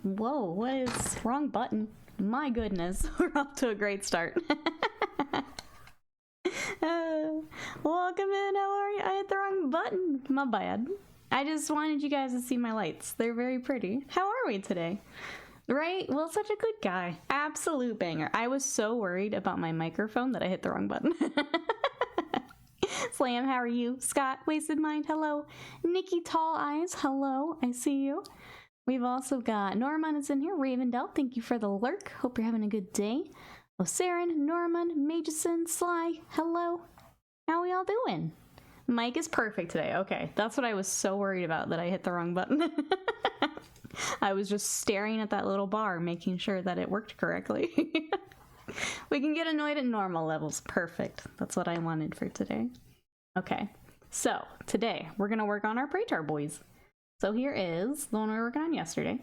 Whoa, what is wrong button? My goodness, we're off to a great start. Welcome in, how are you? I hit the wrong button. My bad. I just wanted you guys to see my lights. They're very pretty. How are we today? Right? Well, such a good guy. Absolute banger. I was so worried about my microphone that I hit the wrong button. Slam, how are you? Scott, Wasted Mind, hello. Nikki Tall Eyes, hello. I see you. We've also got Norman is in here. Ravendell, thank you for the lurk. Hope you're having a good day. Osaren, Norman, Mageson, Sly, hello. How we all doing? Mike is perfect today. Okay, that's what I was so worried about, that I hit the wrong button. I was just staring at that little bar, making sure that it worked correctly. We can get annoyed at normal levels. Perfect. That's what I wanted for today. Okay, so today we're going to work on our Praetor boys. So here is the one we were working on yesterday.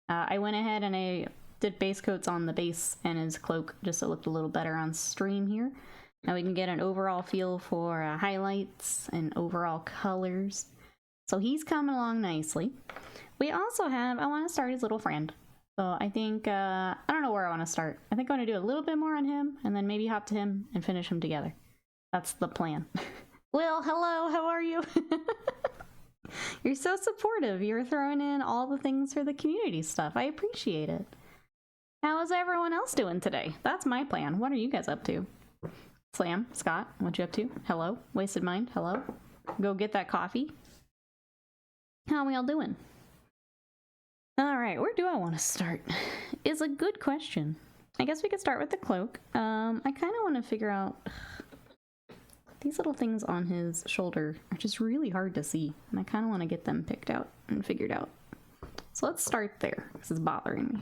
I went ahead and I did base coats on the base and his cloak just so it looked a little better on stream here. Now we can get an overall feel for highlights and overall colors. So he's coming along nicely. We also have, I want to start his little friend. So I think, I don't know where I want to start. I think I want to do a little bit more on him and then maybe hop to him and finish him together. That's the plan. Will, hello, how are you? You're so supportive. You're throwing in all the things for the community stuff. I appreciate it. How is everyone else doing today? That's my plan. What are you guys up to? Slam, Scott, what you up to? Hello, Wasted Mind, hello. Go get that coffee. How are we all doing? All right, where do I want to start? Is a good question. I guess we could start with the cloak. I kind of want to figure out these little things on his shoulder are just really hard to see, and I kind of want to get them picked out and figured out. So let's start there. This is bothering me.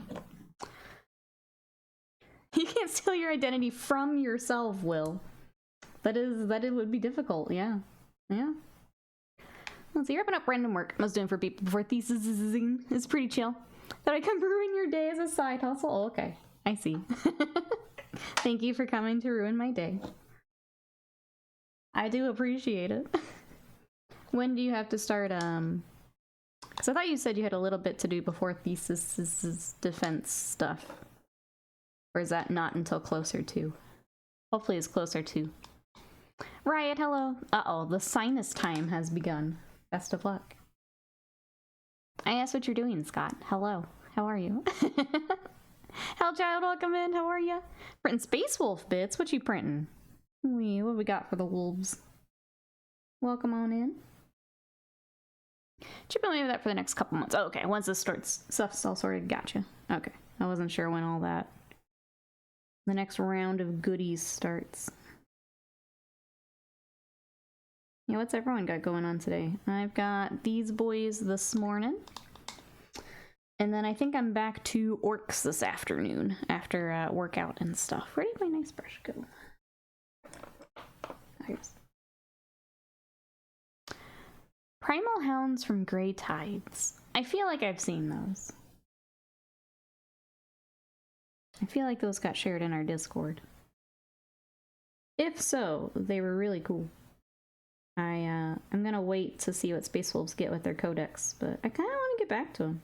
You can't steal your identity from yourself, Will. That it would be difficult, yeah. Yeah. Let's see, wrapping up random work I was doing for people before thesis is pretty chill. Thought I'd come ruin your day as a side hustle. Oh, okay, I see. Thank you for coming to ruin my day. I do appreciate it. When do you have to start, because I thought you said you had a little bit to do before thesis defense stuff. Or is that not until closer to? Hopefully it's closer to. Riot, hello. Uh-oh, the sinus time has begun. Best of luck. I asked what you're doing, Scott. Hello. How are you? Hellchild, welcome in. How are you? Printing Space Wolf bits. What you printing? What we got for the wolves? Welcome on in. Should be leaving that for the next couple months. Oh, okay, once this starts, stuff's all sorted. Gotcha. Okay, I wasn't sure when all that. The next round of goodies starts. Yeah, what's everyone got going on today? I've got these boys this morning. And then I think I'm back to orcs this afternoon after workout and stuff. Where did my nice brush go? Here's. Primal Hounds from Grey Tides. I feel like I've seen those. I feel like those got shared in our Discord. If so, they were really cool. I'm gonna wait to see what Space Wolves get with their codex, but I kind of want to get back to them.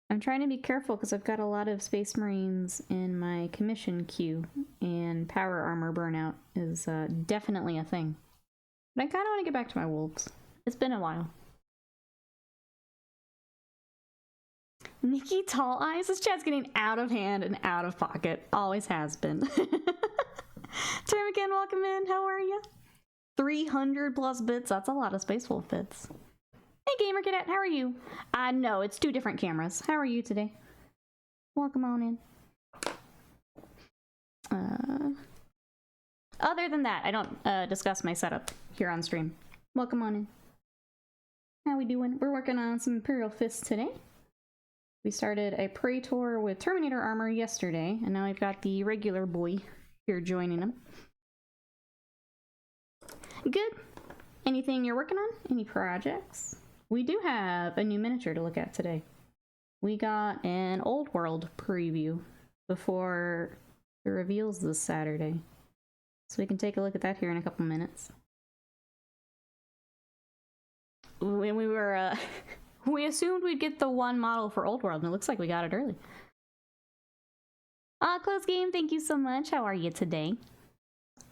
I'm trying to be careful because I've got a lot of Space Marines in my commission queue, and power armor burnout is definitely a thing. But I kind of want to get back to my wolves. It's been a while. Nikki Tall Eyes? This chat's getting out of hand and out of pocket. Always has been. Termican, welcome in. How are you? 300 plus bits. That's a lot of Space Wolf bits. Hey, Gamer Cadet. How are you? No, it's 2 different cameras. How are you today? Welcome on in. Other than that, I don't discuss my setup here on stream. Welcome on in. How we doing? We're working on some Imperial Fists today. We started a Praetor with Terminator armor yesterday, and now I've got the regular boy here joining him. Good. Anything you're working on? Any projects? We do have a new miniature to look at today. We got an Old World preview before the reveals this Saturday. So we can take a look at that here in a couple minutes. When we were We assumed we'd get the one model for Old World, and it looks like we got it early. Close game, thank you so much. How are you today?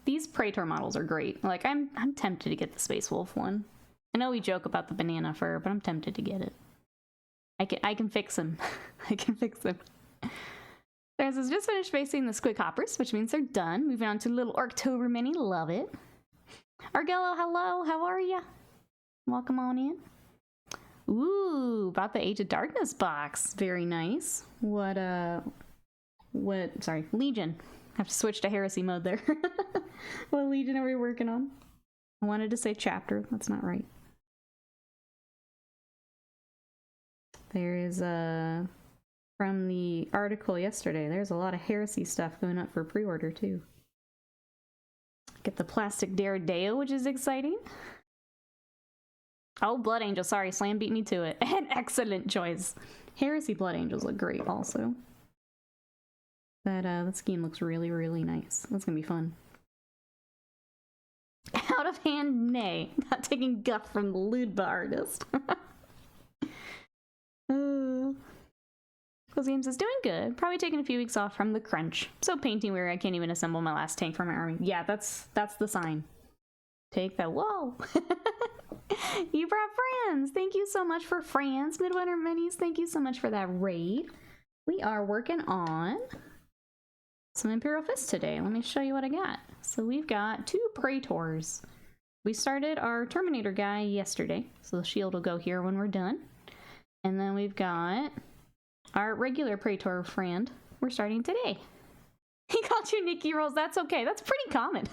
These Praetor models are great. Like, I'm tempted to get the Space Wolf one. I know we joke about the banana fur, but I'm tempted to get it. I can fix him. I can fix him. There's just finished facing the Squig Hoppers, which means they're done. Moving on to little Orctober mini. Love it. Argello, hello. How are ya? Welcome on in. Ooh, about the Age of Darkness box. Very nice. Sorry, Legion. I have to switch to heresy mode there. What Legion are we working on? I wanted to say chapter. That's not right. There is from the article yesterday, there's a lot of heresy stuff going up for pre-order too. Get the plastic Daredeo, which is exciting. Oh, Blood Angel. Sorry, Slam beat me to it. An excellent choice. Heresy Blood Angels look great also. That scheme looks really, really nice. That's gonna be fun. Out of hand, nay. Not taking guff from the Ludba artist. Close Games is doing good. Probably taking a few weeks off from the crunch. So painting where I can't even assemble my last tank for my army. Yeah, that's the sign. Take that. Whoa. You brought friends. Thank you so much for friends. Midwinter Minis, thank you so much for that raid. We are working on some Imperial Fists today. Let me show you what I got. So we've got 2 Praetors. We started our Terminator guy yesterday, so the shield will go here when we're done. And then we've got our regular Praetor friend. We're starting today. He called you Nikki Rolls. That's okay. That's pretty common.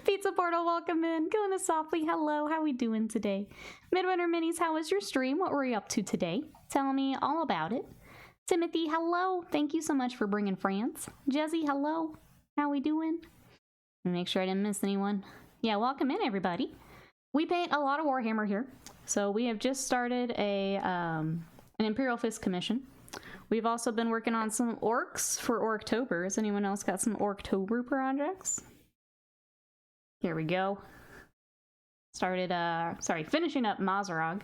Pizza Portal, welcome in. Killing us softly. Hello. How we doing today? Midwinter Minis, how was your stream? What were you up to today? Tell me all about it. Timothy, hello. Thank you so much for bringing friends. Jesse, hello. How we doing? Make sure I didn't miss anyone. Yeah, welcome in, everybody. We paint a lot of Warhammer here. So we have just started an Imperial Fist commission. We've also been working on some orcs for Orctober. Has anyone else got some Orctober projects? Here we go. Finishing up Mazarog.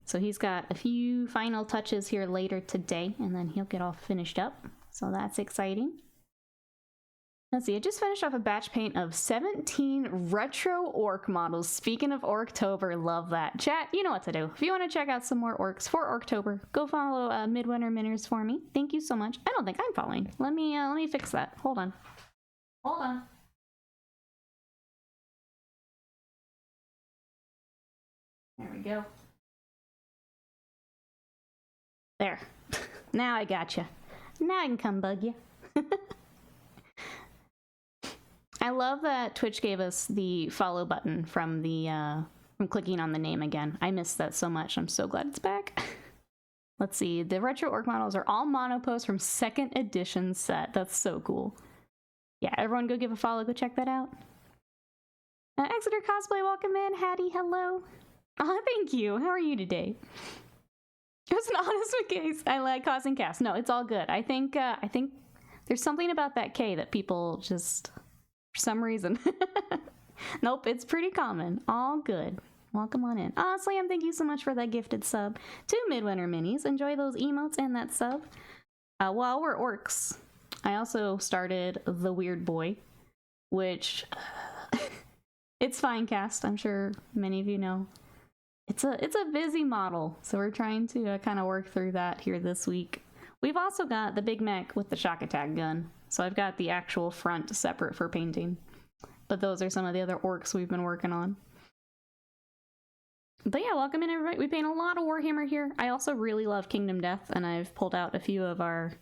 So he's got a few final touches here later today, and then he'll get all finished up. So that's exciting. Let's see, I just finished off a batch paint of 17 retro orc models. Speaking of Orctober, love that. Chat, you know what to do. If you want to check out some more orcs for Orctober, go follow Midwinter Minners for me. Thank you so much. I don't think I'm following. Let me fix that. Hold on. Hold on. There we go. There. Now I gotcha. Now I can come bug you. I love that Twitch gave us the follow button from the from clicking on the name again. I missed that so much. I'm so glad it's back. Let's see. The retro orc models are all monoposts from 2nd edition set. That's so cool. Yeah, everyone go give a follow. Go check that out. Exeter Cosplay, welcome in. Hattie, hello. Oh, thank you. How are you today? It was an honest case. I like causing chaos. No, it's all good. I think there's something about that K that people just, for some reason. Nope, it's pretty common. All good. Welcome on in. Slam, thank you so much for that gifted sub. 2 Midwinter Minis. Enjoy those emotes and that sub. While we're orcs, I also started the Weird Boy, which it's fine cast. I'm sure many of you know. It's a busy model, so we're trying to kind of work through that here this week. We've also got the Big Mech with the shock attack gun, so I've got the actual front separate for painting. But those are some of the other orcs we've been working on. But yeah, welcome in everybody. We paint a lot of Warhammer here. I also really love Kingdom Death, and I've pulled out a few of our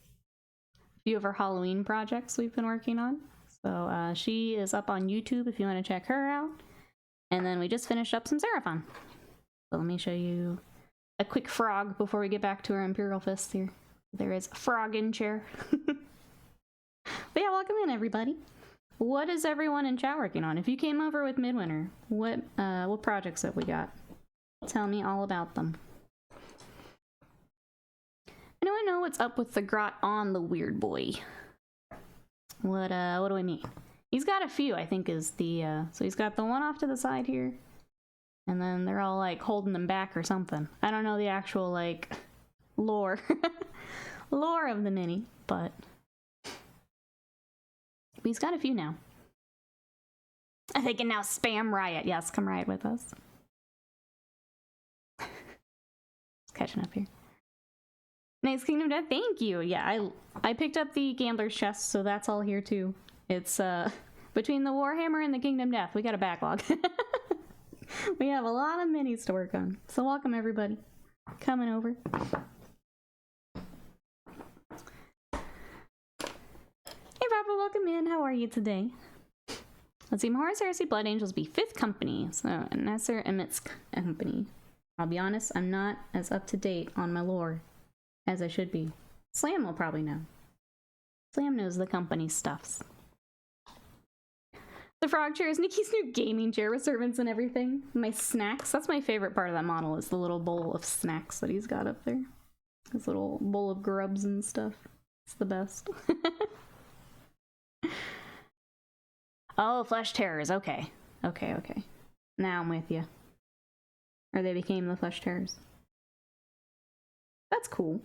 Halloween projects we've been working on. So she is up on YouTube if you want to check her out. And then we just finished up some Seraphon. So let me show you a quick frog before we get back to our Imperial Fist here. There is a frog in chair. But yeah, welcome in everybody. What is everyone in chat working on? If you came over with Midwinter, what projects have we got? Tell me all about them. Anyone know what's up with the grot on the Weird Boy? What do I mean? He's got a few, I think is the so he's got the one off to the side here. And then they're all like holding them back or something. I don't know the actual like lore lore of the mini, but he's got a few now. They can now spam Riot. Yes, come Riot with us. Just catching up here. Nice Kingdom Death, thank you. Yeah, I picked up the Gambler's Chest, so that's all here too. It's between the Warhammer and the Kingdom Death, we got a backlog. We have a lot of minis to work on. So welcome everybody coming over. Hey Papa, welcome in. How are you today? Let's see, Horus Heresy Blood Angels be 5th company. So Nasser Emmett's company. I'll be honest, I'm not as up to date on my lore as I should be. Slam will probably know. Slam knows the company stuffs. The frog chair is Nikki's new gaming chair with servants and everything. My snacks, that's my favorite part of that model, is the little bowl of snacks that he's got up there. This little bowl of grubs and stuff. It's the best. Oh, flesh terrors, okay. Okay. Now I'm with you. Or they became the flesh terrors. That's cool.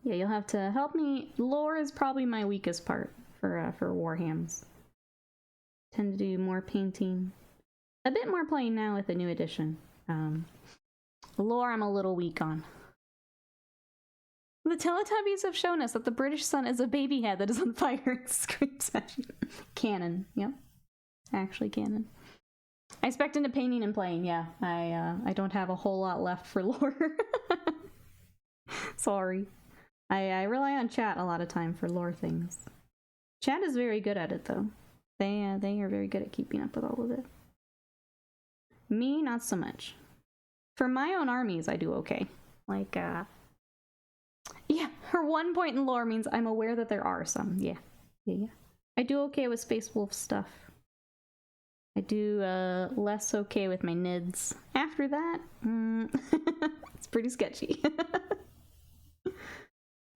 Yeah, you'll have to help me. Lore is probably my weakest part for Warhams. Tend to do more painting. A bit more playing now with the new edition. Lore I'm a little weak on. The Teletubbies have shown us that the British sun is a baby head that is on fire and screams at you. Canon, yep. Actually canon. I expect into painting and playing, yeah. I don't have a whole lot left for lore. Sorry. I rely on chat a lot of time for lore things. Chat is very good at it though. They are very good at keeping up with all of it. Me, not so much. For my own armies, I do okay. Like, yeah, her 1 point in lore means I'm aware that there are some. Yeah. I do okay with Space Wolf stuff. I do less okay with my NIDs. After that, it's pretty sketchy.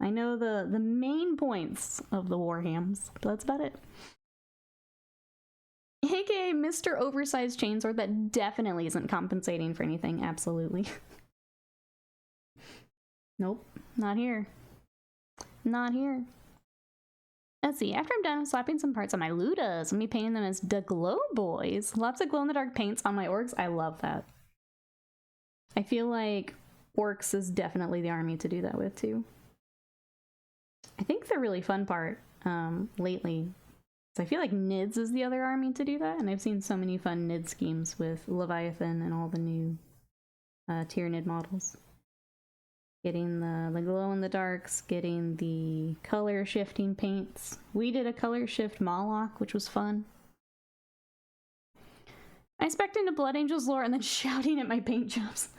I know the main points of the Warhams, but that's about it. AKA Mr. Oversized Chainsword that definitely isn't compensating for anything, absolutely. Nope, not here. Not here. Let's see, after I'm done slapping some parts on my Ludas, I'm be painting them as the Glow Boys. Lots of glow-in-the-dark paints on my orcs. I love that. I feel like orcs is definitely the army to do that with too. I think the really fun part lately, so I feel like NIDS is the other army to do that, and I've seen so many fun NID schemes with Leviathan and all the new tier NID models. Getting the glow-in-the-darks, getting the color shifting paints. We did a color shift Moloch, which was fun. I expect into Blood Angels lore and then shouting at my paint jobs.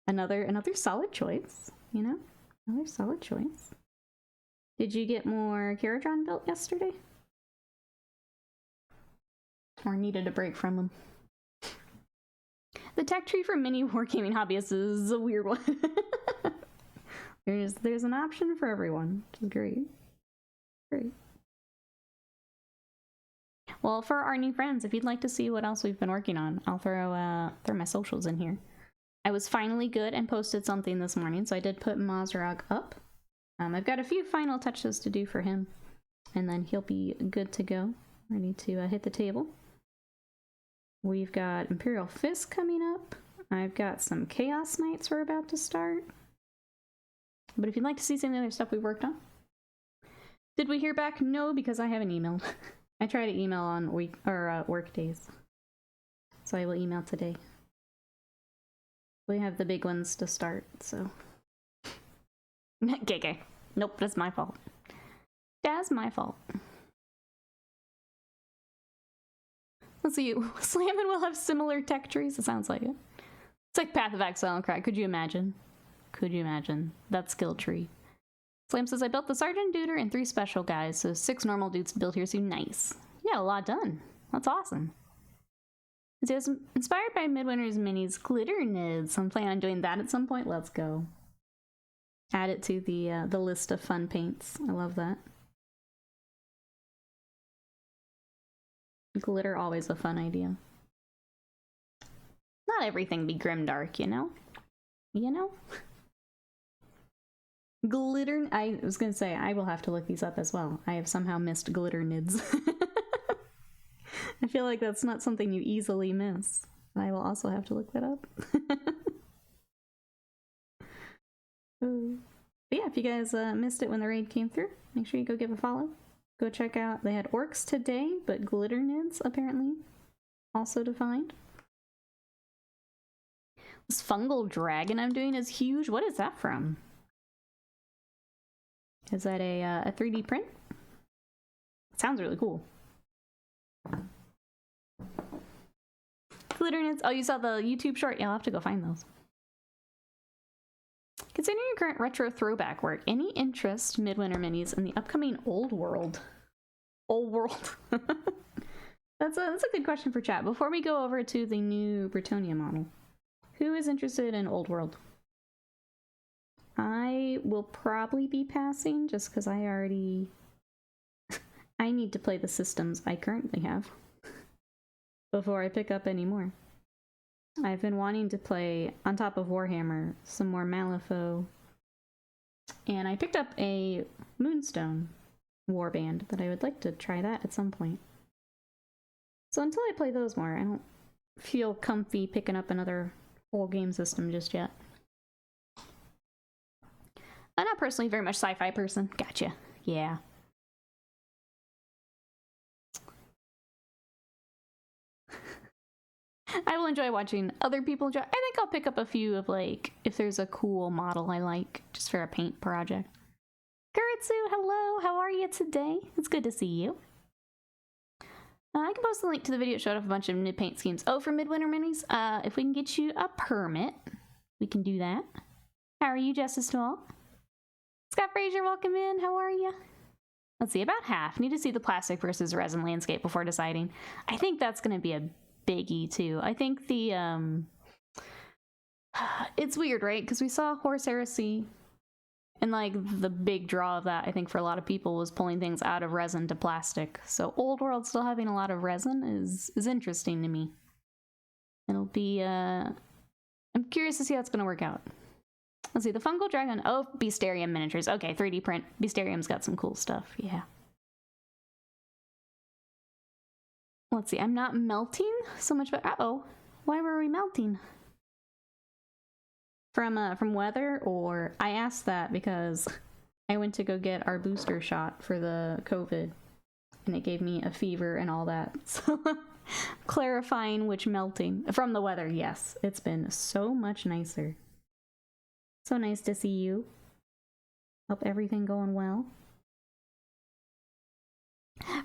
Another solid choice, you know? Another solid choice. Did you get more Caradron built yesterday? Or needed a break from them? The tech tree for mini wargaming hobbyists is a weird one. There's an option for everyone, which is great. Great. Well, for our new friends, if you'd like to see what else we've been working on, I'll throw my socials in here. I was finally good and posted something this morning, so I did put Mazrag up. I've got a few final touches to do for him, and then he'll be good to go, ready to hit the table. We've got Imperial Fists coming up. I've got some Chaos Knights we're about to start. But if you'd like to see some of the other stuff we worked on. Did we hear back? No, because I haven't emailed. I try to email on work days. So I will email today. We have the big ones to start, so. KK. Nope, that's my fault. That's my fault. Let's see, Slammin' will have similar tech trees. It sounds like it. It's like Path of Exile and Crack. Could you imagine? Could you imagine? That skill tree. Slam says, I built the Sergeant Duder and 3 special guys, so 6 normal dudes built here soon. Nice. Yeah, a lot done. That's awesome. It says, inspired by Midwinter's Minis glitter NIDs. I'm planning on doing that at some point. Let's go. Add it to the list of fun paints. I love that. Glitter, always a fun idea. Not everything be grimdark, you know? You know? Glitter, I was gonna say, I will have to look these up as well. I have somehow missed glitter nids. I feel like that's not something you easily miss. I will also have to look that up. But yeah, if you guys missed it when the raid came through, make sure you go give a follow. Go check out, they had orcs today, but glitter nids apparently also defined. This fungal dragon I'm doing is huge. What is that from? Is that a 3D print? It sounds really cool. Glitter nids. Oh, you saw the YouTube short? Yeah, I'll have to go find those. Considering your current retro throwback work, any interest Midwinter minis in the upcoming Old World? Old World. That's a good question for chat. Before we go over to the new Bretonia model, who is interested in Old World? I will probably be passing just because I already... I need to play the systems I currently have before I pick up any more. I've been wanting to play, on top of Warhammer, some more Malifaux, and I picked up a Moonstone warband that I would like to try that at some point. So until I play those more, I don't feel comfy picking up another whole game system just yet. I'm not personally very much sci-fi person. Gotcha. Yeah. I will enjoy watching other people enjoy. I think I'll pick up a few of, like, if there's a cool model I like, just for a paint project. Kuritsu, hello! How are you today? It's good to see you. I can post a link to the video that showed off a bunch of mid paint schemes. Oh, for Midwinter minis? If we can get you a permit, we can do that. How are you, Justice Small? Scott Fraser, welcome in. How are you? Let's see, about half. Need to see the plastic versus resin landscape before deciding. I think that's going to be a biggie too. I think the it's weird, right? Because we saw Horse Heresy, and like the big draw of that, I think for a lot of people, was pulling things out of resin to plastic. So Old World still having a lot of resin is interesting to me. It'll be I'm curious to see how it's gonna work out. Let's see, the fungal dragon. Oh, Beastarium miniatures. Okay, 3D print. Beastarium's got some cool stuff. Yeah. Let's see, I'm not melting so much, but uh-oh, why were we melting? From weather, or I asked that because I went to go get our booster shot for the COVID, and it gave me a fever and all that. So clarifying which melting from the weather. Yes, it's been so much nicer. So nice to see you. Hope everything going well.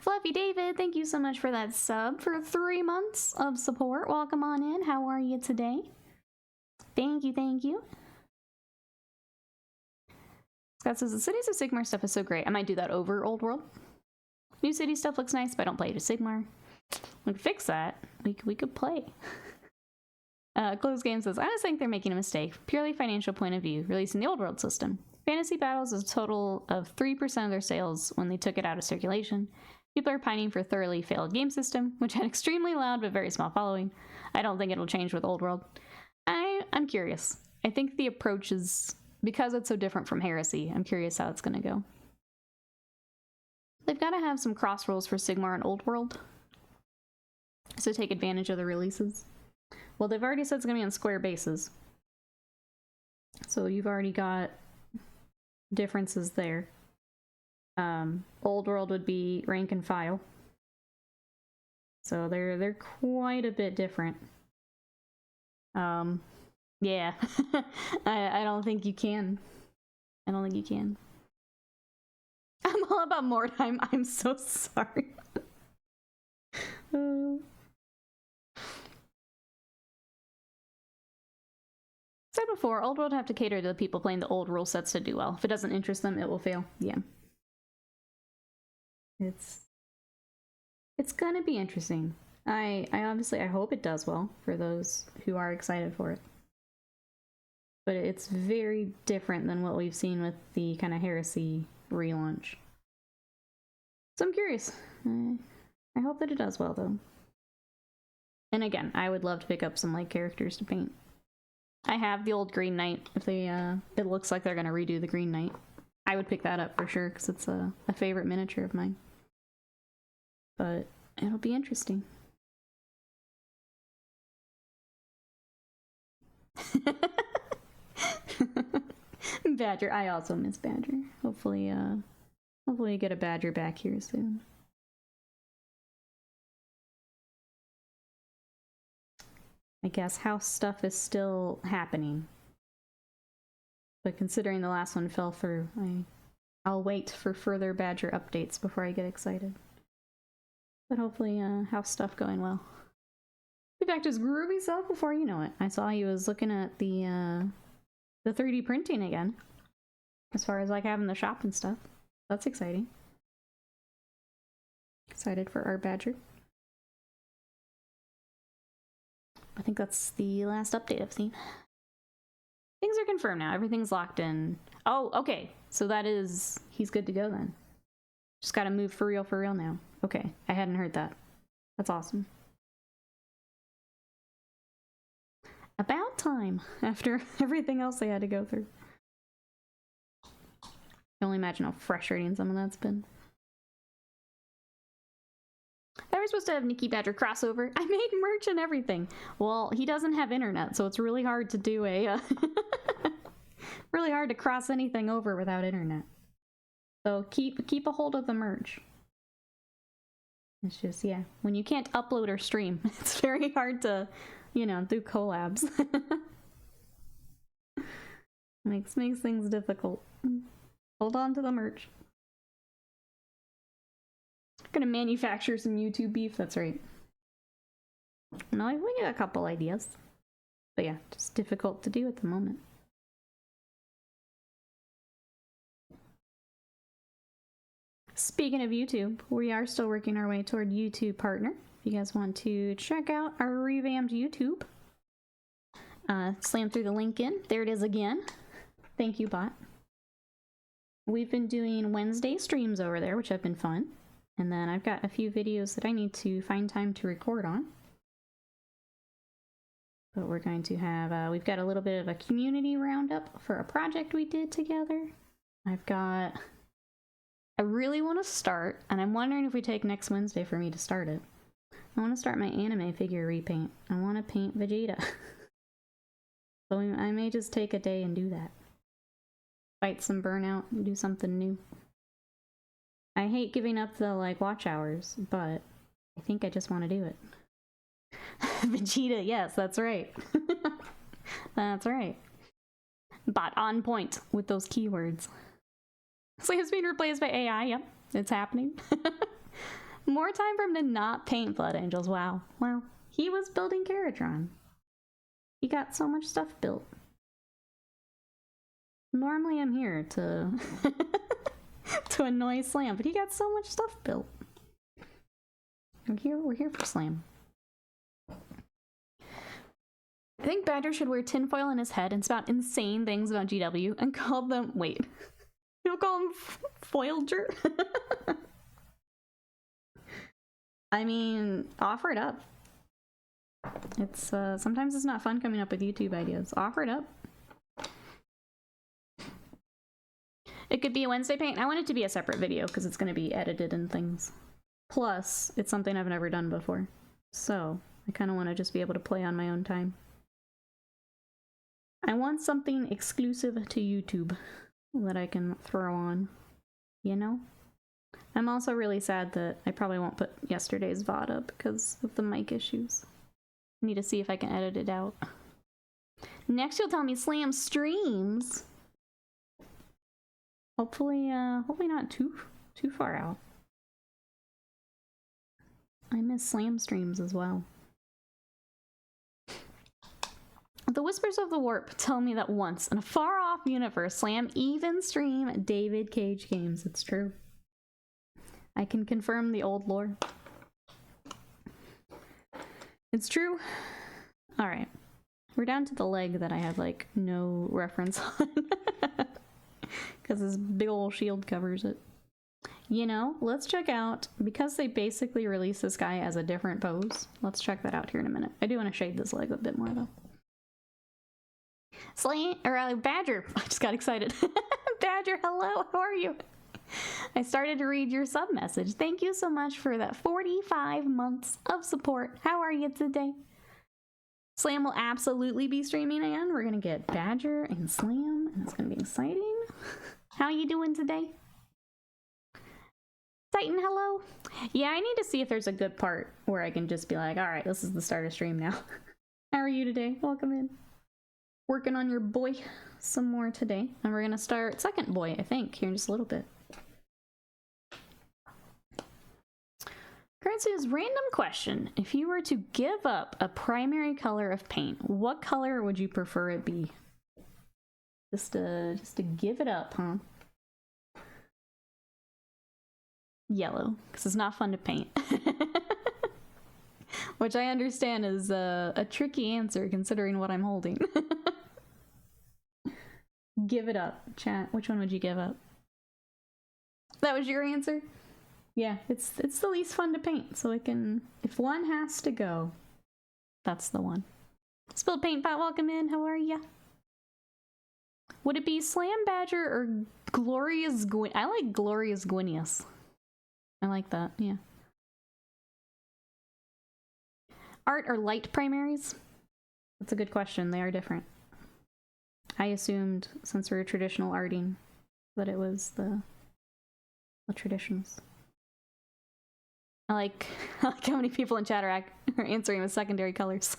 Fluffy David, thank you so much for that sub for 3 months of support. Welcome on in. How are you today? Thank you, thank you. Scott says the Cities of Sigmar stuff is so great. I might do that over Old World. New City stuff looks nice, but I don't play to Sigmar. We could fix that. We could play. Closed Game says, I just think they're making a mistake. Purely financial point of view, releasing the Old World system. Fantasy Battles is a total of 3% of their sales when they took it out of circulation. People are pining for a thoroughly failed game system, which had extremely loud but very small following. I don't think it'll change with Old World. I'm curious. I think the approach is, because it's so different from Heresy, I'm curious how it's going to go. They've got to have some cross rolls for Sigmar and Old World, so take advantage of the releases. Well, they've already said it's going to be on square bases, so you've already got differences there. Old World would be rank and file, so they're quite a bit different. Yeah. I don't think you can. I don't think you can. I'm all about more time. I'm so sorry. Said before, Old World have to cater to the people playing the old rule sets to do well. If it doesn't interest them, it will fail. Yeah. It's gonna be interesting. I obviously, I hope it does well for those who are excited for it. But it's very different than what we've seen with the kind of Heresy relaunch. So I'm curious. I I hope that it does well, though. And again, I would love to pick up some like characters to paint. I have the old Green Knight. If they, it looks like they're gonna redo the Green Knight, I would pick that up for sure because it's a favorite miniature of mine. But it'll be interesting. Badger, I also miss Badger. Hopefully, hopefully get a Badger back here soon. I guess house stuff is still happening. But considering the last one fell through, I'll wait for further Badger updates before I get excited. But hopefully, house stuff going well. Be back to his groovy self before you know it. I saw he was looking at the 3D printing again. As far as like having the shop and stuff. That's exciting. Excited for our Badger. I think that's the last update I've seen. Things are confirmed now. Everything's locked in. Oh, okay. So that is... he's good to go then. Just gotta move for real now. Okay. I hadn't heard that. That's awesome. About time. After everything else they had to go through. I can only imagine how frustrating some of that's been. I was supposed to have Nikki Badger crossover. I made merch and everything. Well, he doesn't have internet, so it's really hard to do a... really hard to cross anything over without internet. So keep a hold of the merch. It's just, yeah. When you can't upload or stream, it's very hard to, you know, do collabs. makes things difficult. Hold on to the merch. Gonna manufacture some YouTube beef, that's right. No, we got a couple ideas. But yeah, just difficult to do at the moment. Speaking of YouTube, we are still working our way toward YouTube partner. If you guys want to check out our revamped YouTube, slam through the link in. There it is again. Thank you, bot. We've been doing Wednesday streams over there, which have been fun. And then I've got a few videos that I need to find time to record on. But we're going to have, we've got a little bit of a community roundup for a project we did together. I really want to start, and I'm wondering if we take next Wednesday for me to start it. I want to start my anime figure repaint. I want to paint Vegeta. So I may just take a day and do that. Fight some burnout and do something new. I hate giving up the, like, watch hours, but I think I just want to do it. Vegeta, yes, that's right. That's right. Bot on point with those keywords. Slam's being replaced by AI, yep, it's happening. More time for him to not paint Blood Angels, wow. Well, he was building Caratron. He got so much stuff built. Normally I'm here to... to annoy Slam, but he got so much stuff built. We're here for Slam. I think Badger should wear tinfoil in his head and spout insane things about GW and call them... wait. You'll call him Foilger? I mean, offer it up. It's, sometimes it's not fun coming up with YouTube ideas. Offer it up. It could be a Wednesday paint. I want it to be a separate video because it's going to be edited and things. Plus, it's something I've never done before. So, I kind of want to just be able to play on my own time. I want something exclusive to YouTube that I can throw on, you know? I'm also really sad that I probably won't put yesterday's VOD up because of the mic issues. I need to see if I can edit it out. Next you'll tell me Slam streams. Hopefully, hopefully not too far out. I miss Slam streams as well. The Whispers of the Warp tell me that once in a far-off universe, Slam even streamed David Cage games. It's true. I can confirm the old lore. It's true. Alright. We're down to the leg that I have, like, no reference on. Because this big ol' shield covers it. You know, let's check out, because they basically released this guy as a different pose. Let's check that out here in a minute. I do want to shade this leg a bit more though. Badger, I just got excited. Badger, hello, how are you? I started to read your sub message. Thank you so much for that 45 months of support. How are you today? Slam will absolutely be streaming again. We're gonna get Badger and Slam, and it's gonna be exciting. How are you doing today? Titan, hello. Yeah, I need to see if there's a good part where I can just be like, all right, this is the start of stream now. How are you today? Welcome in. Working on your boy some more today. And we're gonna start second boy, I think, here in just a little bit. Currency's random question. If you were to give up a primary color of paint, what color would you prefer it be? Just to give it up, huh? Yellow, because it's not fun to paint. Which I understand is a tricky answer considering what I'm holding. Give it up, chat. Which one would you give up? That was your answer? Yeah, it's the least fun to paint, so it can, if one has to go, that's the one. Spilled Paint Pot, welcome in, how are ya? Would it be Slam Badger or Glorious Gwyn? I like Glorious Gwinius. I like that, yeah. Art or light primaries? That's a good question, they are different. I assumed, since we're traditional arting, that it was the traditions. I like how many people in chat are answering with secondary colors.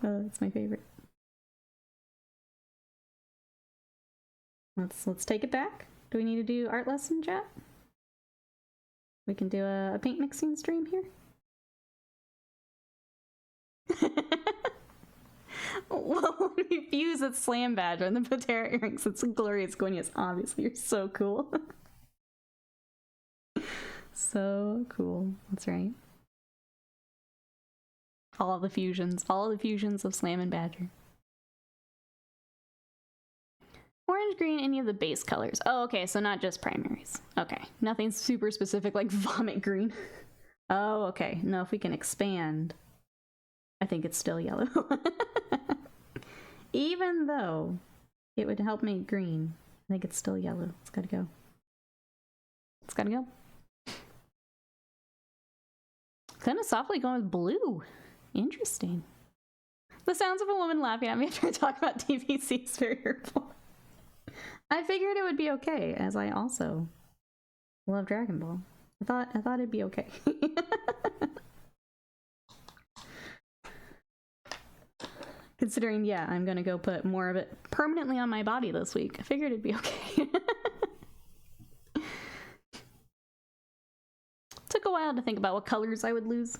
That's my favorite. Let's take it back. Do we need to do art lesson, chat? We can do a paint mixing stream here. Well, when we fuse it's Slam Badger and the Patera earrings, it's Glorious Gwinius. Obviously, you're so cool. So cool. That's right. All the fusions of Slam and Badger. Orange, green, any of the base colors. Oh, okay, so not just primaries. Okay, nothing super specific like vomit green. Oh, okay. No, if we can expand, I think it's still yellow. Even though it would help make green, I think it's still yellow. It's gotta go. It's gotta go. Kind of softly going with blue. Interesting. The sounds of a woman laughing at me after I talk about DVC is very hurtful. I figured it would be okay, as I also love Dragon Ball. I thought it'd be okay. Considering, yeah, I'm gonna go put more of it permanently on my body this week. I figured it'd be okay. Took a while to think about what colors I would lose.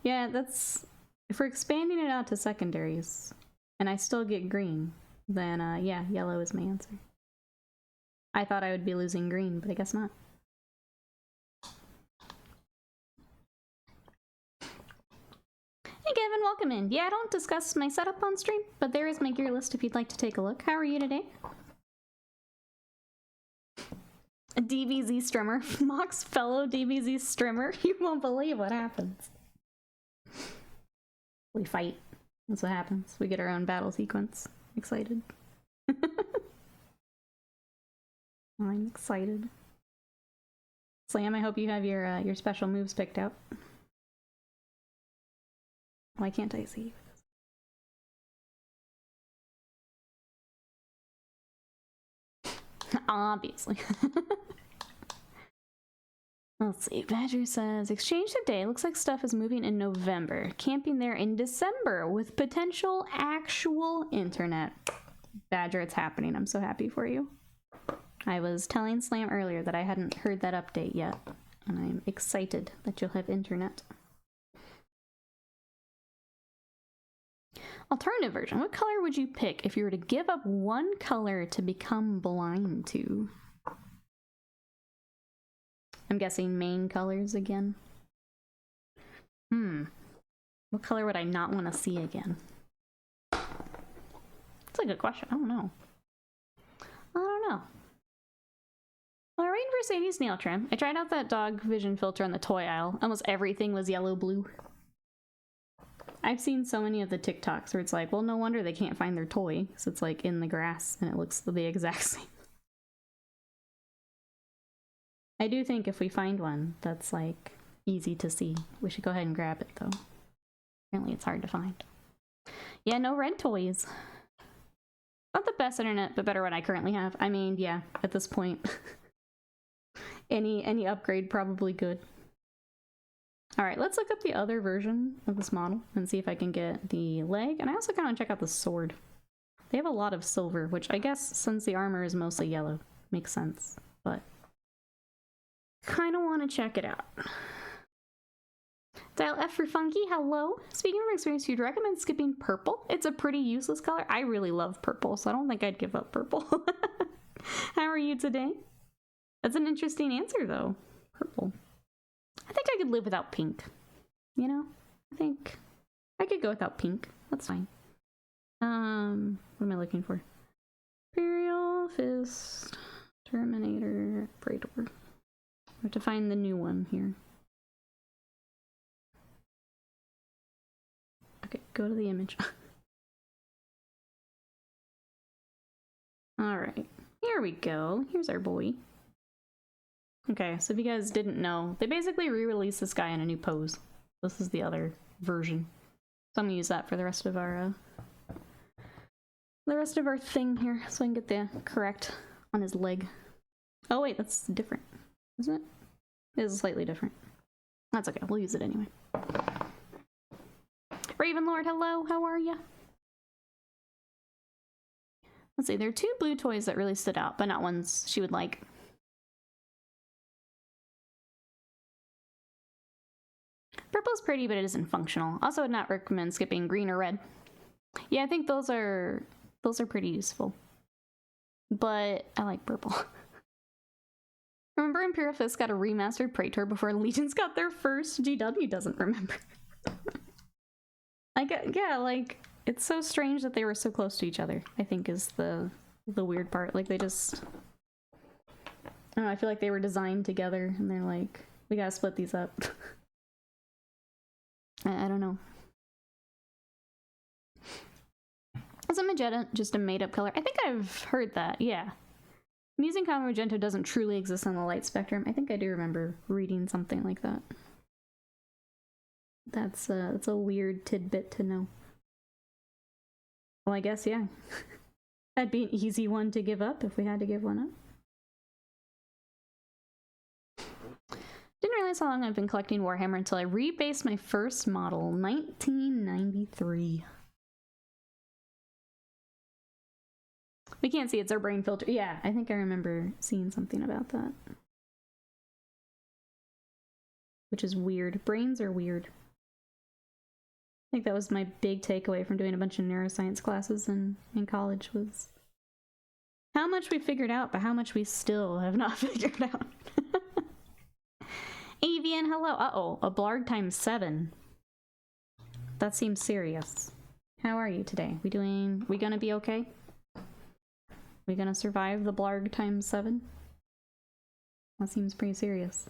Yeah, that's... If we're expanding it out to secondaries, and I still get green, then yeah, yellow is my answer. I thought I would be losing green, but I guess not. Hey Gavin, welcome in. Yeah, I don't discuss my setup on stream, but there is my gear list if you'd like to take a look. How are you today? A DBZ streamer. Mox fellow DBZ streamer. You won't believe what happens. We fight. That's what happens. We get our own battle sequence. Excited. I'm excited. Slam, I hope you have your special moves picked out. Why can't I see? Obviously. Let's see. Badger says, exchange today. Looks like stuff is moving in November. Camping there in December with potential actual internet. Badger, it's happening. I'm so happy for you. I was telling Slam earlier that I hadn't heard that update yet, and I'm excited that you'll have internet. Alternative version. What color would you pick if you were to give up one color to become blind to? I'm guessing main colors again. What color would I not want to see again? That's a good question. I don't know. Alright, Mercedes nail trim. I tried out that dog vision filter on the toy aisle. Almost everything was yellow-blue. I've seen so many of the TikToks where it's like, well, no wonder they can't find their toy, because it's like in the grass and it looks the exact same. I do think if we find one that's like easy to see, we should go ahead and grab it though. Apparently it's hard to find. Yeah, no red toys. Not the best internet, but better what I currently have. I mean, yeah, at this point. any upgrade probably good. Alright, let's look up the other version of this model and see if I can get the leg. And I also kind of want to check out the sword. They have a lot of silver, which I guess since the armor is mostly yellow, makes sense. But kind of want to check it out. Dial F for funky, hello. Speaking from experience, you'd recommend skipping purple? It's a pretty useless color. I really love purple, so I don't think I'd give up purple. How are you today? That's an interesting answer, though. Purple. I think I could live without pink. You know? I think I could go without pink. That's fine. What am I looking for? Imperial Fists Terminator Praetor. I have to find the new one here. Okay, go to the image. Alright, here we go. Here's our boy. Okay, so if you guys didn't know, they basically re-released this guy in a new pose. This is the other version. So I'm gonna use that for the rest of our thing here, so I can get the correct on his leg. Oh wait, that's different, isn't it? It is slightly different. That's okay, we'll use it anyway. Ravenlord, hello, how are ya? Let's see, there are two blue toys that really stood out, but not ones she would like. Purple's pretty, but it isn't functional. Also, would not recommend skipping green or red. Yeah, I think those are pretty useful. But I like purple. Remember Imperial Fists got a remastered Praetor before Legions got their first? GW doesn't remember. Yeah, like, it's so strange that they were so close to each other, I think is the weird part. Like, they just... I don't know, I feel like they were designed together, and they're like, we gotta split these up. I don't know. Isn't Magenta just a made-up color? I think I've heard that, yeah. I'm using common Magenta doesn't truly exist on the light spectrum. I think I do remember reading something like that. That's a weird tidbit to know. Well, I guess, yeah. That'd be an easy one to give up if we had to give one up. Didn't realize how long I've been collecting Warhammer until I rebased my first model, 1993. We can't see, it's our brain filter. Yeah, I think I remember seeing something about that. Which is weird. Brains are weird. I think that was my big takeaway from doing a bunch of neuroscience classes in college, was how much we figured out, but how much we still have not figured out. Avian, hello. Uh-oh, a Blarg times 7. That seems serious. How are you today? We gonna be okay? We gonna survive the Blarg times 7? That seems pretty serious.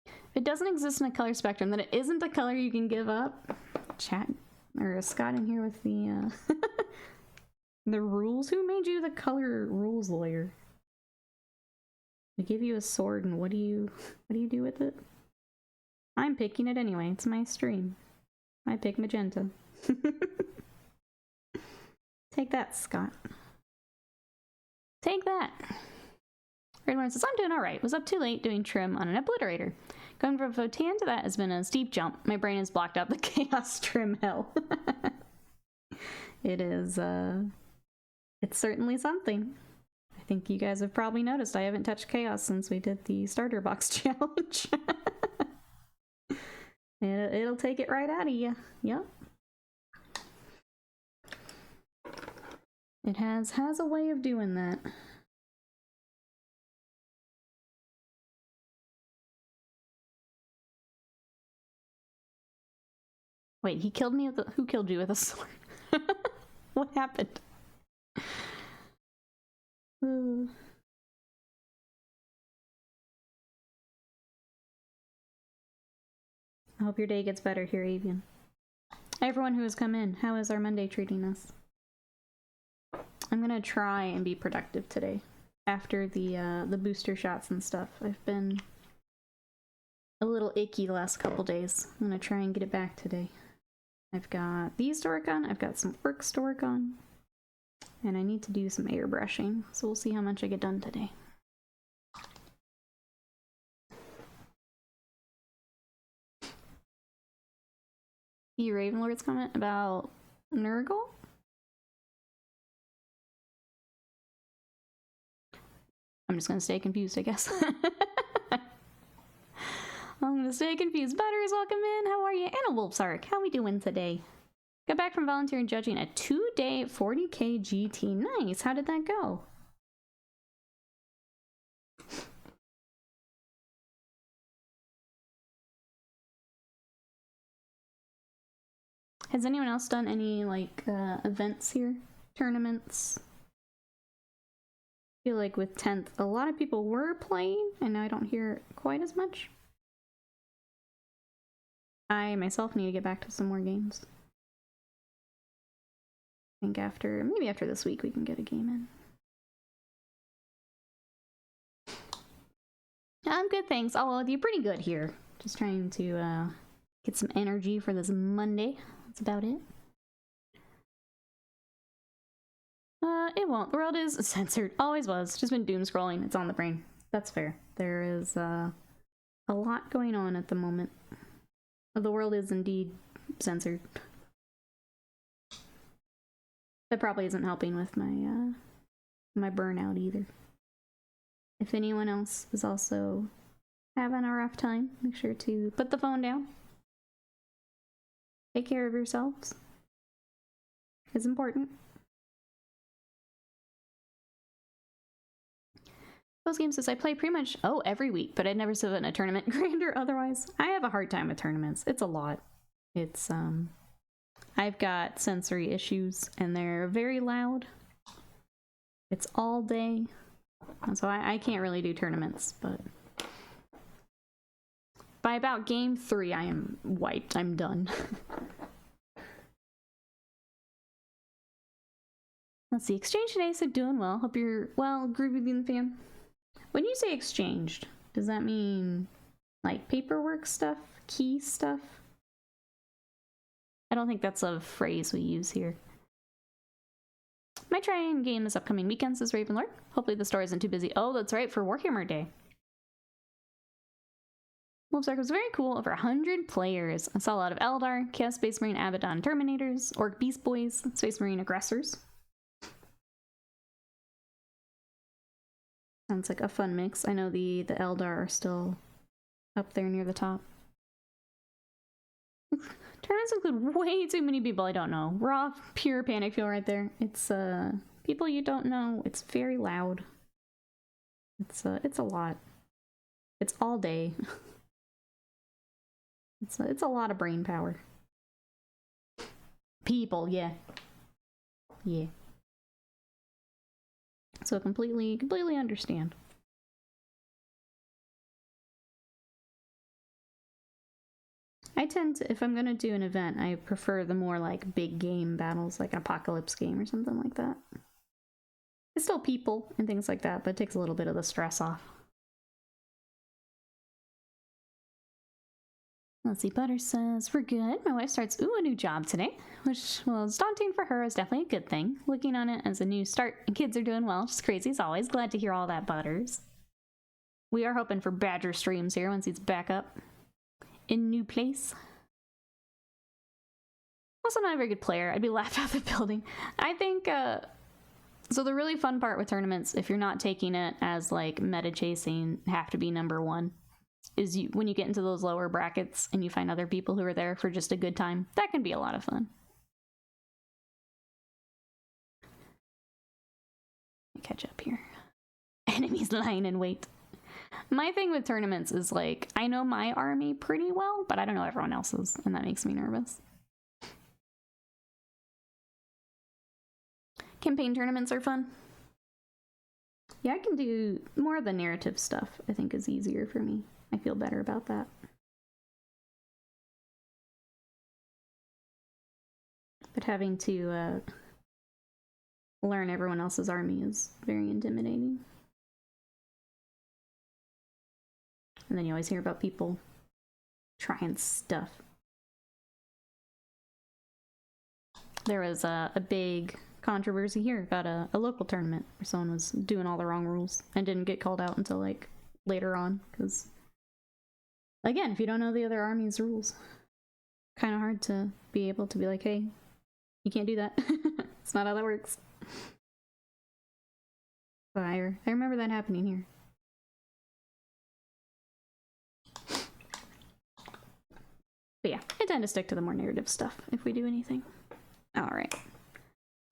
If it doesn't exist in a color spectrum, then it isn't a color you can give up. Chat, or Scott in here with the, the rules? Who made you the color rules lawyer? We give you a sword, and what do you do with it? I'm picking it anyway. It's my stream. I pick Magenta. Take that, Scott. Take that. Red One says, I'm doing alright. Was up too late doing trim on an obliterator. Going from Votan to that has been a steep jump. My brain has blocked out the chaos trim hell. It is, it's certainly something. I think you guys have probably noticed I haven't touched chaos since we did the starter box challenge. It'll take it right out of you. Yep. It has a way of doing that. Wait, he killed me with a... Who killed you with a sword? What happened? I hope your day gets better here, Avian. Everyone who has come in, how is our Monday treating us? I'm gonna try and be productive today. After the booster shots and stuff, I've been a little icky the last couple days. I'm gonna try and get it back today. I've got these to work on, I've got some works to work on, and I need to do some airbrushing, so we'll see how much I get done today. The Ravenlord's comment about Nurgle? I'm just gonna stay confused, I guess. I'm gonna stay confused. Butters, welcome in. How are you? And a Wolfsark. How we doing today? Got back from volunteering judging a 2-day 40k GT. Nice. How did that go? Has anyone else done any like events here? Tournaments? I feel like with 10th, a lot of people were playing, and now I don't hear quite as much. I myself need to get back to some more games. I think maybe after this week we can get a game in. I'm good, thanks. Oh, well, you're pretty good here. Just trying to get some energy for this Monday. That's about it. It won't. The world is censored. Always was. Just been doom scrolling. It's on the brain. That's fair. There is a lot going on at the moment. The world is indeed censored. That probably isn't helping with my my burnout either. If anyone else is also having a rough time, make sure to put the phone down. Take care of yourselves. It's important. Those games says I play pretty much every week, but I'd never sit in a tournament, grand or otherwise. I have a hard time with tournaments. It's a lot. It's I've got sensory issues and they're very loud. It's all day. And so I can't really do tournaments, but by about game 3 I am wiped. I'm done. Let's see, exchange today, so doing well. Hope you're well, groovy in the fam. When you say exchanged, does that mean like paperwork stuff, key stuff? I don't think that's a phrase we use here. Might try and game this upcoming weekend, says Ravenlord. Hopefully the store isn't too busy. Oh, that's right, for Warhammer Day. Wolfsark was very cool, over 100 players. I saw a lot of Eldar, Chaos Space Marine Abaddon Terminators, Orc Beast Boys, Space Marine Aggressors. Sounds like a fun mix. I know the Eldar are still up there near the top. Tournaments include way too many people I don't know. Raw, pure panic fuel right there. It's people you don't know. It's very loud. It's a lot. It's all day. It's a lot of brain power. People, yeah. Yeah. So completely understand. I tend to, if I'm gonna do an event, I prefer the more like big game battles, like an apocalypse game or something like that. It's still people and things like that, but it takes a little bit of the stress off. Let's see, Butter says, we're good. My wife starts, a new job today, which was daunting for her. Is definitely a good thing. Looking on it as a new start, and kids are doing well, just crazy as always. Glad to hear all that, Butters. We are hoping for Badger streams here once he's back up in new place. Also not a very good player. I'd be laughed out of the building. I think, so the really fun part with tournaments, if you're not taking it as like meta chasing, have to be number 1. Is when you get into those lower brackets and you find other people who are there for just a good time. That can be a lot of fun. Catch up here. Enemies lying in wait. My thing with tournaments is like, I know my army pretty well, but I don't know everyone else's, and that makes me nervous. Campaign tournaments are fun. Yeah, I can do more of the narrative stuff, I think is easier for me. I feel better about that. But having to learn everyone else's army is very intimidating. And then you always hear about people trying stuff. There was a big controversy here about a local tournament where someone was doing all the wrong rules and didn't get called out until like later on, because again, if you don't know the other army's rules, kind of hard to be able to be like, hey, you can't do that. It's not how that works. But I remember that happening here. But yeah, I tend to stick to the more narrative stuff if we do anything. Alright.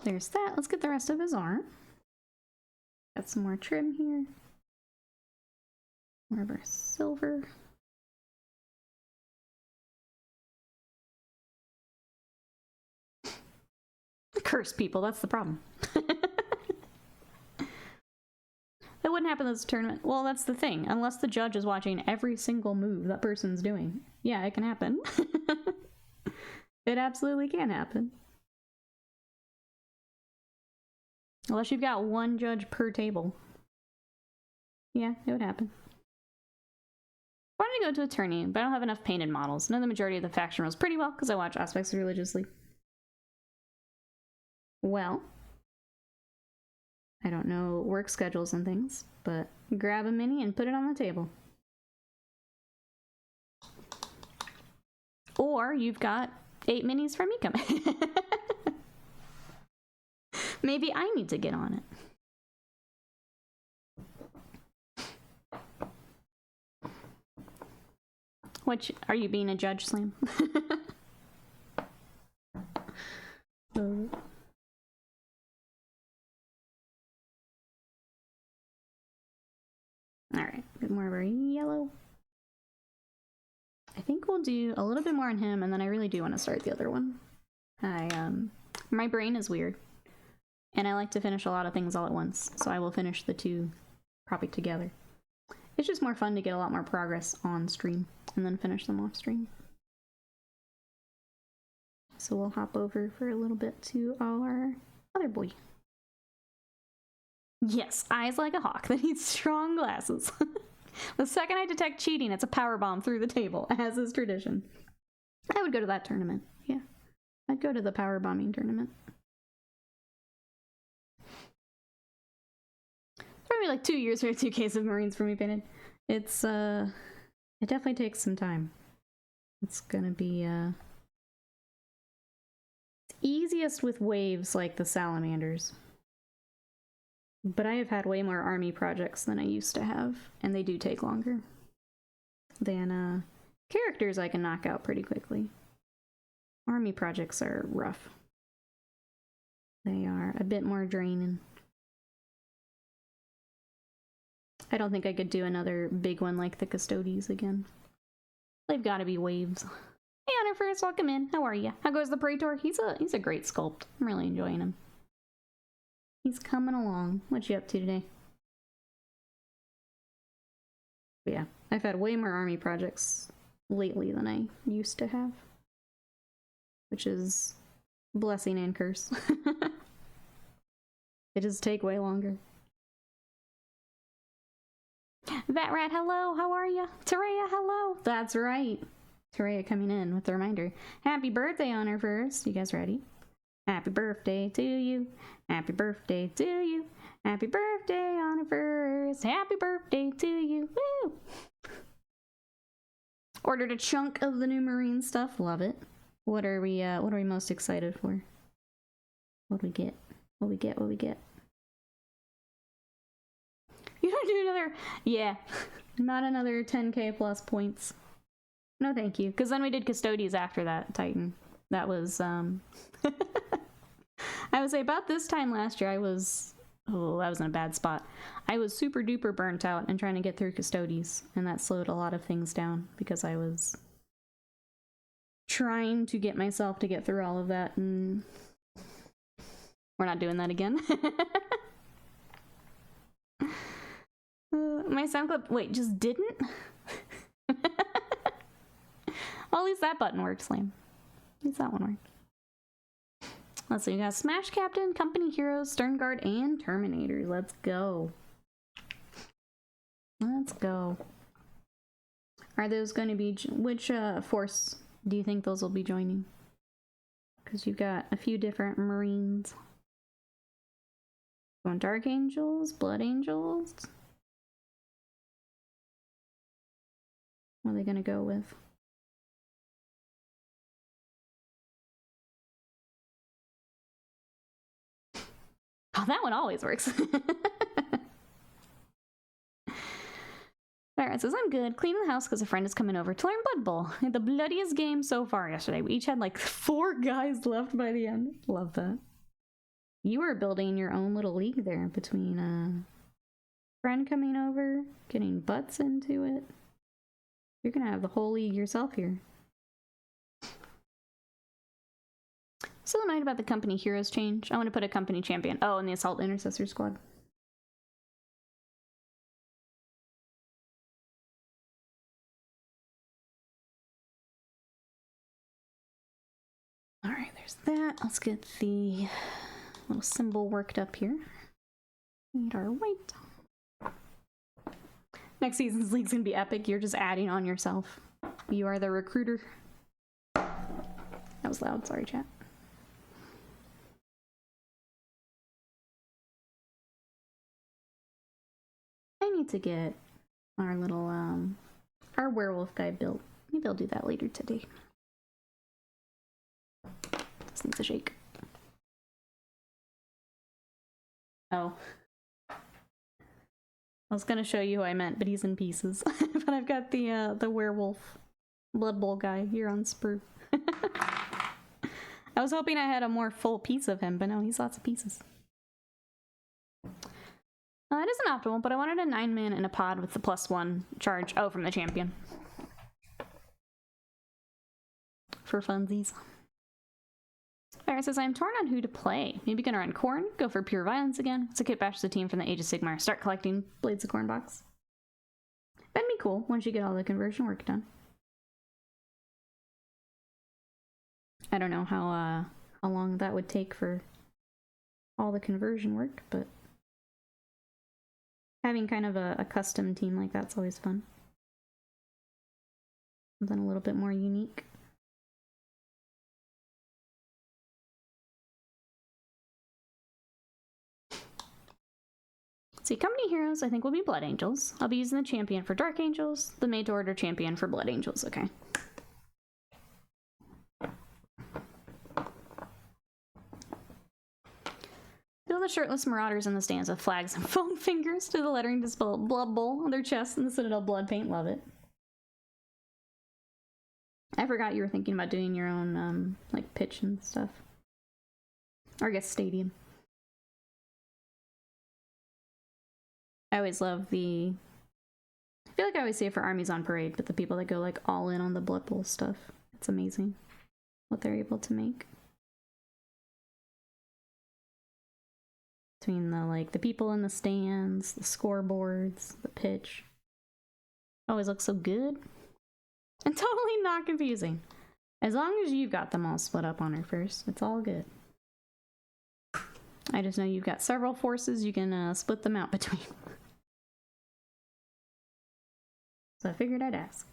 There's that. Let's get the rest of his arm. Got some more trim here. More of our silver. Curse people, that's the problem. That wouldn't happen in this tournament. Well, that's the thing. Unless the judge is watching every single move that person's doing. Yeah, it can happen. It absolutely can happen. Unless you've got one judge per table. Yeah, it would happen. I wanted to go to a tourney, but I don't have enough painted models. Know the majority of the faction rules pretty well because I watch Aspects religiously. Well, I don't know work schedules and things, but grab a mini and put it on the table. Or you've got 8 minis from me coming. Maybe I need to get on it. Which, are you being a judge, Slam? Alright, a bit more of our yellow. I think we'll do a little bit more on him, and then I really do want to start the other one. My brain is weird. And I like to finish a lot of things all at once, so I will finish the two probably together. It's just more fun to get a lot more progress on stream, and then finish them off stream. So we'll hop over for a little bit to our other boy. Yes, eyes like a hawk that needs strong glasses. The second I detect cheating, it's a powerbomb through the table, as is tradition. I would go to that tournament, yeah. I'd go to the powerbombing tournament. Probably like 2 years for 2 cases of Marines for me painted. It's, it definitely takes some time. It's gonna be, easiest with waves like the salamanders. But I have had way more army projects than I used to have, and they do take longer than characters I can knock out pretty quickly. Army projects are rough. They are a bit more draining. I don't think I could do another big one like the Custodes again. They've got to be waves. Hey, Honor First, welcome in. How are you? How goes the Praetor? He's a great sculpt. I'm really enjoying him. He's coming along. What you up to today? But yeah, I've had way more army projects lately than I used to have. Which is blessing and curse. It does take way longer. Vat Rat, hello, how are ya? Tereya, hello. That's right. Tereya coming in with the reminder. Happy birthday, Honor First. You guys ready? Happy birthday to you. Happy birthday to you. Happy birthday, Honor First. Happy birthday to you. Woo! Ordered a chunk of the new Marine stuff. Love it. What are we most excited for? What do we get? What we get? What we get? You don't do another... Yeah. Not another 10k plus points. No thank you. Because then we did Custodes after that, Titan. That was, I would say about this time last year, I was... Oh, I was in a bad spot. I was super duper burnt out and trying to get through Custodes. And that slowed a lot of things down because I was trying to get myself to get through all of that. And we're not doing that again. My sound clip, wait, just didn't? Well, at least that button worked, Slam. At least that one worked. Let's see, we got Smash Captain, Company Heroes, Stern Guard, and Terminators. Let's go. Let's go. Are those going to be... Which force do you think those will be joining? Because you've got a few different Marines. Going Dark Angels, Blood Angels. What are they going to go with? Oh, that one always works. Alright, says, I'm good. Cleaning the house because a friend is coming over to learn Blood Bowl. We had the bloodiest game so far yesterday. We each had like 4 guys left by the end. Love that. You were building your own little league there between friend coming over, getting butts into it. You're gonna have the whole league yourself here. So annoyed about the company heroes change. I want to put a company champion. Oh, and the assault intercessor squad. Alright, there's that. Let's get the little symbol worked up here. Need our white. Next season's league's gonna be epic. You're just adding on yourself. You are the recruiter. That was loud, sorry chat. I need to get our little our werewolf guy built. Maybe I'll do that later today. This needs a shake. Oh. I was gonna show you who I meant, but he's in pieces. But I've got the werewolf Blood Bowl guy here on Sprue. I was hoping I had a more full piece of him, but no, he's lots of pieces. It isn't optimal, but I wanted a 9-man in a pod with the +1 charge. Oh, from the champion. For funsies. Alright, says, I'm torn on who to play. Maybe gonna run Corn, go for pure violence again. It's a kit bash the team from the Age of Sigmar. Start collecting Blades of Corn box. That'd be cool once you get all the conversion work done. I don't know how long that would take for all the conversion work, but having kind of a custom team like that's always fun. Something a little bit more unique. See, company heroes I think will be Blood Angels. I'll be using the champion for Dark Angels, the made to order champion for Blood Angels, okay. Feel the shirtless marauders in the stands with flags and foam fingers to the lettering display Blood Bowl on their chests and the Citadel blood paint. Love it. I forgot you were thinking about doing your own like pitch and stuff. Or I guess stadium. I always love the... I feel like I always say it for armies on parade, but the people that go like all in on the Blood Bowl stuff. It's amazing what they're able to make. Between the people in the stands, the scoreboards, the pitch. Always looks so good. And totally not confusing. As long as you've got them all split up on her first, it's all good. I just know you've got several forces you can split them out between. So I figured I'd ask.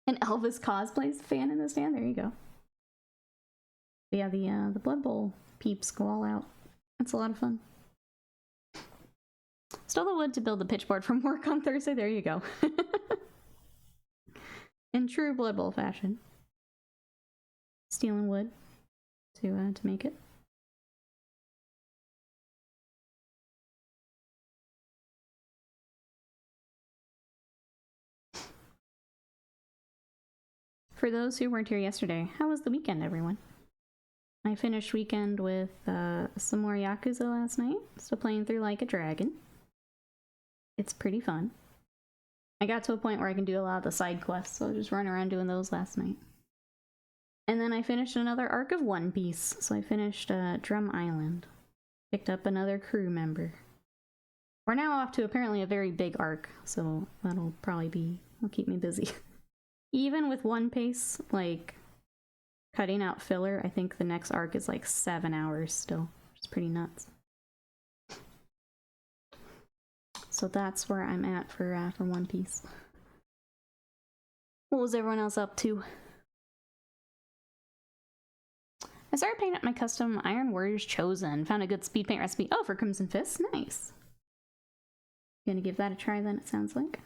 An Elvis Cosplay fan in the stand? There you go. But yeah, the Blood Bowl peeps go all out. It's a lot of fun. Stole the wood to build the pitchboard from work on Thursday. There you go. In true Blood Bowl fashion. Stealing wood to make it. For those who weren't here yesterday, how was the weekend, everyone? I finished weekend with some more Yakuza last night, still playing through Like a Dragon. It's pretty fun. I got to a point where I can do a lot of the side quests, so I just run around doing those last night. And then I finished another arc of One Piece, so I finished Drum Island. Picked up another crew member. We're now off to apparently a very big arc, so that'll probably be... will keep me busy. Even with one pace, like, cutting out filler. I think the next arc is like 7 hours still, which is pretty nuts. So that's where I'm at for One Piece. What was everyone else up to? I started painting up my custom Iron Warriors Chosen. Found a good speed paint recipe. Oh, for Crimson Fist? Nice. Gonna give that a try then, it sounds like.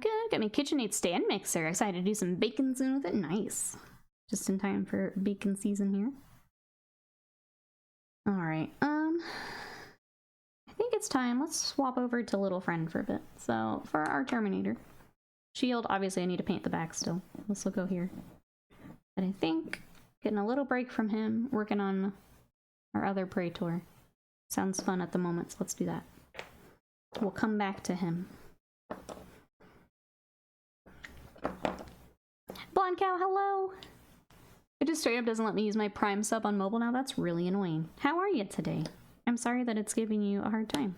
Good. Got my KitchenAid stand mixer. Excited to do some bacon soon with it. Nice. Just in time for bacon season here. Alright, I think it's time. Let's swap over to Little Friend for a bit. So, for our Terminator. Shield, obviously I need to paint the back still. This will go here. But I think getting a little break from him, working on our other Praetor. Sounds fun at the moment, so let's do that. We'll come back to him. Blonde Cow, hello! It just straight up doesn't let me use my Prime sub on mobile now. That's really annoying. How are you today? I'm sorry that it's giving you a hard time.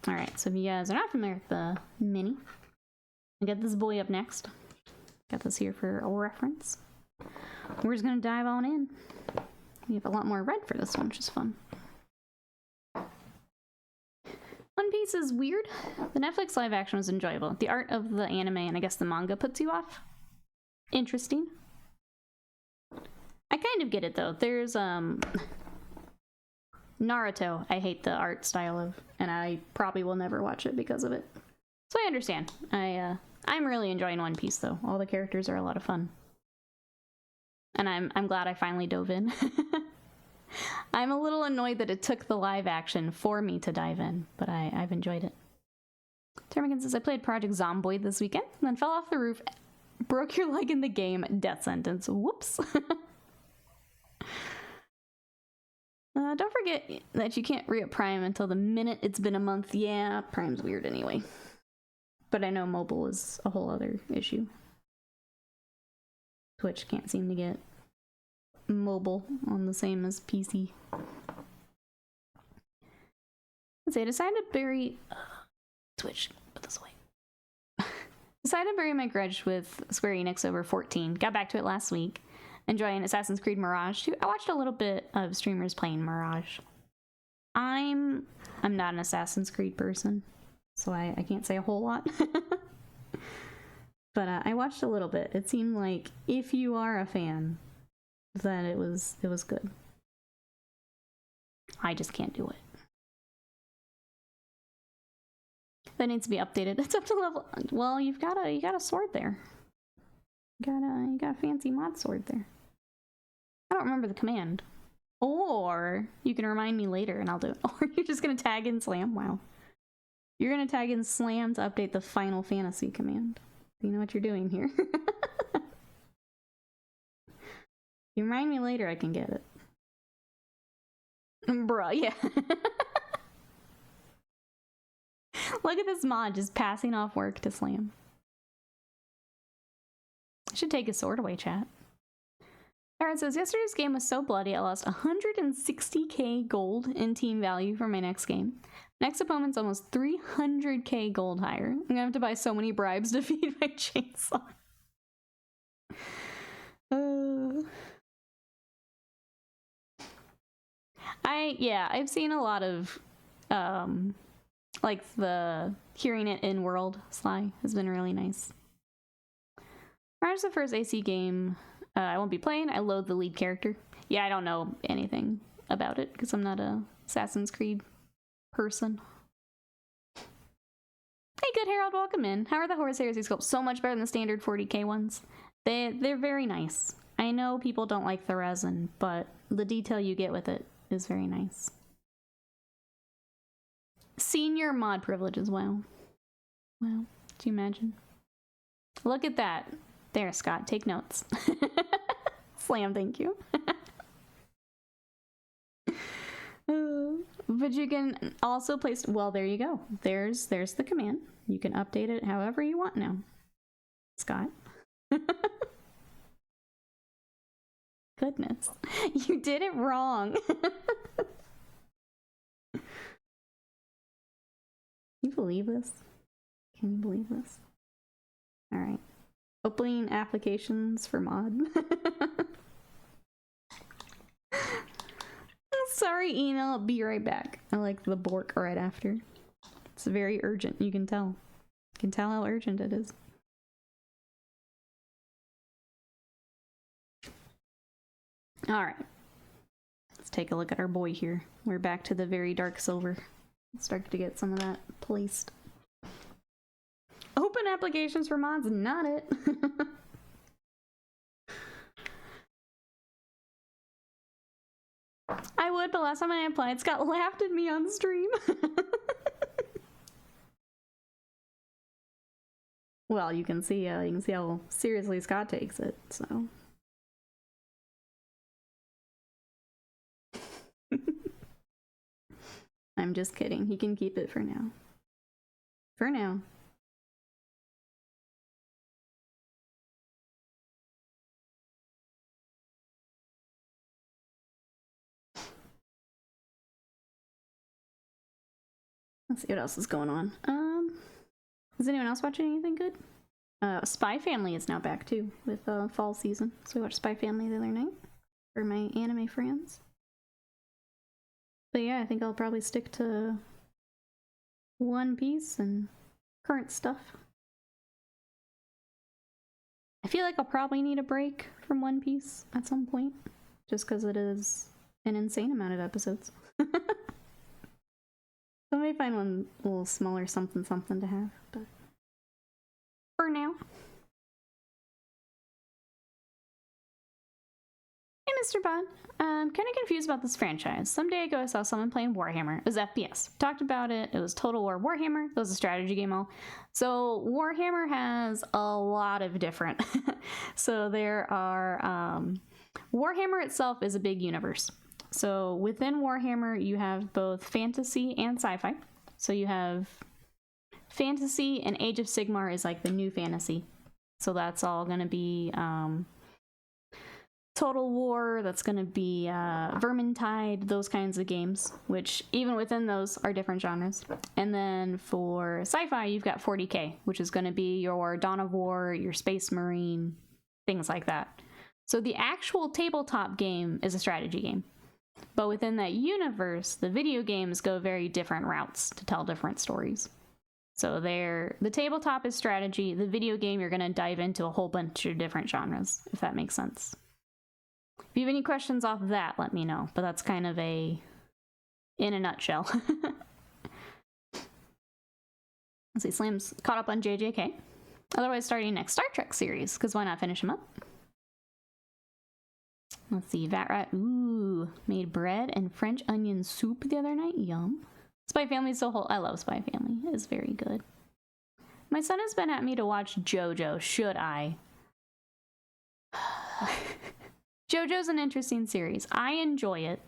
Alright, so if you guys are not familiar with the mini, I got this boy up next. Got this here for a reference. We're just gonna dive on in. We have a lot more red for this one, which is fun. One Piece is weird. The Netflix live action was enjoyable. The art of the anime and I guess the manga puts you off. Interesting. I kind of get it though. There's Naruto I hate the art style of, and I probably will never watch it because of it. So I understand. I'm really enjoying One Piece though. All the characters are a lot of fun. And I'm glad I finally dove in. I'm a little annoyed that it took the live action for me to dive in, but I've enjoyed it. Termican says, I played Project Zomboid this weekend, and then fell off the roof, broke your leg in the game, death sentence. Whoops. Don't forget that you can't re-up Prime until the minute it's been a month. Yeah, Prime's weird anyway. But I know mobile is a whole other issue. Twitch can't seem to get mobile on the same as PC. Let's say I decided to bury Twitch, put this away. Decided to bury my grudge with Square Enix over 14. Got back to it last week. Enjoying Assassin's Creed Mirage too. I watched a little bit of streamers playing Mirage. I'm not an Assassin's Creed person, so I can't say a whole lot. But I watched a little bit. It seemed like if you are a fan, that it was good. I just can't do it. That needs to be updated. It's up to level. Well, you got a sword there. You got a fancy mod sword there. I don't remember the command. Or you can remind me later and I'll do it. Or you're just gonna tag in Slam. Wow. You're gonna tag in Slam to update the Final Fantasy command. You know what you're doing here. You remind me later, I can get it. Bruh, yeah. Look at this mod just passing off work to Slam. I should take his sword away, chat. Alright, so yesterday's game was so bloody I lost 160k gold in team value for my next game. Next opponent's almost 300k gold higher. I'm gonna have to buy so many bribes to feed my chainsaw. I've seen a lot of like the hearing it in world Sly has been really nice. Mirage's the first AC game I won't be playing. I loathe the lead character. Yeah, I don't know anything about it because I'm not a Assassin's Creed person. Hey, Good Harold, welcome in. How are the Horus Heresy sculpts? So much better than the standard 40k ones. They're very nice. I know people don't like the resin, but the detail you get with it is very nice. Senior mod privilege as well. Wow, do you imagine? Look at that. There, Scott, take notes. Slam, thank you. But you can also place, well, there you go. There's the command. You can update it however you want now. Scott. Goodness. You did it wrong. Can you believe this? Can you believe this? Alright. Opening applications for mod. Sorry, email. I'll be right back. I like the Bork right after. It's very urgent. You can tell. You can tell how urgent it is. Alright. Let's take a look at our boy here. We're back to the very dark silver. Let's start to get some of that placed. Open applications for mods, not it. I would, but last time I applied, Scott laughed at me on stream. Well, you can see how seriously Scott takes it, so. I'm just kidding. He can keep it for now. For now. Let's see what else is going on. Is anyone else watching anything good? Spy Family is now back too with fall season. So we watched Spy Family the other night for my anime friends. But yeah, I think I'll probably stick to One Piece and current stuff. I feel like I'll probably need a break from One Piece at some point, just because it is an insane amount of episodes. I may find one a little smaller something to have, but for now. Hey, Mr. Bud. I'm kind of confused about this franchise. Some day ago I saw someone playing Warhammer. It was FPS. Talked about it. It was Total War Warhammer. It was a strategy game all. So Warhammer has a lot of different. So there are... Warhammer itself is a big universe. So within Warhammer, you have both fantasy and sci-fi. So you have fantasy, and Age of Sigmar is like the new fantasy. So that's all going to be Total War, that's going to be Vermintide, those kinds of games, which even within those are different genres. And then for sci-fi, you've got 40K, which is going to be your Dawn of War, your Space Marine, things like that. So the actual tabletop game is a strategy game. But within that universe, the video games go very different routes to tell different stories. So the tabletop is strategy. The video game, you're going to dive into a whole bunch of different genres, if that makes sense. If you have any questions off of that, let me know. But that's kind of in a nutshell. Let's see, Slam's caught up on JJK. Otherwise, starting next Star Trek series, because why not finish him up? Let's see, Vatrat, ooh, made bread and French onion soup the other night, yum. Spy Family is so whole, I love Spy Family, it is very good. My son has been at me to watch JoJo, should I? JoJo's an interesting series, I enjoy it.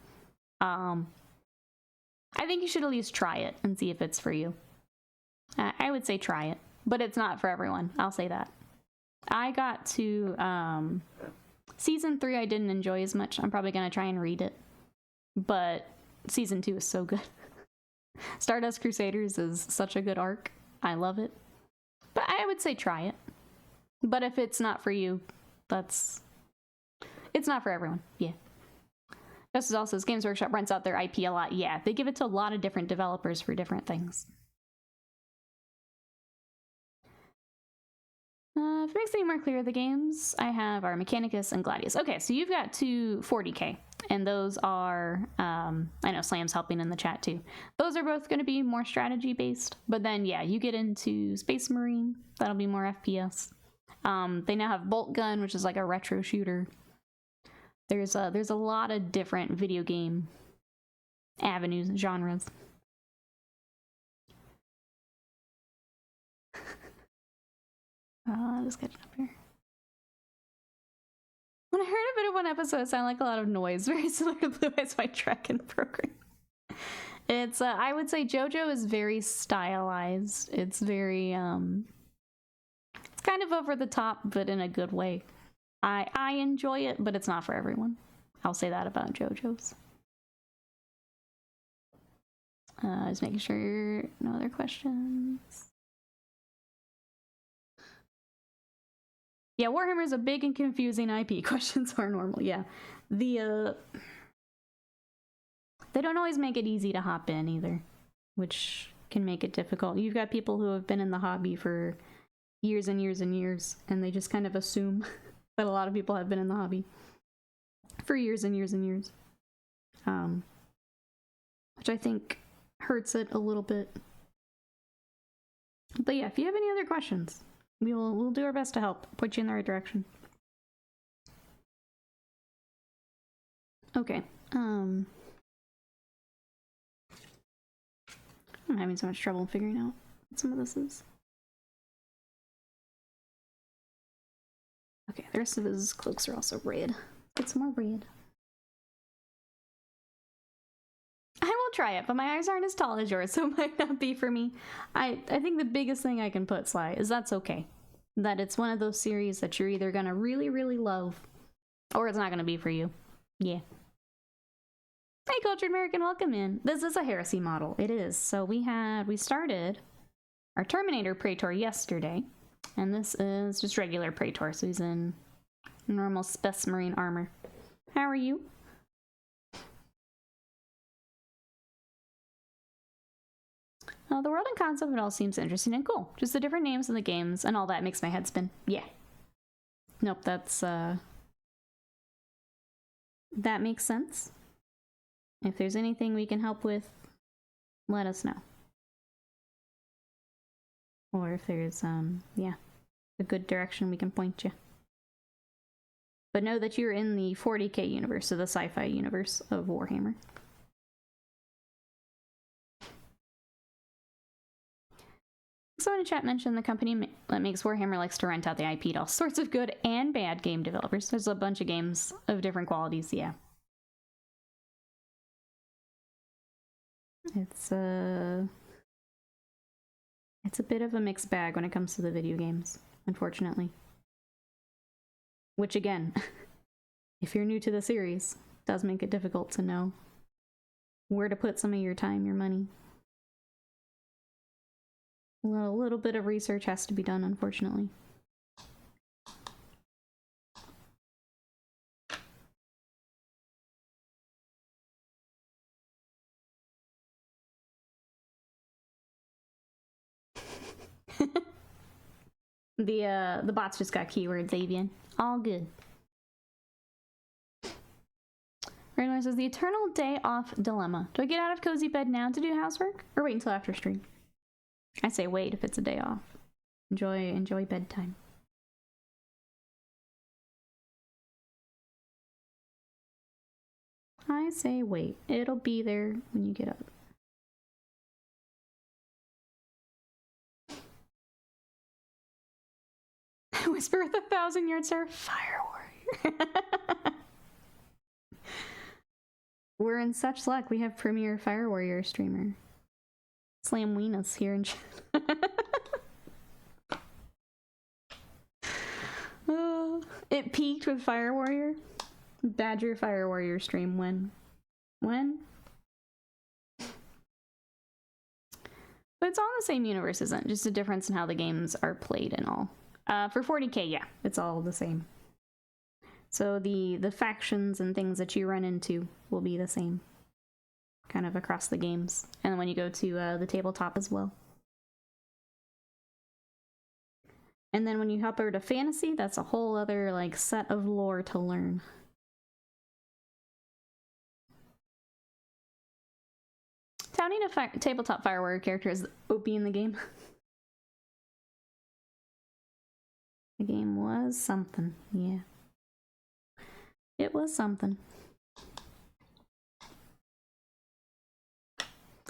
I think you should at least try it and see if it's for you. I would say try it, but it's not for everyone, I'll say that. I got to, Season 3 I didn't enjoy as much. I'm probably going to try and read it. But Season 2 is so good. Stardust Crusaders is such a good arc. I love it. But I would say try it. But if it's not for you, it's not for everyone. Yeah. This is also, Games Workshop rents out their IP a lot. Yeah, they give it to a lot of different developers for different things. If it makes it any more clear, the games I have are Mechanicus and Gladius. Okay, so you've got two 40K, and those are, I know Slam's helping in the chat too. Those are both going to be more strategy based, but then yeah, you get into Space Marine, that'll be more FPS. They now have Bolt Gun, which is like a retro shooter. There's a lot of different video game avenues and genres. Just getting up here. When I heard a bit of one episode, it sounded like a lot of noise, very similar to Blue Eyes White Dragon program. It's, I would say JoJo is very stylized. It's very, It's kind of over the top, but in a good way. I enjoy it, but it's not for everyone. I'll say that about JoJo's. Just making sure no other questions. Yeah, Warhammer is a big and confusing IP. Questions are normal, yeah. They don't always make it easy to hop in either, which can make it difficult. You've got people who have been in the hobby for years and years and years, and they just kind of assume that a lot of people have been in the hobby for years and years and years. Which I think hurts it a little bit. But yeah, if you have any other questions, we'll do our best to help, put you in the right direction. Okay. I'm having so much trouble figuring out what some of this is. Okay, the rest of his cloaks are also red. Get some more red. I will try it, but my eyes aren't as tall as yours, so it might not be for me. I think the biggest thing I can put, Sly, is that's okay. That it's one of those series that you're either gonna really, really love, or it's not gonna be for you. Yeah. Hey, Cultured American, welcome in. This is a heresy model. It is. So we started our Terminator Praetor yesterday, and this is just regular Praetor, so he's in normal Space Marine armor. How are you? The world and concept of it all seems interesting and cool. Just the different names of the games and all that makes my head spin. Yeah. Nope, that's, that makes sense. If there's anything we can help with, let us know. Or if there's, yeah, a good direction we can point you. But know that you're in the 40k universe, so the sci-fi universe of Warhammer. Someone in chat mentioned the company that makes Warhammer likes to rent out the IP to all sorts of good and bad game developers. There's a bunch of games of different qualities, yeah. It's a bit of a mixed bag when it comes to the video games, unfortunately. Which again, if you're new to the series, does make it difficult to know where to put some of your time, your money. A little bit of research has to be done, unfortunately. The bots just got keywords, Avian. All good. Random says the eternal day off dilemma. Do I get out of cozy bed now to do housework, or wait until after stream? I say wait if it's a day off. Enjoy bedtime. I say wait. It'll be there when you get up. Whisper with 1,000 yards, sir. Fire warrior. We're in such luck. We have premier Fire Warrior streamer. Slam Weenus here in chat. It peaked with Fire Warrior. Badger Fire Warrior stream when? But it's all in the same universe, isn't it? Just a difference in how the games are played and all. For 40k, yeah, it's all the same. So the factions and things that you run into will be the same, kind of across the games. And when you go to the tabletop as well. And then when you hop over to fantasy, that's a whole other like set of lore to learn. Touting a tabletop Fire Warrior character is OP in the game. The game was something, yeah. It was something.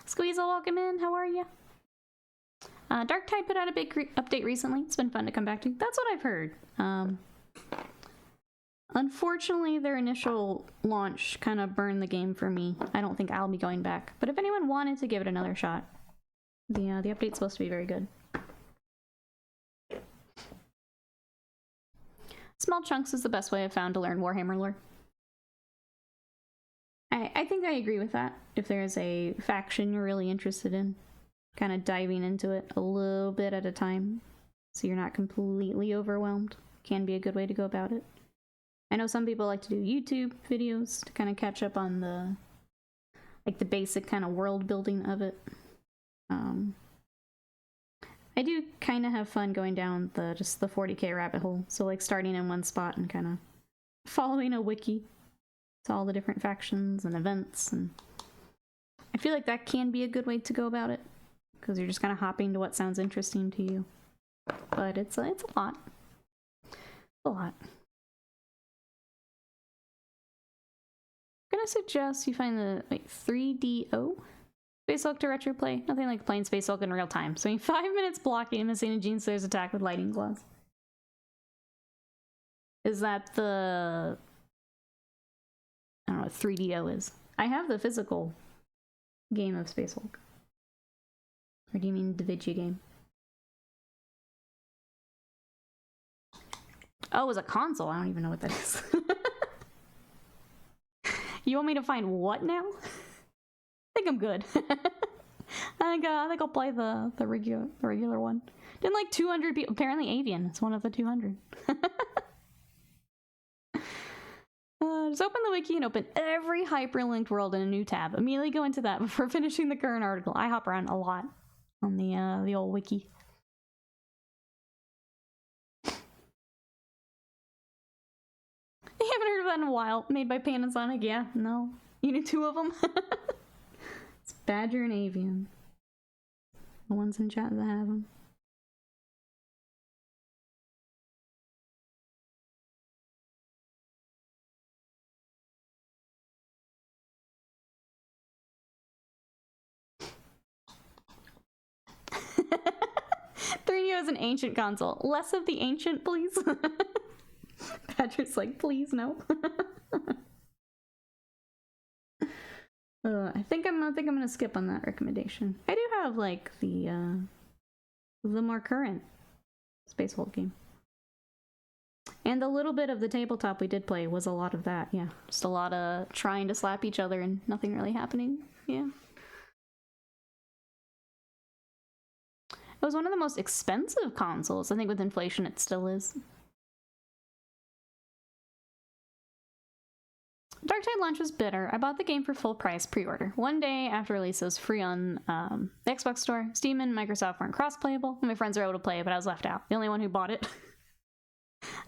Squeezel, welcome in. How are you? Dark Tide put out a big update recently. It's been fun to come back to. That's what I've heard. Unfortunately, their initial launch kind of burned the game for me. I don't think I'll be going back. But if anyone wanted to give it another shot, the update's supposed to be very good. Small chunks is the best way I've found to learn Warhammer lore. I think I agree with that. If there's a faction you're really interested in, kind of diving into it a little bit at a time so you're not completely overwhelmed can be a good way to go about it. I know some people like to do YouTube videos to kind of catch up on the basic kind of world building of it. I do kind of have fun going down just the 40k rabbit hole. So like starting in one spot and kind of following a wiki to all the different factions and events, and I feel like that can be a good way to go about it because you're just kind of hopping to what sounds interesting to you. But it's a lot. A lot. I'm gonna suggest you find the 3DO Space Hulk to retroplay. Nothing like playing Space Hulk in real time. So in 5 minutes blocking and missing a Gene Slayer's attack with lightning claws. Is that the... I don't know what 3DO is. I have the physical game of Space Hulk. Or do you mean the video game? Oh, it was a console. I don't even know what that is. You want me to find what now? I think I'm good. I think I'll play the regular one. Didn't like 200 people. Apparently Avian. It's one of the 200. Just open the wiki and open every hyperlinked world in a new tab. Immediately go into that before finishing the current article. I hop around a lot on the old wiki. You haven't heard of that in a while. Made by Panasonic? Yeah, no. You knew 2 of them? It's Badger and Avian. The ones in chat that have them. is an ancient console. Less of the ancient, please. Patrick's like, please, no. I think I'm gonna skip on that recommendation. I do have like the more current Space Hulk game. And the little bit of the tabletop we did play was a lot of that, yeah. Just a lot of trying to slap each other and nothing really happening, yeah. It was one of the most expensive consoles. I think with inflation it still is. Dark Tide launch was bitter. I bought the game for full price pre-order. One day after release, it was free on the Xbox Store. Steam and Microsoft weren't cross-playable. My friends were able to play it, but I was left out. The only one who bought it.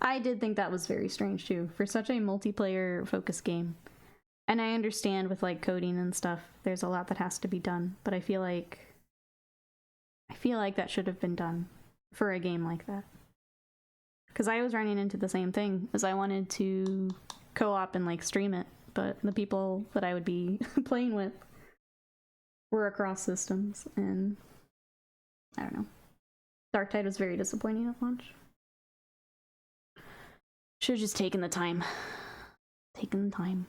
I did think that was very strange too, for such a multiplayer-focused game. And I understand with like coding and stuff, there's a lot that has to be done, but I feel like that should have been done for a game like that. Because I was running into the same thing, as I wanted to co-op and like stream it, but the people that I would be playing with were across systems, and I don't know. Dark Tide was very disappointing at launch. Should have just taken the time. Taken the time.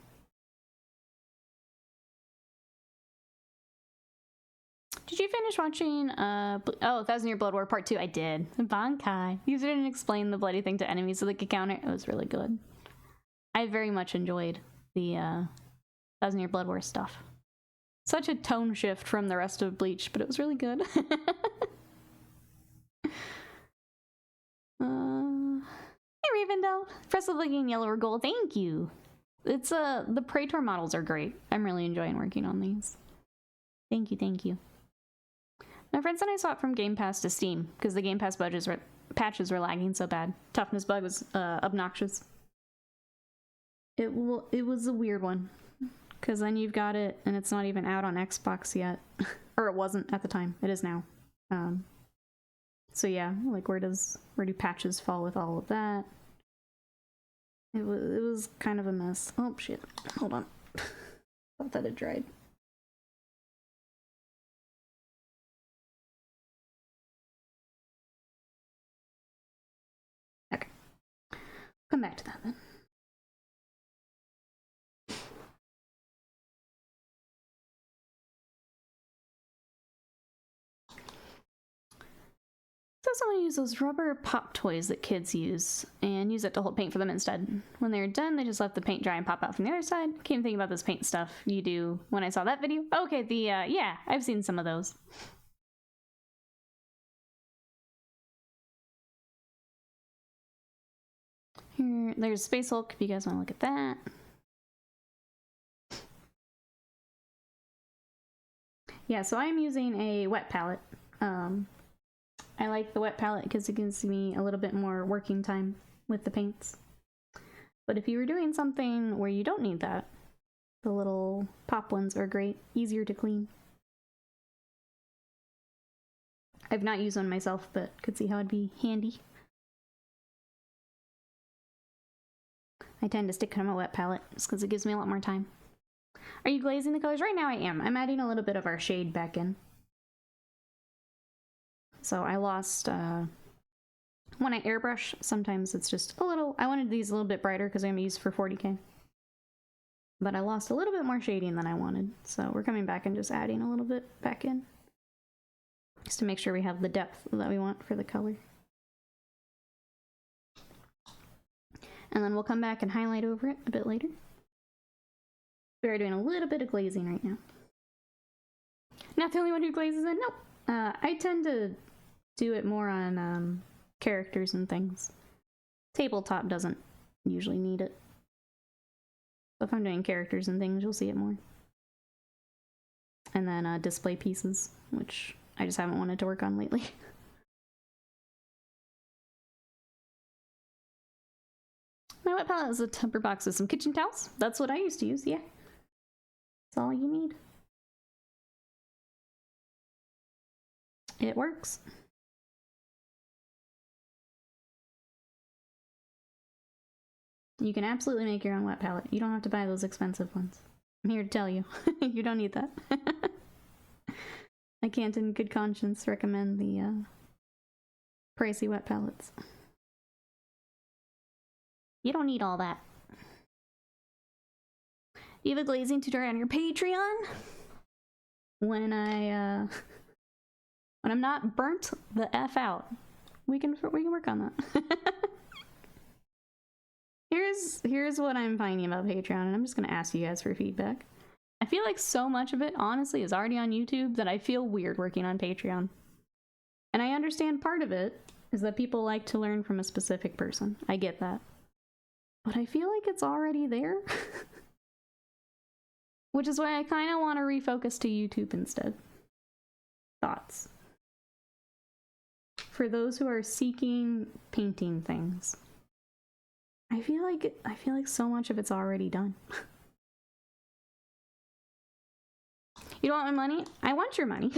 Did you finish watching, Thousand Year Blood War Part 2? I did. Bankai. You didn't explain the bloody thing to enemies so they could counter. It was really good. I very much enjoyed the Thousand Year Blood War stuff. Such a tone shift from the rest of Bleach, but it was really good. Hey Ravendell, impressive looking yellow or gold. Thank you. It's the Praetor models are great. I'm really enjoying working on these. Thank you, thank you. My friends and I swapped from Game Pass to Steam because the Game Pass patches were lagging so bad. Toughness bug was obnoxious. It was a weird one, because then you've got it and it's not even out on Xbox yet. Or it wasn't at the time. It is now. So yeah, like where do patches fall with all of that? It was kind of a mess. Oh shit, hold on. Thought that had dried. Okay, come back to that then. So also want to use those rubber pop toys that kids use and use it to hold paint for them instead. When they're done, they just let the paint dry and pop out from the other side. Can't think about this paint stuff you do when I saw that video. Okay, yeah, I've seen some of those. Here, there's Space Hulk if you guys want to look at that. Yeah, so I'm using a wet palette. I like the wet palette because it gives me a little bit more working time with the paints. But if you were doing something where you don't need that, the little pop ones are great, easier to clean. I've not used one myself, but could see how it'd be handy. I tend to stick on my wet palette just because it gives me a lot more time. Are you glazing the colors? Right now I am. I'm adding a little bit of our shade back in. So I lost, when I airbrush, sometimes it's just a little, I wanted these a little bit brighter because I'm going to use for 40K. But I lost a little bit more shading than I wanted. So we're coming back and just adding a little bit back in. Just to make sure we have the depth that we want for the color. And then we'll come back and highlight over it a bit later. We are doing a little bit of glazing right now. Not the only one who glazes in, nope. I tend to do it more on characters and things. Tabletop doesn't usually need it. So if I'm doing characters and things, you'll see it more. And then display pieces, which I just haven't wanted to work on lately. My wet palette is a Tupper box with some kitchen towels. That's what I used to use, yeah. That's all you need. It works. You can absolutely make your own wet palette. You don't have to buy those expensive ones. I'm here to tell you, you don't need that. I can't in good conscience recommend the pricey wet palettes. You don't need all that. You have a glazing tutorial on your Patreon? When I'm not burnt the F out, we can work on that. Here's what I'm finding about Patreon, and I'm just gonna ask you guys for feedback. I feel like so much of it, honestly, is already on YouTube that I feel weird working on Patreon. And I understand part of it is that people like to learn from a specific person. I get that. But I feel like it's already there. Which is why I kind of want to refocus to YouTube instead. Thoughts? For those who are seeking painting things, I feel like so much of it's already done. You don't want my money? I want your money.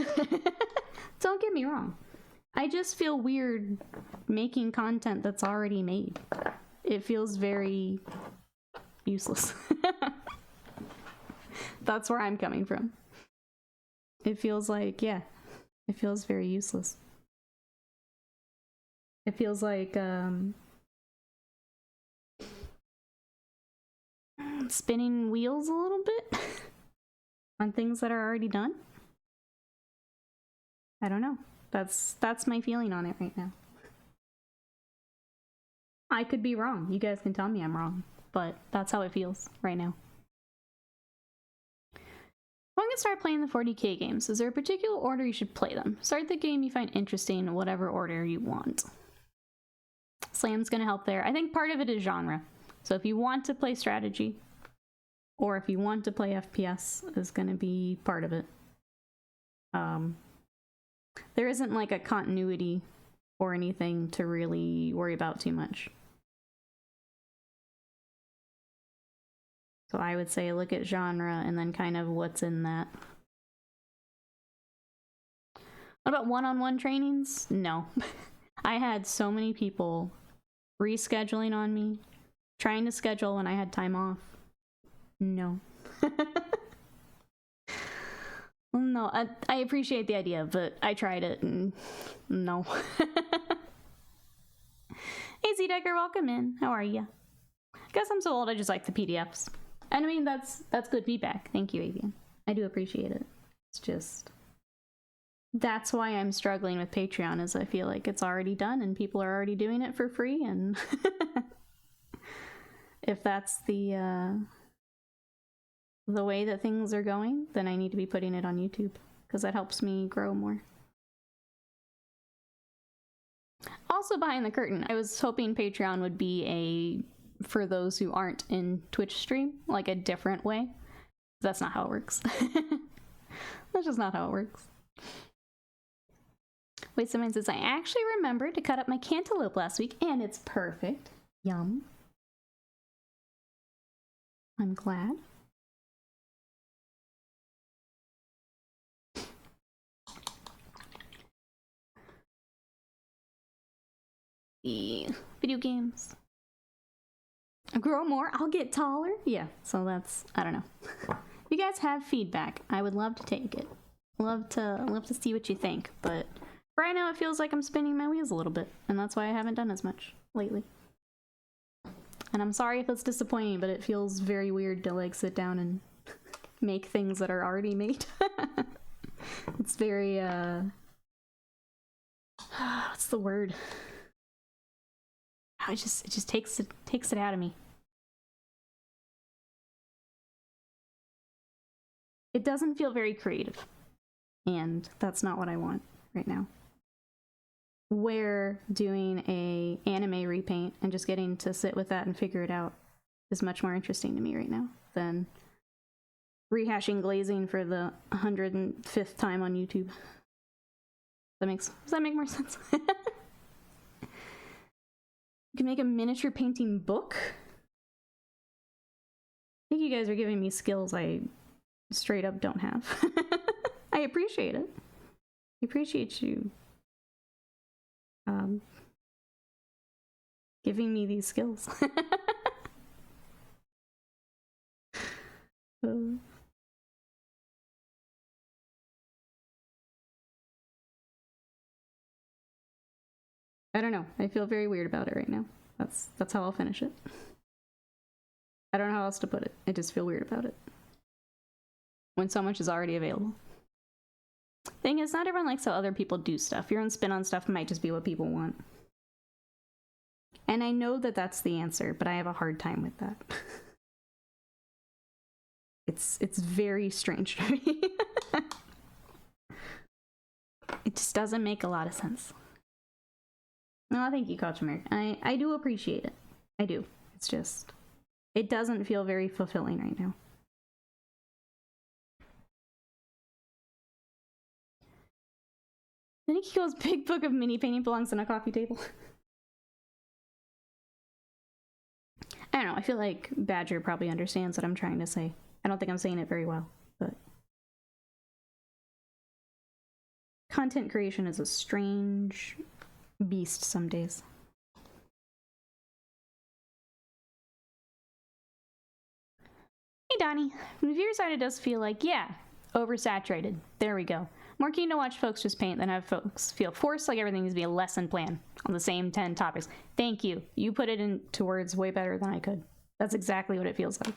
Don't get me wrong. I just feel weird making content that's already made. It feels very useless. That's where I'm coming from. It feels like, yeah, it feels very useless. It feels like spinning wheels a little bit on things that are already done. I don't know. That's my feeling on it right now. I could be wrong. You guys can tell me I'm wrong, but that's how it feels right now. When you start playing the 40K games, is there a particular order you should play them? Start the game you find interesting in whatever order you want. Slam's gonna help there. I think part of it is genre. So if you want to play strategy, or if you want to play FPS, is gonna be part of it. There isn't like a continuity or anything to really worry about too much. So I would say look at genre and then kind of what's in that. What about one-on-one trainings? No. I had so many people rescheduling on me, trying to schedule when I had time off. No. No, I appreciate the idea, but I tried it and no. Hey Z-Decker, welcome in. How are you? Guess I'm so old I just like the PDFs. And I mean, that's good feedback. Thank you, Avian. I do appreciate it. It's just That's why I'm struggling with Patreon, is I feel like it's already done and people are already doing it for free, and if that's the way that things are going, then I need to be putting it on YouTube, because that helps me grow more. Also, behind the curtain, I was hoping Patreon would be for those who aren't in Twitch stream, like a different way. That's not how it works. That's just not how it works. Wait, someone says, I actually remembered to cut up my cantaloupe last week, and it's perfect. Yum. I'm glad. Video games. Grow more, I'll get taller. Yeah, so that's, I don't know. If you guys have feedback, I would love to take it. Love to see what you think, but right now it feels like I'm spinning my wheels a little bit, and that's why I haven't done as much lately. And I'm sorry if it's disappointing, but it feels very weird to like sit down and make things that are already made. It's very what's the word? It just takes it out of me. It doesn't feel very creative, and that's not what I want right now. Where doing a anime repaint and just getting to sit with that and figure it out is much more interesting to me right now than rehashing glazing for the 105th time on YouTube. Does that make more sense? You can make a miniature painting book? I think you guys are giving me skills I straight up don't have. I appreciate it. I appreciate you giving me these skills. I don't know. I feel very weird about it right now. That's how I'll finish it. I don't know how else to put it. I just feel weird about it. When so much is already available. Thing is, not everyone likes how other people do stuff. Your own spin on stuff might just be what people want. And I know that that's the answer, but I have a hard time with that. It's very strange to me. It just doesn't make a lot of sense. No, thank you, Coach America. I do appreciate it. I do. It's just, it doesn't feel very fulfilling right now. I think he goes, big book of mini painting belongs on a coffee table. I don't know, I feel like Badger probably understands what I'm trying to say. I don't think I'm saying it very well, but content creation is a strange beast some days. Hey Donnie, from the viewer side it does feel like, yeah, oversaturated. There we go. More keen to watch folks just paint than have folks feel forced like everything needs to be a lesson plan on the same 10 topics. Thank you. You put it into words way better than I could. That's exactly what it feels like.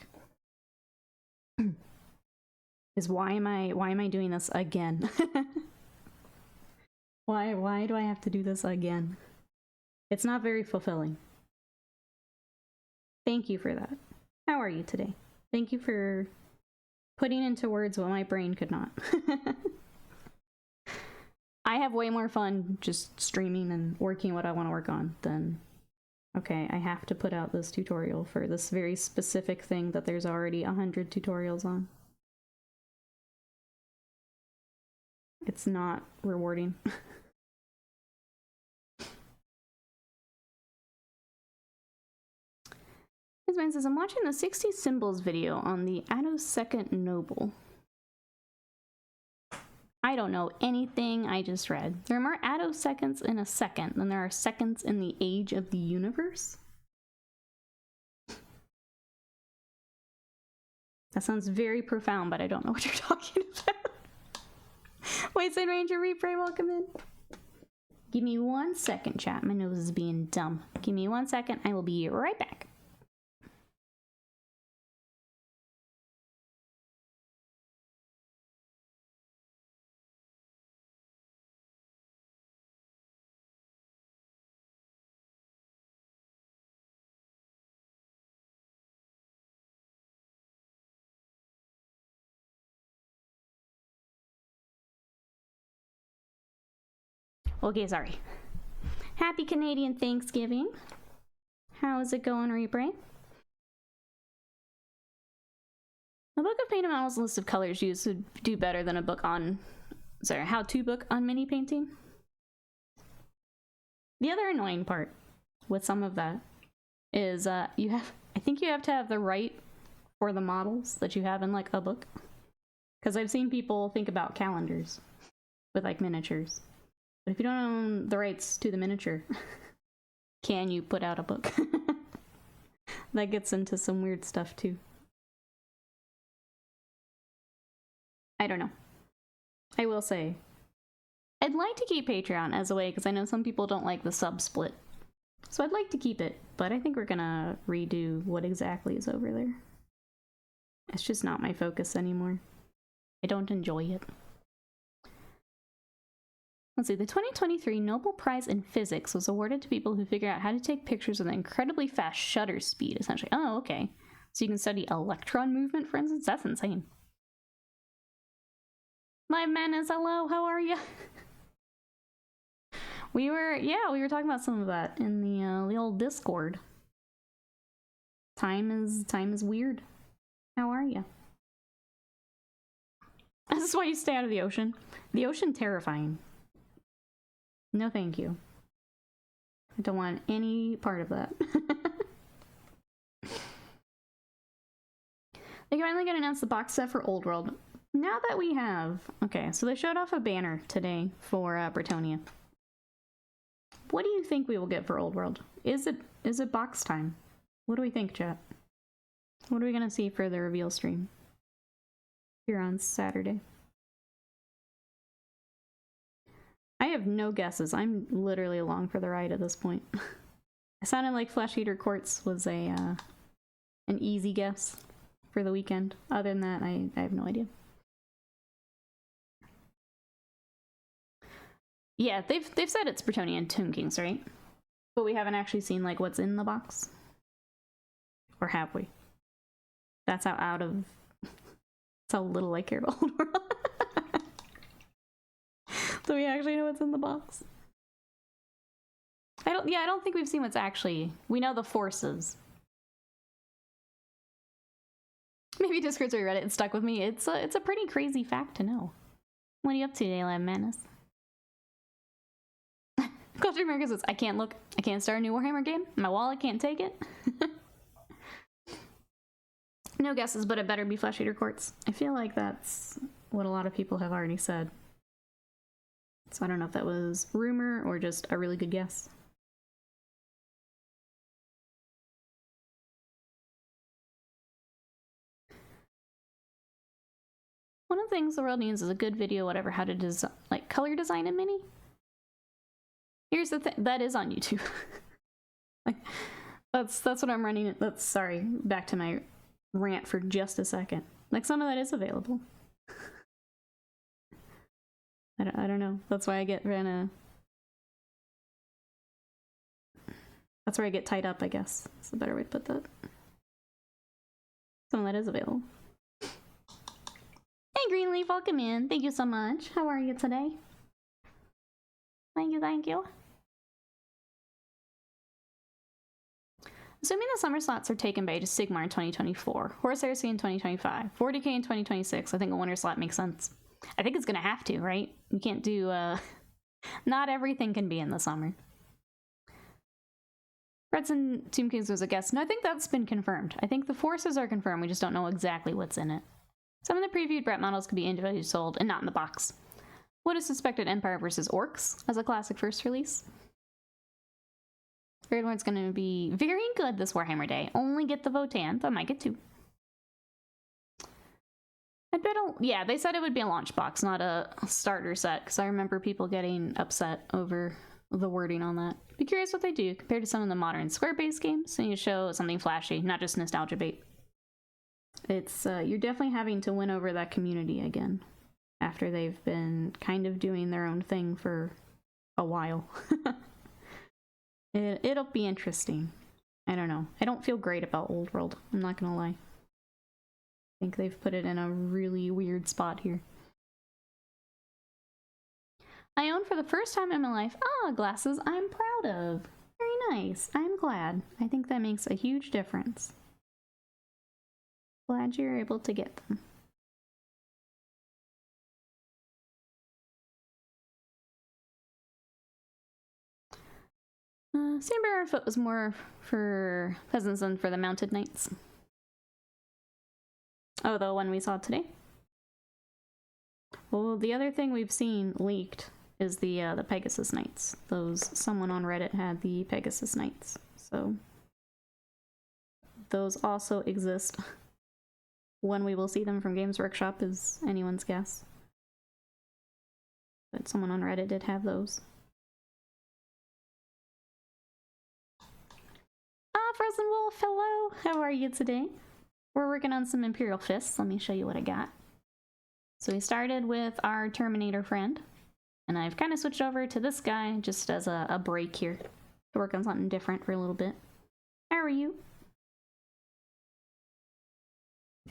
Is why am I doing this again? Why do I have to do this again? It's not very fulfilling. Thank you for that. How are you today? Thank you for putting into words what my brain could not. I have way more fun just streaming and working what I want to work on than, okay, I have to put out this tutorial for this very specific thing that there's already 100 tutorials on. It's not rewarding. This man says, I'm watching the 60 symbols video on the attosecond noble. I don't know anything I just read. There are more attoseconds in a second than there are seconds in the age of the universe? That sounds very profound, but I don't know what you're talking about. Wait, Saint Ranger Replay, welcome in. Give me 1 second, chat. My nose is being dumb. Give me 1 second. I will be right back. Okay, sorry. Happy Canadian Thanksgiving. How is it going, Reaper? A book of painted models list of colors used would do better than a book on... Sorry, how-to book on mini painting. The other annoying part with some of that is you have... I think you have to have the right for the models that you have in, like, a book. Because I've seen people think about calendars with, like, miniatures. But if you don't own the rights to the miniature, can you put out a book? That gets into some weird stuff, too. I don't know. I will say, I'd like to keep Patreon as a way, because I know some people don't like the sub-split. So I'd like to keep it, but I think we're gonna redo what exactly is over there. It's just not my focus anymore. I don't enjoy it. Let's see, the 2023 Nobel Prize in Physics was awarded to people who figure out how to take pictures with an incredibly fast shutter speed, essentially. Oh, okay. So you can study electron movement, for instance? That's insane. Live Madness, hello, how are you? we were talking about some of that in the old Discord. Time is weird. How are you? This is why you stay out of the ocean. The ocean terrifying. No thank you. I don't want any part of that. They finally got announced the box set for Old World. Now that we have... Okay, so they showed off a banner today for Bretonia. What do you think we will get for Old World? Is it box time? What do we think, chat? What are we gonna see for the reveal stream? Here on Saturday. I have no guesses. I'm literally along for the ride at this point. It sounded like Flesh Eater Quartz was an easy guess for the weekend. Other than that, I have no idea. Yeah, they've said it's Bretonia and Tomb Kings, right? But we haven't actually seen like what's in the box. Or have we? That's how out of... That's how little I care about Old World. Do we actually know what's in the box? I don't think we've seen what's actually... We know the forces. Maybe Discord's already read it and stuck with me. It's a pretty crazy fact to know. What are you up to today, Live Madness? Culture America says, I can't look. I can't start a new Warhammer game. My wallet can't take it. No guesses, but it better be Flesh Eater Quartz. I feel like that's what a lot of people have already said. So I don't know if that was rumor or just a really good guess. One of the things the world needs is a good video, whatever, how to design, like color design a mini. Here's the thing, that is on YouTube. Like, that's what I'm running. That's, sorry, back to my rant for just a second. Like, some of that is available. I don't know. That's why I get that's where I get tied up, I guess. That's a better way to put that. Some of that is available. Hey Greenleaf, welcome in. Thank you so much. How are you today? Thank you, thank you. Assuming the summer slots are taken by Age of Sigmar in 2024, Horus Heresy in 2025, 40k in 2026, I think a winter slot makes sense. I think it's gonna have to, right? You can't do, not everything can be in the summer. Reds and Tomb Kings was a guess. No, I think that's been confirmed. I think the forces are confirmed, we just don't know exactly what's in it. Some of the previewed Brett models could be individually sold and not in the box. What is suspected Empire vs. Orcs as a classic first release? Third one's gonna be very good this Warhammer Day. Only get the Votanth. I might get two. I bet yeah, they said it would be a launch box, not a starter set, because I remember people getting upset over the wording on that. Be curious what they do compared to some of the modern square-based games. And you show something flashy, not just nostalgia bait. It's you're definitely having to win over that community again after they've been kind of doing their own thing for a while. It'll be interesting. I don't know. I don't feel great about Old World. I'm not gonna lie. I think they've put it in a really weird spot here. I own for the first time in my life, glasses I'm proud of. Very nice. I'm glad. I think that makes a huge difference. Glad you're able to get them. Saber Foot was more for peasants than for the mounted knights. Oh, the one we saw today? Well, the other thing we've seen leaked is the Pegasus Knights. Someone on Reddit had the Pegasus Knights, so those also exist. When we will see them from Games Workshop is anyone's guess. But someone on Reddit did have those. Frozen Wolf, hello! How are you today? We're working on some Imperial Fists. Let me show you what I got. So we started with our Terminator friend, and I've kind of switched over to this guy just as a break here to work on something different for a little bit. How are you?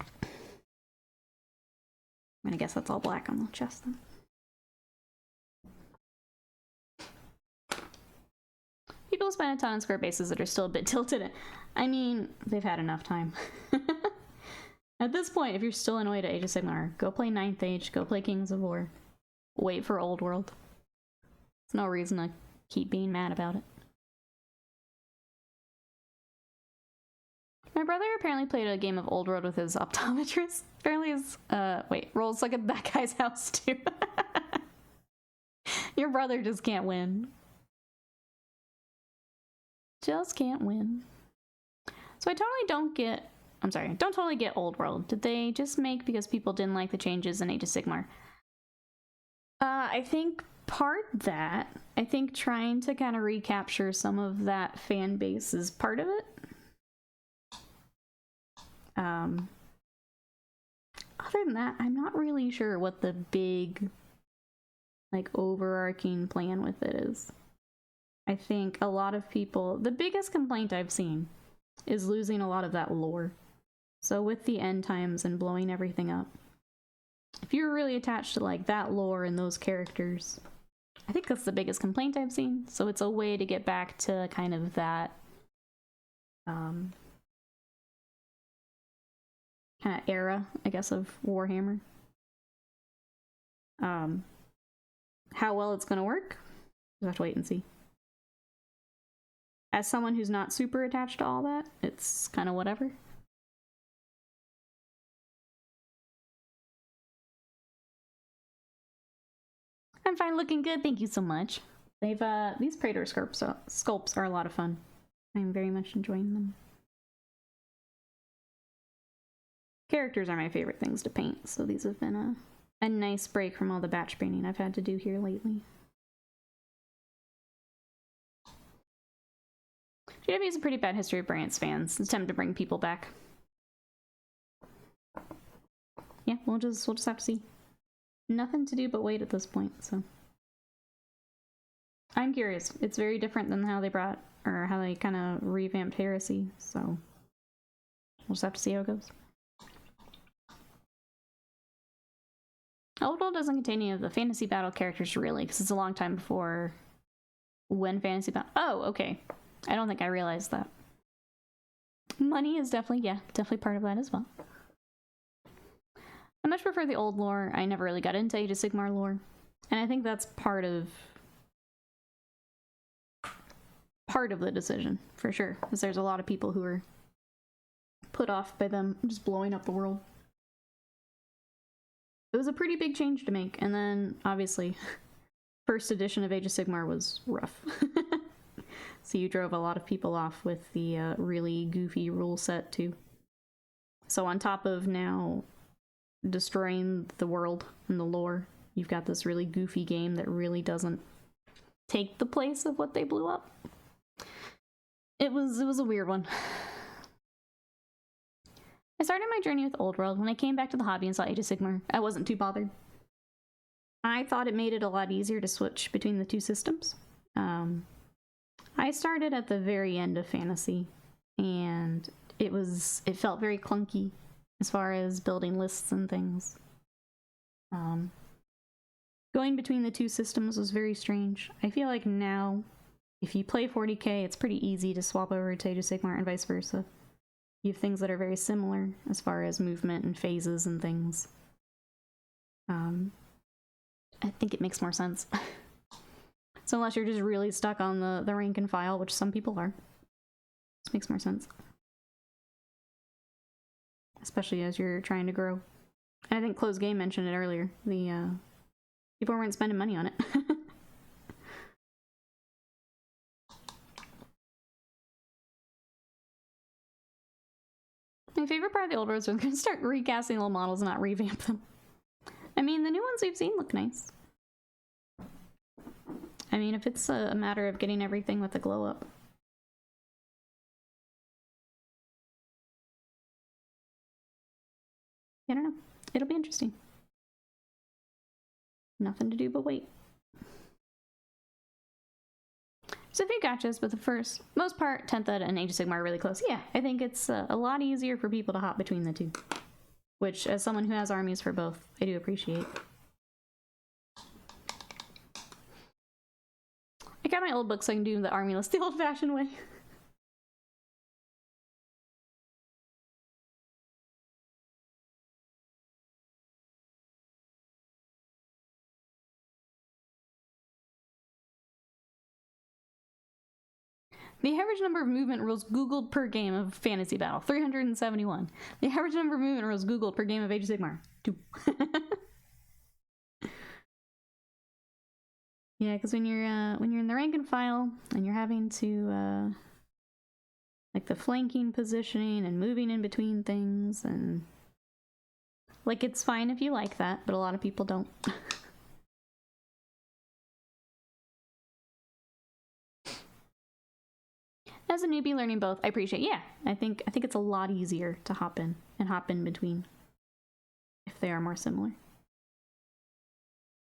I'm gonna guess that's all black on the chest then. People spend a ton on square bases that are still a bit tilted. I mean, they've had enough time. At this point, if you're still annoyed at Age of Sigmar, go play 9th Age, go play Kings of War. Wait for Old World. There's no reason to keep being mad about it. My brother apparently played a game of Old World with his optometrist. Apparently his, rolls like at that guy's house too. Your brother just can't win. Just can't win. So I don't totally get Old World. Did they just make because people didn't like the changes in Age of Sigmar? I think part that. I think trying to kind of recapture some of that fan base is part of it. Other than that, I'm not really sure what the big, like, overarching plan with it is. I think a lot of people, the biggest complaint I've seen is losing a lot of that lore. So with the end times and blowing everything up, if you're really attached to like that lore and those characters, I think that's the biggest complaint I've seen. So it's a way to get back to kind of that kind of era, I guess, of Warhammer. How well it's gonna work, we'll have to wait and see. As someone who's not super attached to all that, it's kind of whatever. I'm fine, looking good, thank you so much. They've these Praetor sculpts are a lot of fun. I'm very much enjoying them. Characters are my favorite things to paint, so these have been a nice break from all the batch painting I've had to do here lately. GW has a pretty bad history of Brandt's fans. It's time to bring people back. Yeah, we'll just have to see. Nothing to do but wait at this point, so. I'm curious. It's very different than how they brought, or how they kind of revamped Heresy, so. We'll just have to see how it goes. Old World doesn't contain any of the fantasy battle characters, really, because it's a long time before when fantasy battle. Oh, okay. I don't think I realized that. Money is definitely part of that as well. I much prefer the old lore. I never really got into Age of Sigmar lore. And I think that's part of the decision, for sure. Because there's a lot of people who are put off by them just blowing up the world. It was a pretty big change to make, and then, obviously, first edition of Age of Sigmar was rough. So you drove a lot of people off with the really goofy rule set, too. So on top of now destroying the world and the lore, you've got this really goofy game that really doesn't take the place of what they blew up. It was a weird one. I started my journey with Old World. When I came back to the hobby and saw Age of Sigmar, I wasn't too bothered. I thought it made it a lot easier to switch between the two systems. I started at the very end of Fantasy, and it felt very clunky as far as building lists and things. Going between the two systems was very strange. I feel like now, if you play 40k, it's pretty easy to swap over to Age of Sigmar and vice versa. You have things that are very similar as far as movement and phases and things. I think it makes more sense. So unless you're just really stuck on the rank and file, which some people are, this makes more sense. Especially as you're trying to grow. I think Closed Game mentioned it earlier. The people weren't spending money on it. My favorite part of the old roads was going to start recasting little models and not revamp them. I mean, the new ones we've seen look nice. I mean, if it's a matter of getting everything with the glow up. I don't know. It'll be interesting. Nothing to do but wait. So a few gotchas, but the most part, 10th Ed and Age of Sigmar are really close. Yeah, I think it's a lot easier for people to hop between the two. Which, as someone who has armies for both, I do appreciate. I got my old book so I can do the army list the old-fashioned way. The average number of movement rules Googled per game of Fantasy Battle, 371. The average number of movement rules Googled per game of Age of Sigmar, 2. Yeah, because when you're in the rank and file and you're having to like the flanking positioning and moving in between things, and like it's fine if you like that, but a lot of people don't. As a newbie learning both, I appreciate. Yeah, I think it's a lot easier to hop in between if they are more similar.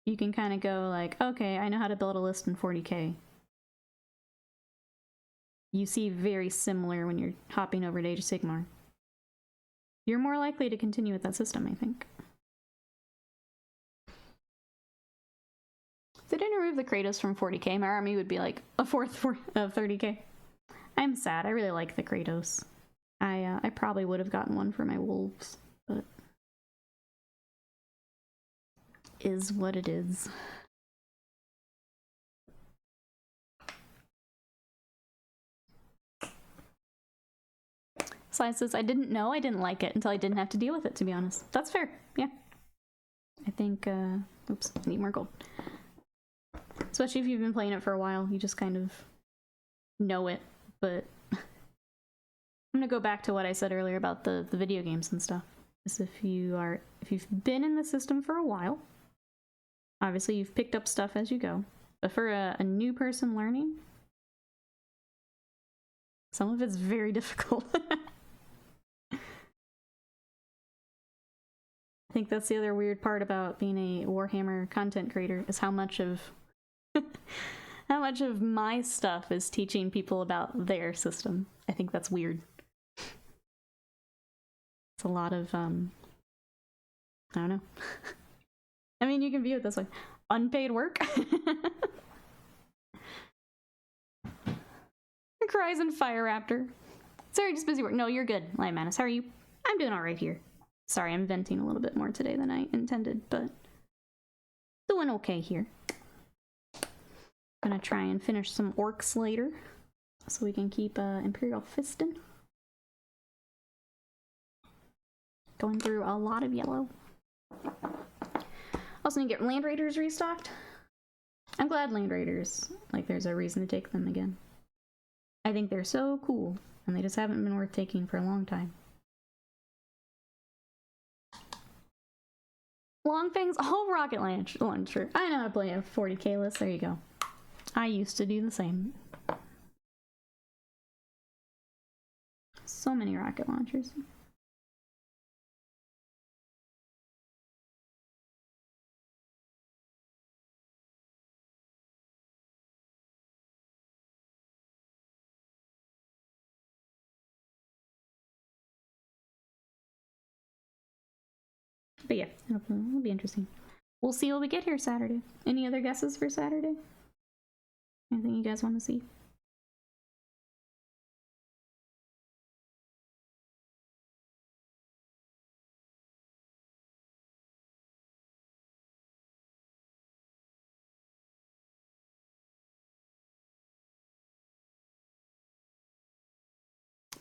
You can kind of go like, okay, I know how to build a list in 40k. You see very similar when you're hopping over to Age of Sigmar. You're more likely to continue with that system, I think. If they didn't remove the Kratos from 40k, my army would be like a fourth of 30k. I'm sad. I really like the Kratos. I probably would have gotten one for my wolves, but is what it is. Slice says, I didn't know I didn't like it until I didn't have to deal with it, to be honest. That's fair, yeah. I think, oops, I need more gold. Especially if you've been playing it for a while, you just kind of know it, but I'm gonna go back to what I said earlier about the video games and stuff. Is if you've been in the system for a while, obviously you've picked up stuff as you go, but for a new person learning, some of it's very difficult. I think that's the other weird part about being a Warhammer content creator, is how much of how much of my stuff is teaching people about their system. I think that's weird. It's a lot of I don't know. I mean, you can view it this way. Unpaid work. Cries and Fire Raptor. Sorry, just busy work. No, you're good, Lion Manus. How are you? I'm doing alright here. Sorry, I'm venting a little bit more today than I intended, but doing okay here. Gonna try and finish some orcs later, so we can keep Imperial Fistin. Going through a lot of yellow. Also need to get Land Raiders restocked. I'm glad Land Raiders, like, there's a reason to take them again. I think they're so cool, and they just haven't been worth taking for a long time. Longfangs, oh, rocket launcher. I know how to play a 40k list, there you go. I used to do the same. So many rocket launchers. But yeah, it'll be interesting. we'll see what we get here Saturday. Any other guesses for Saturday? Anything you guys want to see?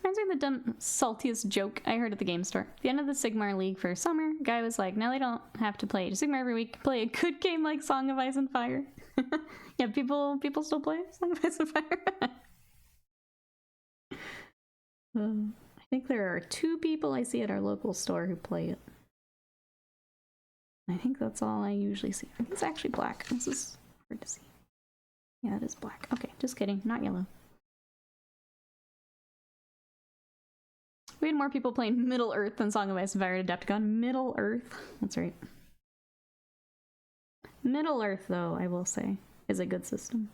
Reminds me of the dumb, saltiest joke I heard at the game store. At the end of the Sigmar League for summer, guy was like, now they don't have to play Sigmar every week. Play a good game like Song of Ice and Fire. Yeah, people still play Song of Ice and Fire. I think there are 2 people I see at our local store who play it. I think that's all I usually see. I think it's actually black. This is hard to see. Yeah, it is black. Okay, just kidding. Not yellow. We had more people playing Middle Earth than Song of Ice and Fire at Adepticon. Middle Earth. That's right. Middle Earth, though, I will say, is a good system.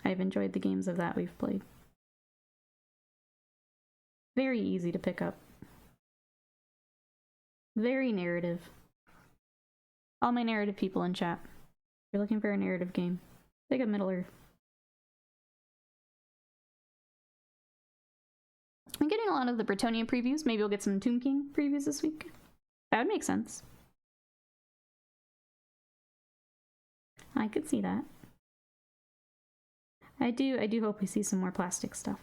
I've enjoyed the games of that we've played. Very easy to pick up. Very narrative. All my narrative people in chat. If you're looking for a narrative game, pick up Middle Earth. I'm getting a lot of the Bretonnia previews. Maybe we'll get some Tomb King previews this week. That would make sense. I could see that. I do hope we see some more plastic stuff.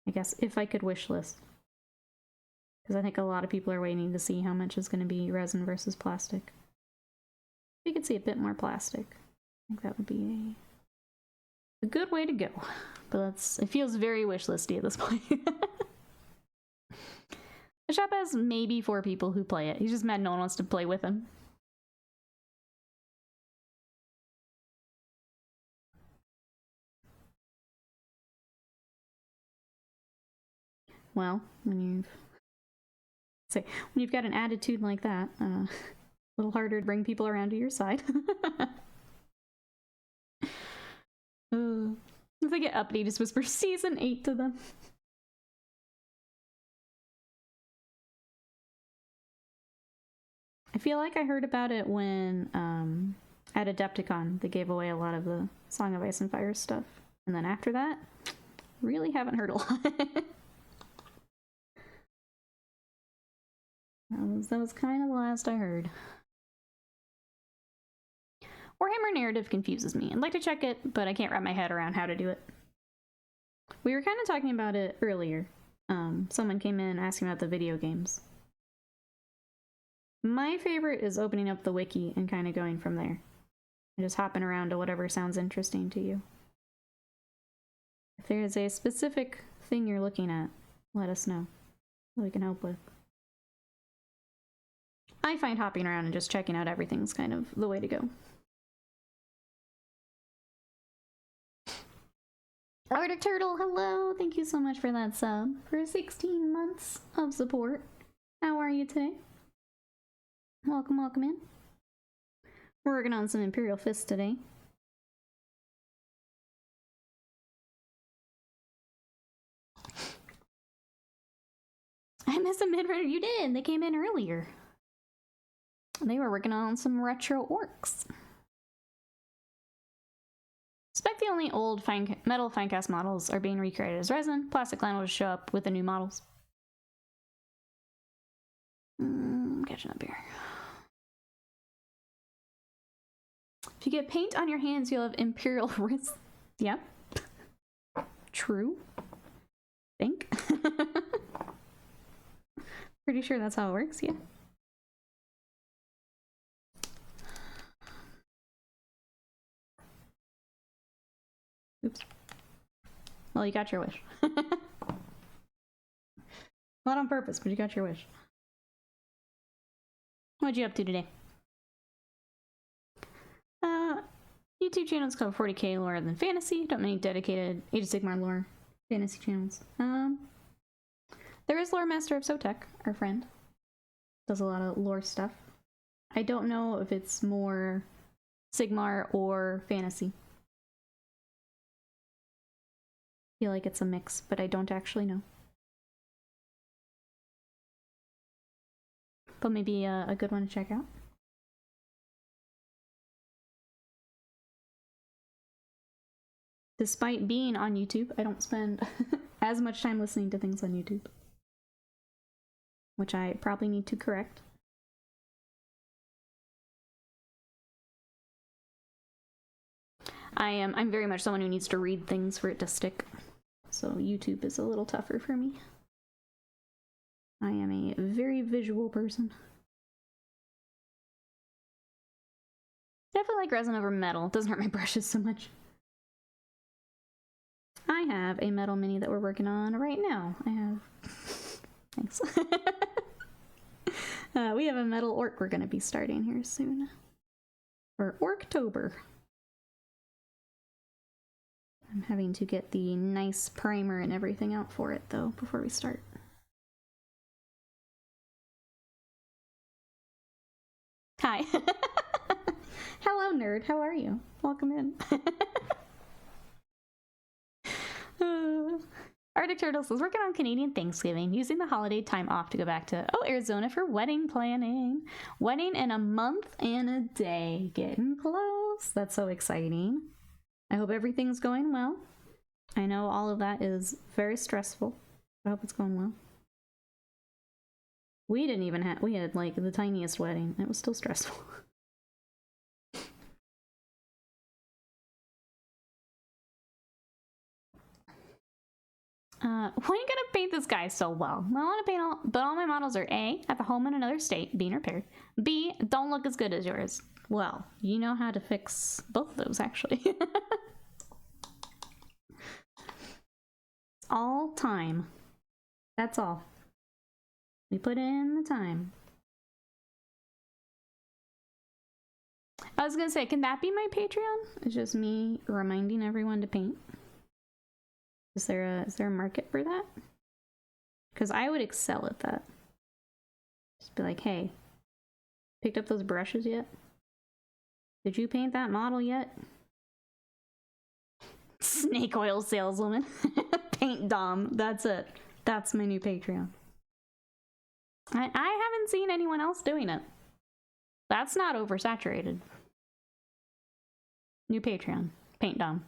I guess if I could wish list. Because I think a lot of people are waiting to see how much is going to be resin versus plastic. If we could see a bit more plastic, I think that would be a good way to go. But it feels very wish listy at this point. The shop has maybe 4 people who play it. He's just mad no one wants to play with him. Well, when you've got an attitude like that, a little harder to bring people around to your side. If they get uppity, just whisper season 8 to them. I feel like I heard about it when at Adepticon they gave away a lot of the Song of Ice and Fire stuff, and then after that, really haven't heard a lot. That was kind of the last I heard. Warhammer narrative confuses me. I'd like to check it, but I can't wrap my head around how to do it. We were kind of talking about it earlier. Someone came in asking about the video games. My favorite is opening up the wiki and kind of going from there. And just hopping around to whatever sounds interesting to you. If there is a specific thing you're looking at, let us know so we can help with. I find hopping around and just checking out everything's kind of the way to go. Arctic Turtle, hello! Thank you so much for that sub. For 16 months of support. How are you today? Welcome, welcome in. We're working on some Imperial Fists today. I missed a mid-runner. You did! They came in earlier. They were working on some retro orcs. Suspect the only old metal finecast models are being recreated as resin. Plastic line will just show up with the new models. Catching up here. If you get paint on your hands, you'll have Imperial wrists. Yep. True. Think. Pretty sure that's how it works, yeah. Oops. Well, you got your wish. Not on purpose, but you got your wish. What'd you up to today? YouTube channels cover 40k lore than fantasy. Don't many dedicated Age of Sigmar lore fantasy channels. There is Lore Master of Sotek, our friend. Does a lot of lore stuff. I don't know if it's more Sigmar or fantasy. Feel like it's a mix, but I don't actually know. But maybe a good one to check out. Despite being on YouTube, I don't spend as much time listening to things on YouTube. Which I probably need to correct. I'm very much someone who needs to read things for it to stick. So YouTube is a little tougher for me. I am a very visual person. Definitely like resin over metal. Doesn't hurt my brushes so much. I have a metal mini that we're working on right now. I have... Thanks. We have a metal orc we're going to be starting here soon. For Orctober. I'm having to get the nice primer and everything out for it, though, before we start. Hi. Hello, nerd. How are you? Welcome in. Arctic Turtles is working on Canadian Thanksgiving, using the holiday time off to go back to, Arizona for wedding planning. Wedding in a month and a day. Getting close. That's so exciting. I hope everything's going well. I know all of that is very stressful. I hope it's going well. We didn't even have, we had like the tiniest wedding. It was still stressful. Why are you gonna paint this guy so well? I want to paint all, but all my models are A, at the home in another state, being repaired. B, don't look as good as yours. Well, you know how to fix both of those, actually. It's all time. That's all. We put in the time. I was gonna say, can that be my Patreon? It's just me reminding everyone to paint. Is there a market for that? Because I would excel at that. Just be like, hey, picked up those brushes yet? Did you paint that model yet? Snake oil saleswoman. Paint Dom. That's it. That's my new Patreon. I haven't seen anyone else doing it. That's not oversaturated. New Patreon. Paint Dom.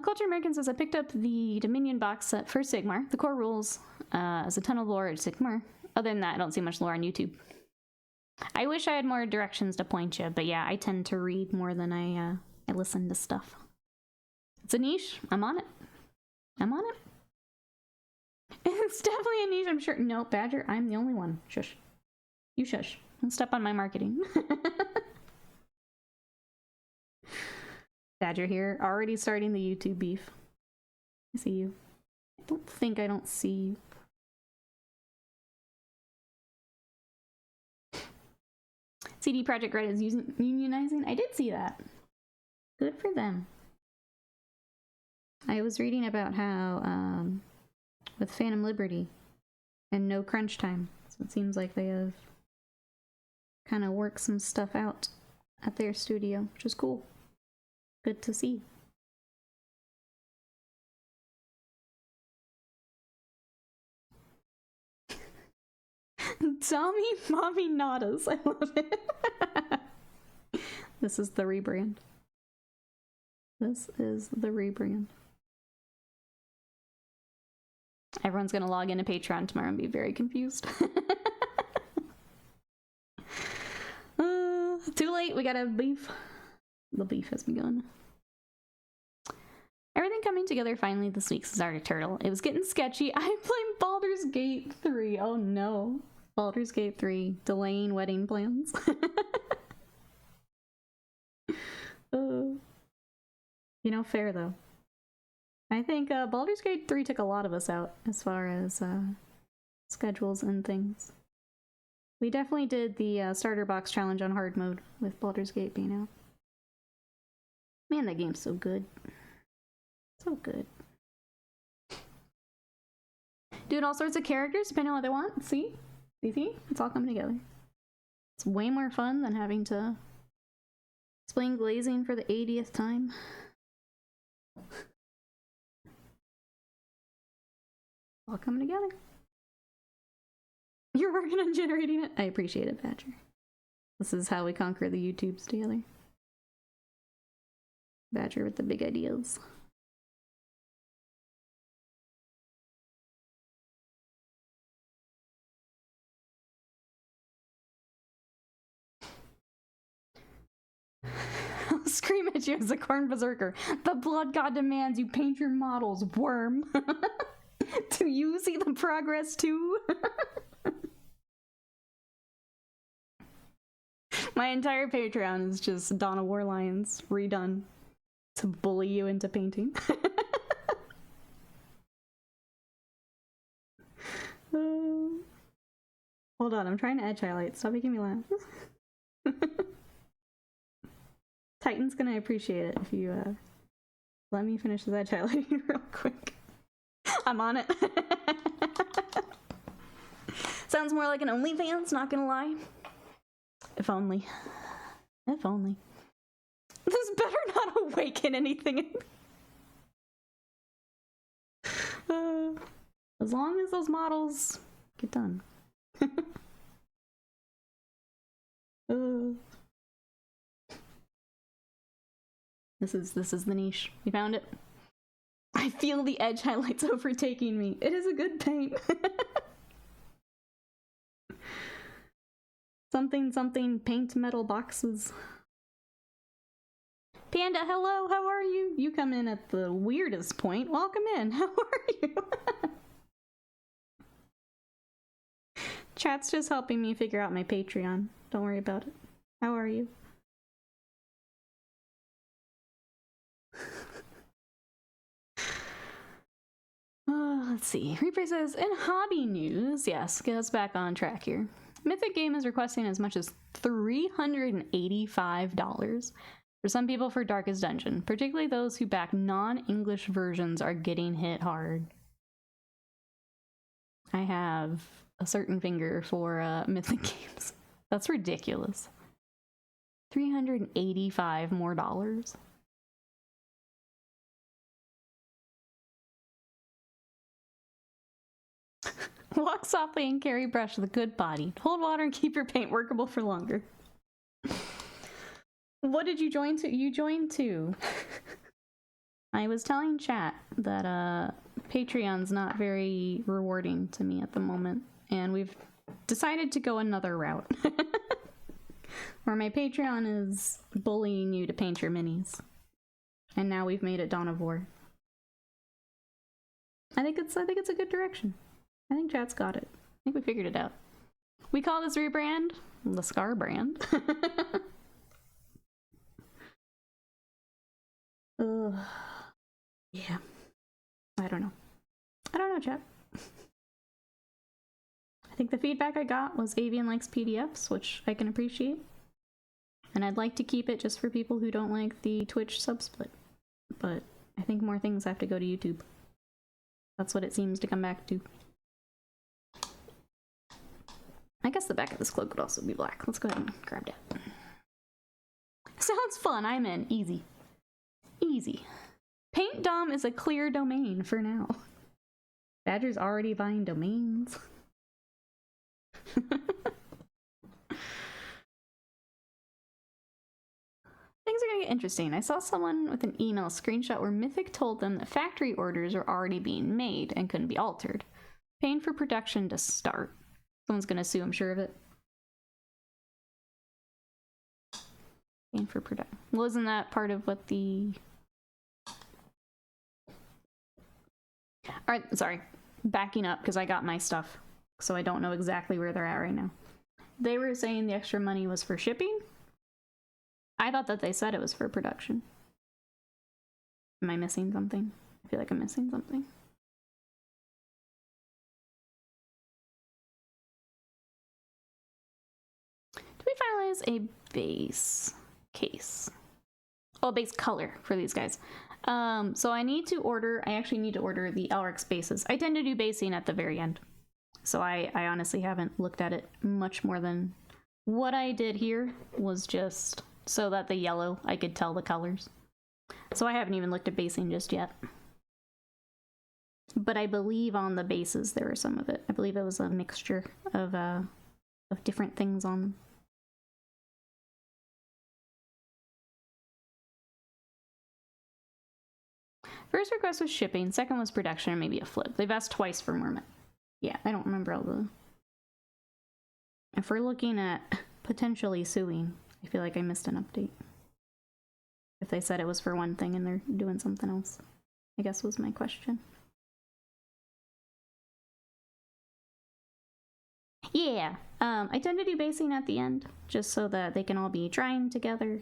Culture American says, I picked up the Dominion box set for Sigmar. The core rules as a ton of lore at Sigmar. Other than that, I don't see much lore on YouTube. I wish I had more directions to point you, but yeah, I tend to read more than I listen to stuff. It's a niche. I'm on it. I'm on it. It's definitely a niche, I'm sure. No, Badger, I'm the only one. Shush. You shush. Don't step on my marketing. Badger here, already starting the YouTube beef. I see you. I don't think I don't see you. CD Projekt Red is unionizing. I did see that. Good for them. I was reading about how, with Phantom Liberty and no crunch time, so it seems like they have kind of worked some stuff out at their studio, which is cool. Good to see. Tommy Mommy Nadas. I love it. This is the rebrand. This is the rebrand. Everyone's gonna log into Patreon tomorrow and be very confused. Too late, we gotta beef. The beef has begun. Everything coming together finally this week, says Arctic Turtle. It was getting sketchy. I'm playing Baldur's Gate 3. Oh no. Baldur's Gate 3. Delaying wedding plans. You know, fair though. I think Baldur's Gate 3 took a lot of us out as far as schedules and things. We definitely did the starter box challenge on hard mode with Baldur's Gate being out. Man, that game's so good. So good. Doing all sorts of characters depending on what they want. See? See? It's all coming together. It's way more fun than having to explain glazing for the 80th time. All coming together. You're working on generating it? I appreciate it, Badger. This is how we conquer the YouTubes together. Badger with the big ideas. I'll scream at you as a corn berserker. The blood god demands you paint your models, worm. Do you see the progress too? My entire Patreon is just Dawn of War Lions redone to bully you into painting. Hold on, I'm trying to edge highlight. Stop making me laugh. Titan's gonna appreciate it if you let me finish this edge highlighting real quick. I'm on it. Sounds more like an OnlyFans, not gonna lie. If only. If only. This better not awaken anything. As long as those models get done. This is the niche. We found it. I feel the edge highlights overtaking me. It is a good paint. Something paint metal boxes. Panda, hello, how are you? You come in at the weirdest point. Welcome in. How are you? Chat's just helping me figure out my Patreon. Don't worry about it. How are you? Let's see. Reaper says, in hobby news, yes, get us back on track here. Mythic Game is requesting as much as $385 for some people for Darkest Dungeon. Particularly those who back non-English versions are getting hit hard. I have a certain finger for Mythic Games. That's ridiculous. $385 more dollars. Walk softly and carry brush with a good body. Hold water and keep your paint workable for longer. What did you join to? You joined to. I was telling chat that Patreon's not very rewarding to me at the moment, and we've decided to go another route. Where my Patreon is bullying you to paint your minis. And now we've made it Dawn of War. I think it's a good direction. I think chat's got it. I think we figured it out. We call this rebrand the Scar brand. Yeah. I don't know. Chat. I think the feedback I got was Avian likes PDFs, which I can appreciate. And I'd like to keep it just for people who don't like the Twitch subsplit. But I think more things have to go to YouTube. That's what it seems to come back to. I guess the back of this cloak would also be black. Let's go ahead and grab that. Sounds fun. I'm in. Easy. Easy. Paint Dom is a clear domain for now. Badger's already buying domains. Things are gonna get interesting. I saw someone with an email screenshot where Mythic told them that factory orders are already being made and couldn't be altered. Paying for production to start. Someone's gonna sue, I'm sure of it. Paying for production. Well, isn't that part of what the... Alright, sorry. Backing up, because I got my stuff. So I don't know exactly where they're at right now. They were saying the extra money was for shipping. I thought that they said it was for production. Am I missing something? I feel like I'm missing something. Did we finalize a base case? Oh, base color for these guys. So I actually need to order the Elric's bases. I tend to do basing at the very end. So I honestly haven't looked at it much more than what I did here was just so that the yellow, I could tell the colors. So I haven't even looked at basing just yet. But I believe on the bases there were some of it. I believe it was a mixture of different things on them. First request was shipping, second was production, and maybe a flip. They've asked twice for more. Yeah, I don't remember all the... If we're looking at potentially suing, I feel like I missed an update. If they said it was for one thing and they're doing something else, I guess was my question. Yeah, I tend to do basing at the end, just so that they can all be drying together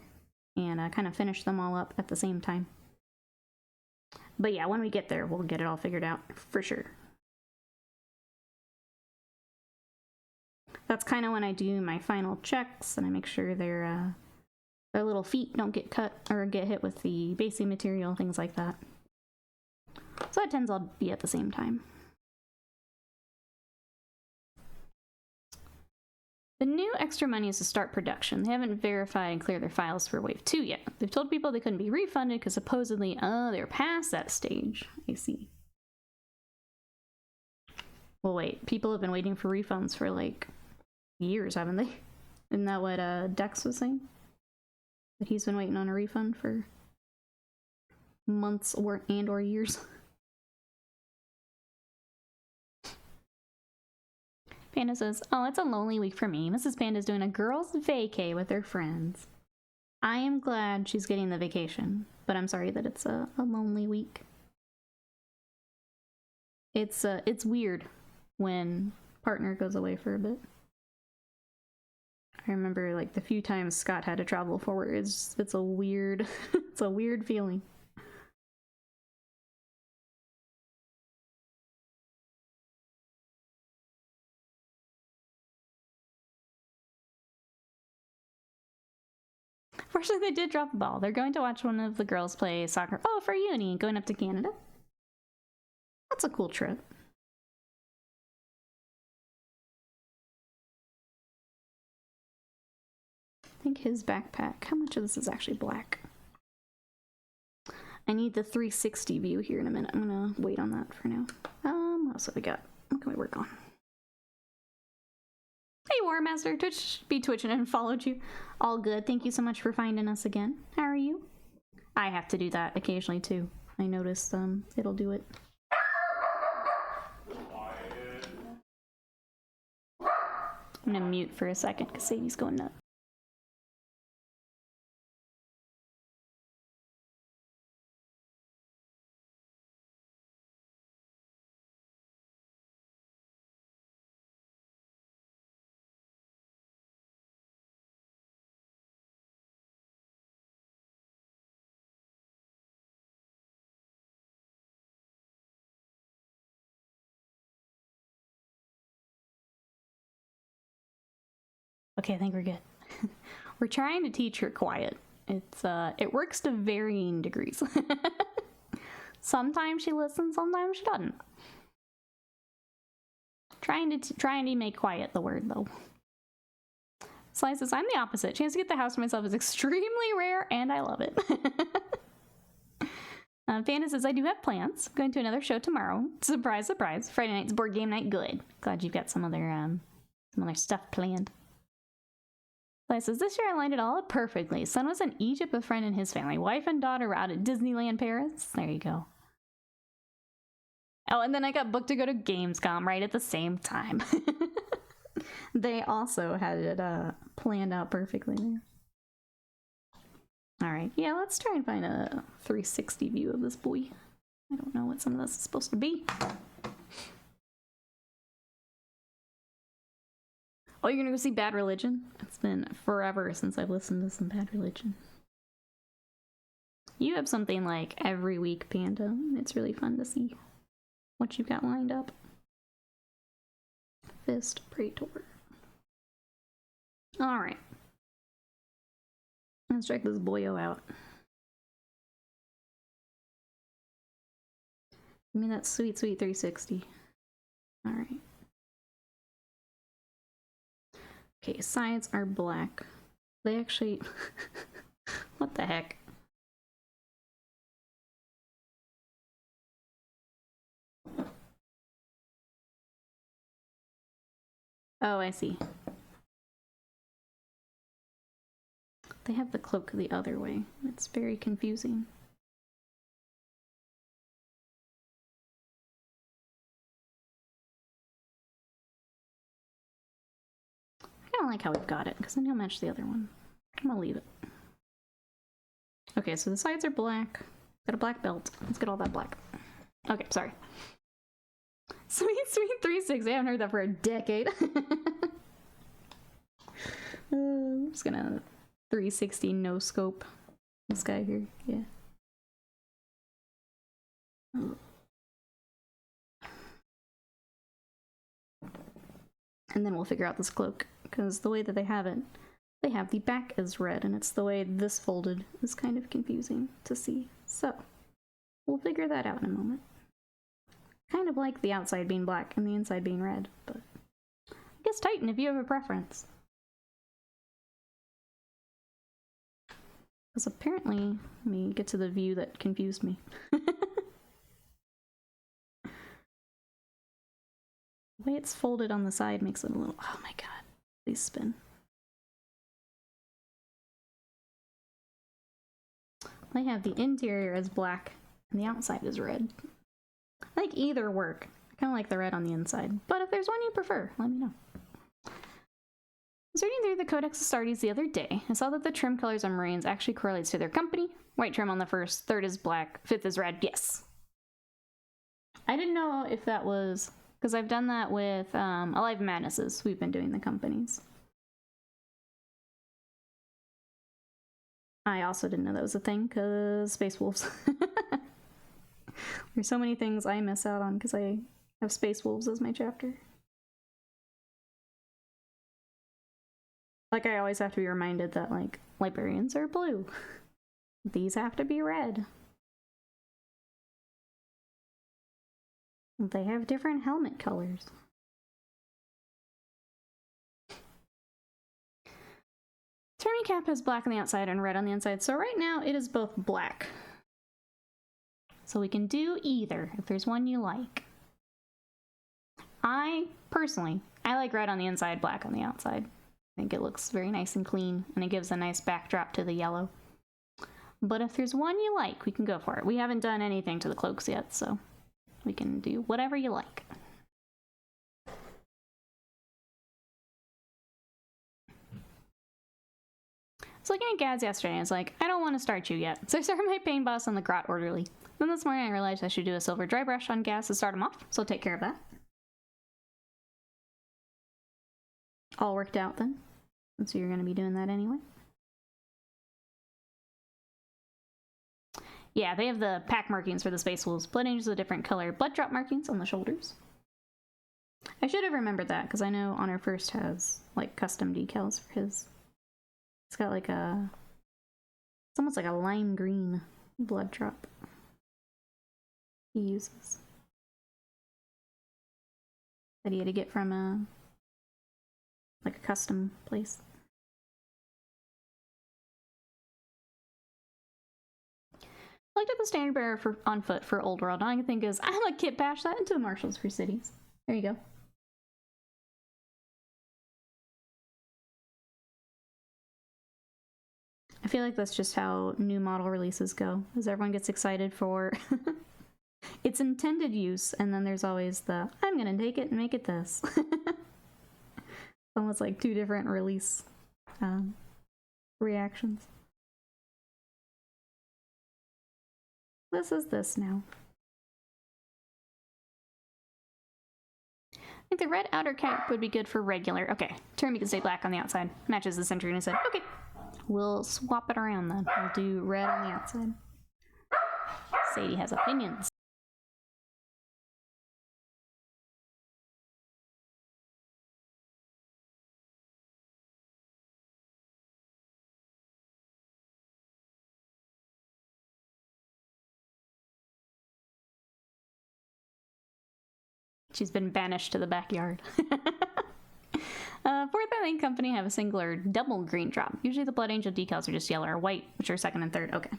and kind of finish them all up at the same time. But yeah, when we get there, we'll get it all figured out, for sure. That's kind of when I do my final checks, and I make sure their little feet don't get cut or get hit with the basing material, things like that. So that tends to all be at the same time. The new extra money is to start production. They haven't verified and cleared their files for Wave 2 yet. They've told people they couldn't be refunded because supposedly, they're past that stage. I see. Well, wait, people have been waiting for refunds for, like, years, haven't they? Isn't that what Dex was saying? That he's been waiting on a refund for months or years. Panda says, oh, it's a lonely week for me. Mrs. Panda's doing a girls' vacay with her friends. I am glad she's getting the vacation, but I'm sorry that it's a lonely week. It's weird when partner goes away for a bit. I remember, like, the few times Scott had to travel forward, it's a weird, it's a weird feeling. Fortunately, they did drop the ball. They're going to watch one of the girls play soccer. Oh, for uni, going up to Canada. That's a cool trip. I think his backpack, how much of this is actually black? I need the 360 view here in a minute. I'm gonna wait on that for now. What else have we got? What can we work on? Hey, War Master, Twitch be twitching and followed you. All good. Thank you so much for finding us again. How are you? I have to do that occasionally too. I noticed it'll do it. I'm gonna mute for a second because Sadie's going nuts. Okay, I think we're good. We're trying to teach her quiet. It works to varying degrees. Sometimes she listens, sometimes she doesn't. Trying to make quiet the word though. Sly says, I'm the opposite. Chance to get the house for myself is extremely rare and I love it. Panda says, I do have plans. I'm going to another show tomorrow. Surprise, surprise. Friday night's board game night. Good. Glad you've got some other stuff planned. Sly says, this year I lined it all up perfectly. Son was in Egypt with a friend and his family. Wife and daughter were out at Disneyland Paris. There you go. Oh, and then I got booked to go to Gamescom right at the same time. They also had it planned out perfectly there. Alright, yeah, let's try and find a 360 view of this boy. I don't know what some of this is supposed to be. Oh, you're gonna go see Bad Religion? It's been forever since I've listened to some Bad Religion. You have something like every week, Panda. It's really fun to see what you've got lined up. Fist Praetor. Alright. Let's check this boyo out. Give me that sweet, sweet 360. Alright. Okay, sides are black. They actually... What the heck? Oh, I see. They have the cloak the other way. It's very confusing. of like how we've got it, because then he'll match the other one. I'm gonna leave it. Okay, so the sides are black. Got a black belt. Let's get all that black. Okay, sorry. Sweet, sweet 360. I haven't heard that for a decade. I'm just gonna 360 no scope this guy here. Yeah. And then we'll figure out this cloak, because the way that they have it, they have the back is red, and it's the way this folded is kind of confusing to see. So, we'll figure that out in a moment. Kind of like the outside being black and the inside being red, but I guess Titan if you have a preference. Because apparently, let me get to the view that confused me. The way it's folded on the side makes it a little, oh my god, please spin. I have the interior as black and the outside is red. I think either work. I kind of like the red on the inside, but if there's one you prefer, let me know. I was reading through the Codex Astartes the other day. I saw that the trim colors on Marines actually correlates to their company. White trim on the first, third is black, fifth is red. Yes. I didn't know if that was, because I've done that with Alive Madnesses. We've been doing the companies. I also didn't know that was a thing, because Space Wolves. There's so many things I miss out on because I have Space Wolves as my chapter. Like, I always have to be reminded that, like, librarians are blue. These have to be red. They have different helmet colors. Tourney cap has black on the outside and red on the inside, so right now it is both black. So we can do either, if there's one you like. Personally, I like red on the inside, black on the outside. I think it looks very nice and clean, and it gives a nice backdrop to the yellow. But if there's one you like, we can go for it. We haven't done anything to the cloaks yet, so we can do whatever you like. I was looking at Gads yesterday, and I was like, I don't want to start you yet. So I started my pain boss on the Grot Orderly. Then this morning I realized I should do a silver dry brush on Gas to start him off, so I'll take care of that. All worked out then. And so you're going to be doing that anyway. Yeah, they have the pack markings for the Space Wolves. Blood Angels a different color. Blood drop markings on the shoulders. I should have remembered that, because I know Honor First has, like, custom decals for his. It's got, like, a... It's almost like a lime green blood drop he uses. That he had to get from a... like a custom place. I looked at the standard bearer for on foot for Old World. All I can think is, I'm gonna kit bash that into Marshals for cities. There you go. I feel like that's just how new model releases go, as everyone gets excited for its intended use, and then there's always the, I'm gonna take it and make it this. Almost like two different release reactions. This is this now. I think the red outer cap would be good for regular. Okay, Termi can stay black on the outside. Matches the center, and I said, okay, we'll swap it around then. We'll do red on the outside. Sadie has opinions. She's been banished to the backyard. Fourth I think company have a single or double green drop. Usually the Blood Angel decals are just yellow or white, which are second and third. Okay.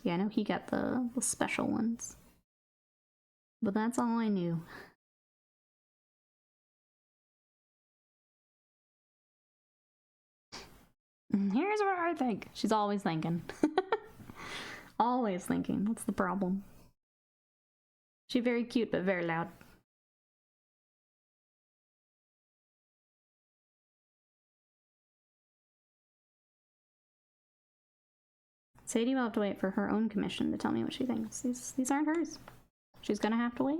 Yeah, I know he got the special ones. But that's all I knew. Here's what I think. She's always thinking. Always thinking. That's the problem. She's very cute, but very loud. Sadie will have to wait for her own commission to tell me what she thinks. These aren't hers. She's gonna have to wait.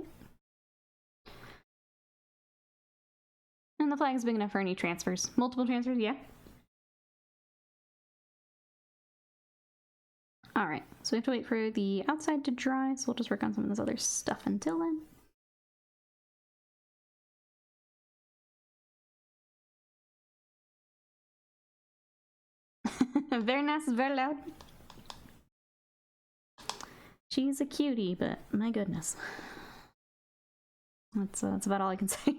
And the flag is big enough for any transfers. Multiple transfers, yeah. Alright, so we have to wait for the outside to dry, so we'll just work on some of this other stuff until then. Very nice, very loud. She's a cutie, but my goodness. That's about all I can say.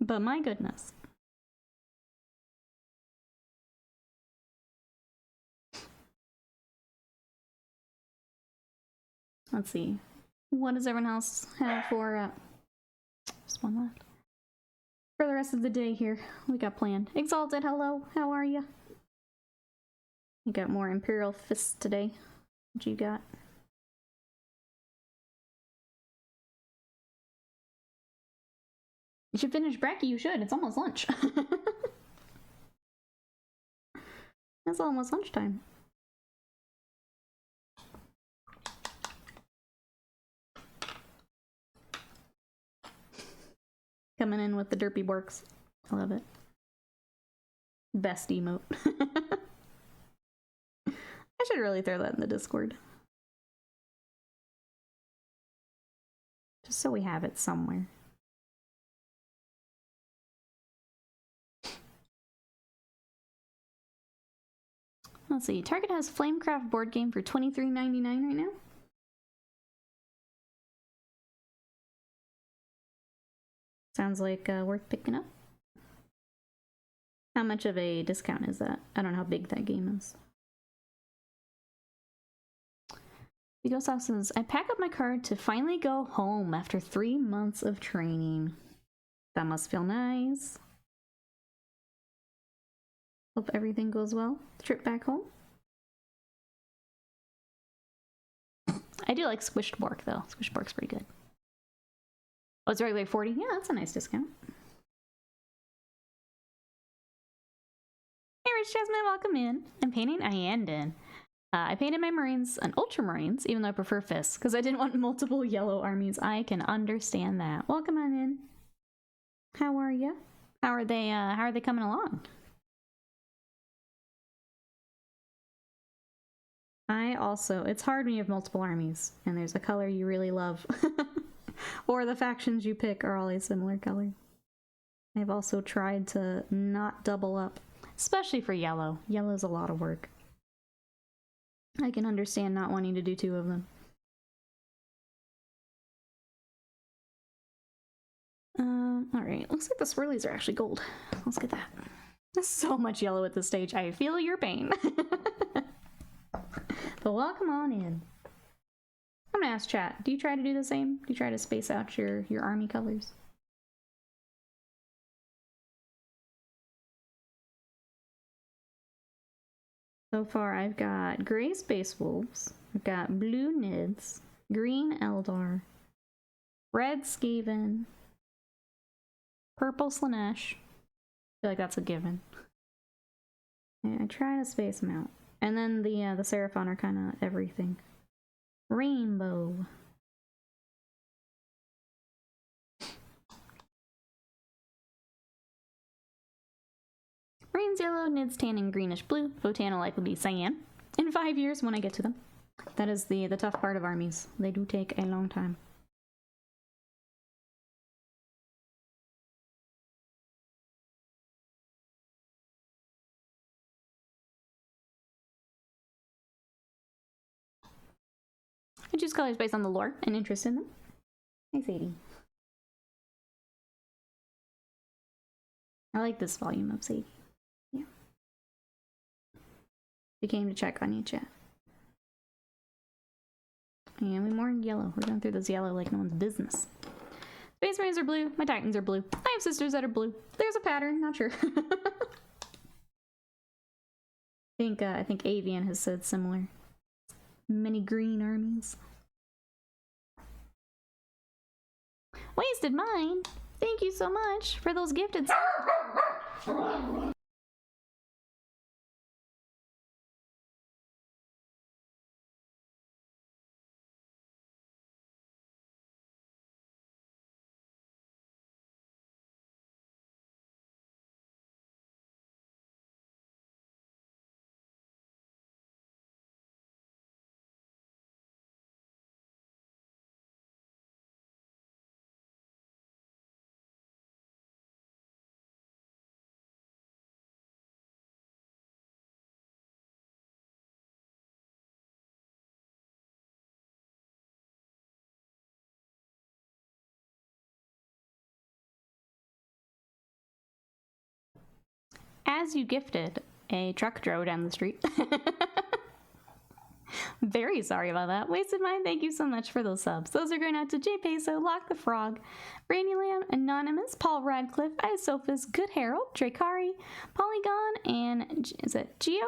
But my goodness. Let's see. What does everyone else have for, just one left. For the rest of the day here, we got planned. Exalted, hello, how are you? You got more Imperial Fists today. What you got? You should finish brekkie, you should. It's almost lunch. It's almost lunchtime. Coming in with the derpy borks. I love it. Best emote. I should really throw that in the Discord. Just so we have it somewhere. Let's see. Target has Flamecraft board game for $23.99 right now. Sounds like worth picking up. How much of a discount is that? I don't know how big that game is. Vigo Sauce says, I pack up my card to finally go home after 3 months of training. That must feel nice. Hope everything goes well. Trip back home. I do like squished bork though. Squished bork's pretty good. Oh, it's regular 40? Yeah, that's a nice discount. Hey, Rich Jasmine, welcome in. I'm painting Iandin. I painted my Marines an Ultramarines, even though I prefer Fists, because I didn't want multiple yellow armies. I can understand that. Welcome on in. How are you? How are they coming along? I also, it's hard when you have multiple armies, and there's a color you really love. Or the factions you pick are all a similar color. I've also tried to not double up, especially for yellow. Yellow's a lot of work. I can understand not wanting to do 2 of them. Alright, looks like the swirlies are actually gold. Let's get that. There's so much yellow at this stage. I feel your pain. But welcome on in. I'm gonna ask chat, do you try to do the same? Do you try to space out your army colors? So far I've got gray Space Wolves, I've got blue Nids, green Eldar, red Skaven, purple Slanesh. I feel like that's a given. Yeah, I try to space them out. And then the Seraphon are kind of everything. Rainbow. Rain's yellow, Nid's tan, and greenish blue. Votan will likely be cyan. In 5 years when I get to them. That is the tough part of armies. They do take a long time. I choose colors based on the lore and interest in them. Hey, Sadie. I like this volume of Sadie. Yeah. We came to check on you, chat. And we mourned yellow. We're going through this yellow like no one's business. Space Marines are blue. My Titans are blue. I have sisters that are blue. There's a pattern. Not sure. I think Avian has said similar. Many green armies. Wasted mine. Thank you so much for those gifted. as you gifted, a truck drove down the street. Very sorry about that. Wasted Mind, thank you so much for those subs. Those are going out to Jay Peso, Lock the Frog, Rainy Lamb, Anonymous, Paul Radcliffe, Isophis, Good Harold, Drakari, Polygon, and is it Geo?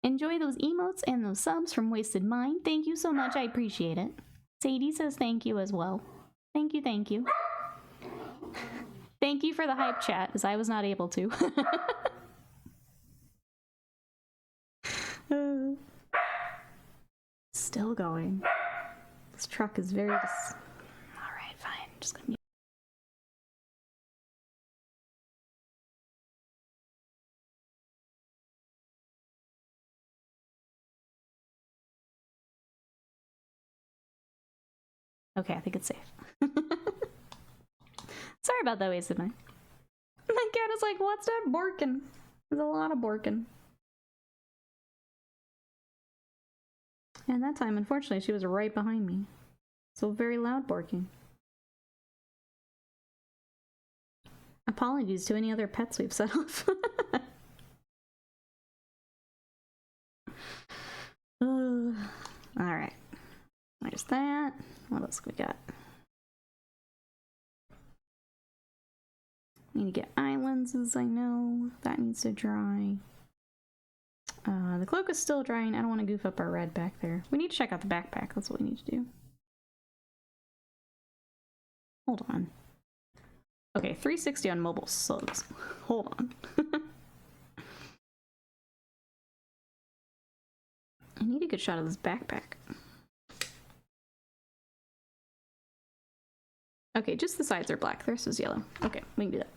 Enjoy those emotes and those subs from Wasted Mind. Thank you so much. I appreciate it. Sadie says thank you as well. Thank you, thank you. Thank you for the hype chat, as I was not able to. Still going. This truck is very Alright, fine. Just gonna mute. Okay, I think it's safe. Sorry about that, Wasted Mind. My cat is like, what's that barking? There's a lot of barking. And that time, unfortunately, she was right behind me. So very loud barking. Apologies to any other pets we've set off. Alright. There's that. What else we got? Need to get eye lenses, I know. That needs to dry. The cloak is still drying. I don't want to goof up our red back there. We need to check out the backpack. That's what we need to do. Hold on. Okay, 360 on mobile sucks. Hold on. I need a good shot of this backpack. Okay, just the sides are black. The rest is yellow. Okay, we can do that.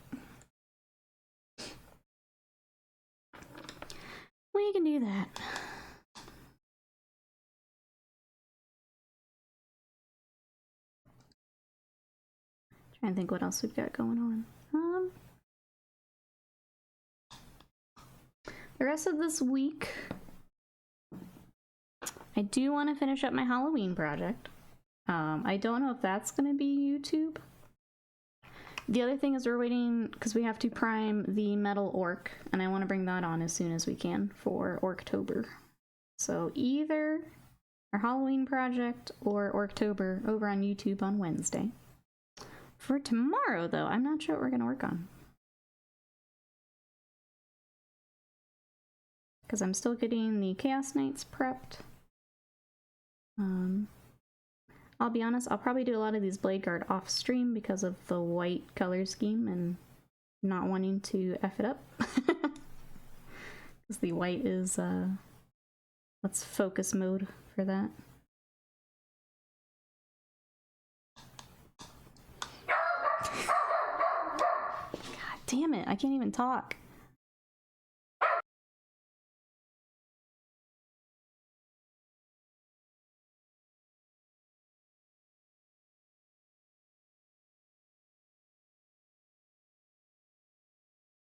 We can do that. Trying to think what else we've got going on. The rest of this week, I do want to finish up my Halloween project. I don't know if that's going to be YouTube. The other thing is we're waiting because we have to prime the metal orc, and I want to bring that on as soon as we can for Orctober. So either our Halloween project or Orctober over on YouTube on Wednesday. For tomorrow, though, I'm not sure what we're going to work on. Because I'm still getting the Chaos Knights prepped. I'll be honest, I'll probably do a lot of these Blade Guard off stream because of the white color scheme and not wanting to F it up. Because the white is, let's focus mode for that. God damn it, I can't even talk.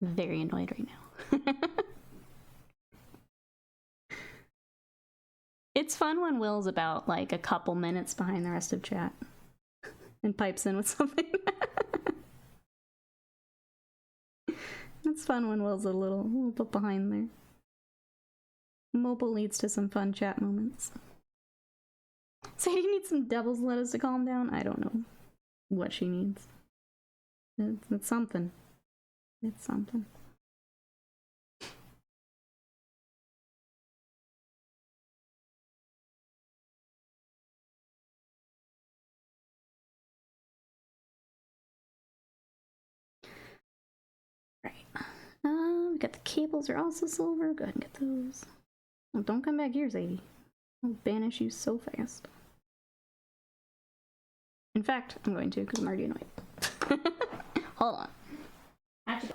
Very annoyed right now. It's fun when Will's about like a couple minutes behind the rest of chat and pipes in with something. It's fun when Will's a little bit behind there. Mobile leads to some fun chat moments. So you need some devil's lettuce to calm down? I don't know what she needs. It's something. It's something. Right. We got the cables are also silver. Go ahead and get those. Oh, don't come back here, Zadie. I'll banish you so fast. In fact, I'm going to because I'm already annoyed. Hold on. Actually,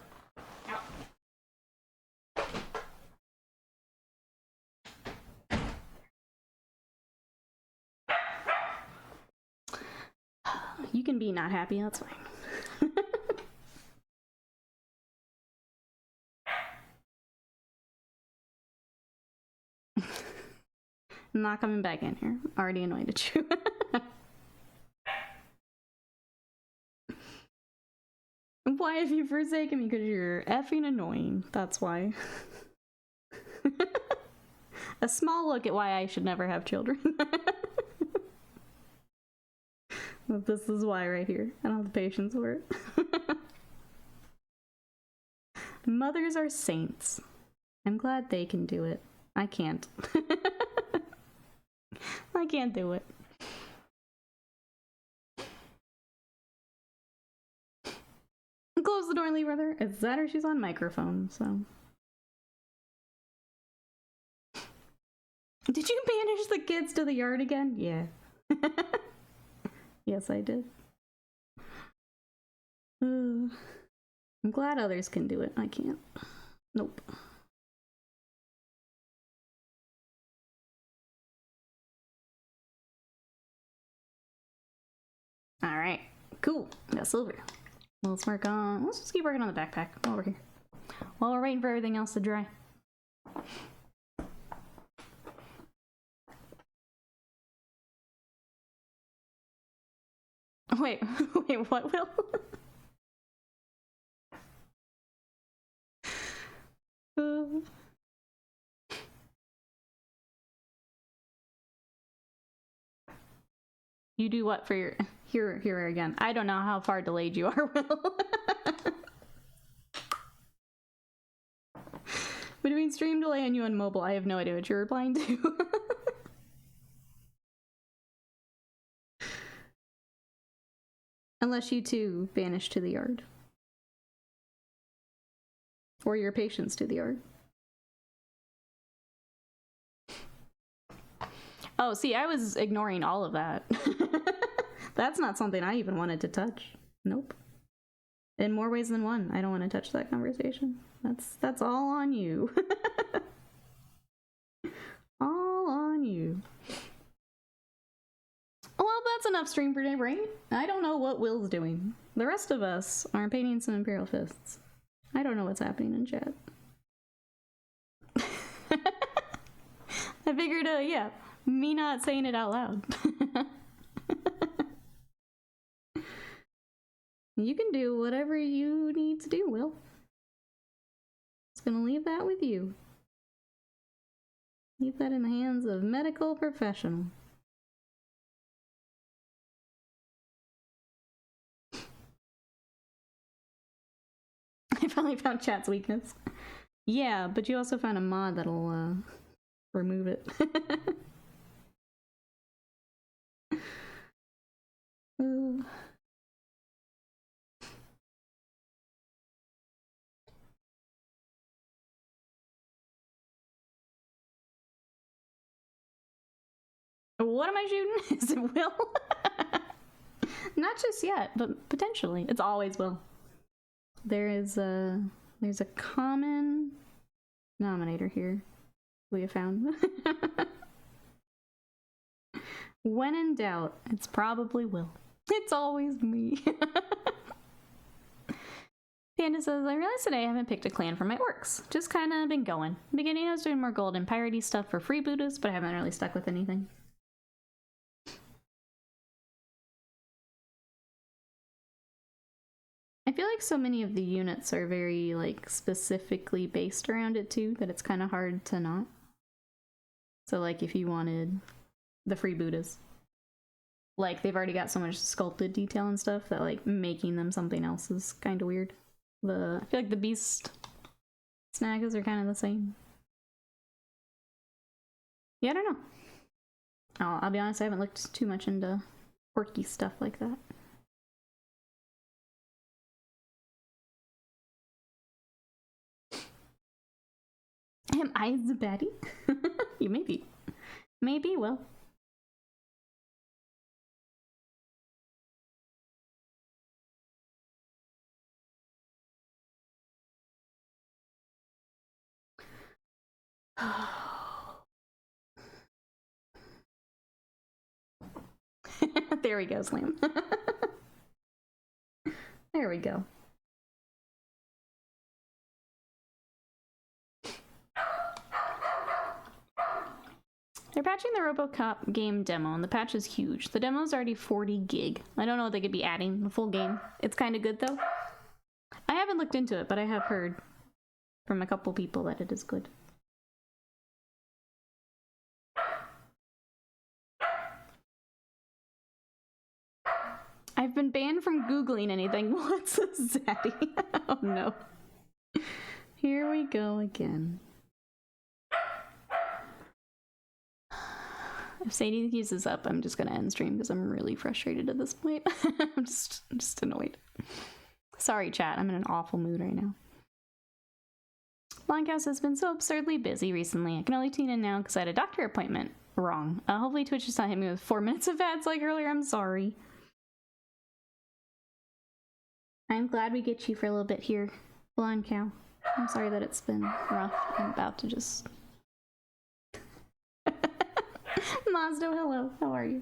you can be not happy, that's fine. I'm not coming back in here. Already annoyed at you. Why have you forsaken me? Because you're effing annoying. That's why. A small look at why I should never have children. This is why right here. I don't have the patience for it. Mothers are saints. I'm glad they can do it. I can't. I can't do it. Close the door and leave her there. Is that or she's on microphone, so. Did you banish the kids to the yard again? Yeah. Yes, I did. I'm glad others can do it. I can't. Nope. Alright, cool. Got silver. Let's work on. Let's just keep working on the backpack while we're here. While we're waiting for everything else to dry. Wait, wait, what, Will? You do what for your here again? I don't know how far delayed you are, Will. Between stream delay and you on mobile, I have no idea what you're replying to. Unless you too vanish to the yard. Or your patience to the yard. Oh, see, I was ignoring all of that. That's not something I even wanted to touch. Nope. In more ways than one, I don't want to touch that conversation. That's all on you. All on you. Well, that's enough stream for today, right? I don't know what Will's doing. The rest of us are painting some Imperial Fists. I don't know what's happening in chat. I figured, yeah, me not saying it out loud. You can do whatever you need to do, Will. Just gonna leave that with you. Leave that in the hands of medical professionals. I finally found chat's weakness. Yeah, but you also found a mod that'll remove it. What am I shooting? Is it Will? Not just yet, but potentially. It's always Will. There's a common denominator here we have found. When in doubt, it's probably Will. It's always me. Panda says, I realized today I haven't picked a clan for my orcs. Just kind of been going. Beginning I was doing more gold and piratey stuff for freebooters, but I haven't really stuck with anything. I feel like so many of the units are very, like, specifically based around it, too, that it's kind of hard to not. So, like, if you wanted the freebooters, like, they've already got so much sculpted detail and stuff that, like, making them something else is kind of weird. I feel like the beast snaggers are kind of the same. Yeah, I don't know. I'll be honest, I haven't looked too much into orky stuff like that. Am I the baddie? You may be. Maybe, well. There we go, Slam. There we go. They're patching the RoboCop game demo, and the patch is huge. The demo's already 40 gig. I don't know what they could be adding the full game. It's kind of good, though. haven't looked into it, but I have heard from a couple people that it is good. I've been banned from Googling anything. What's a zaddy? Oh no. Here we go again. If Sadie keeps this up, I'm just gonna end stream because I'm really frustrated at this point. I'm just annoyed. Sorry, chat. I'm in an awful mood right now. Longcast has been so absurdly busy recently. I can only tune in now because I had a doctor appointment. Wrong. Hopefully Twitch is not hitting me with 4 minutes of ads like earlier. I'm sorry. I'm glad we get you for a little bit here, Blonde Cow. I'm sorry that it's been rough. I'm about to just... Mazdo, hello. How are you?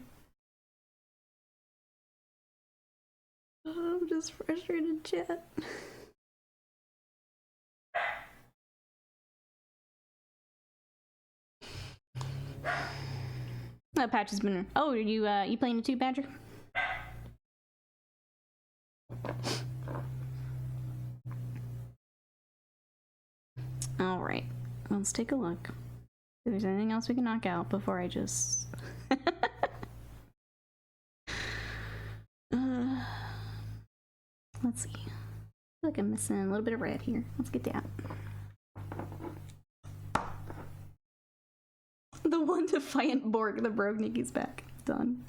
Oh, I'm just frustrated, chat. That patch has been... Oh, are you you playing it too, Badger? Alright, let's take a look. If there's anything else we can knock out before I just... Let's see. I feel like I'm missing a little bit of red here. Let's get that. The one defiant Borg, the brogue Nikki's back. Done.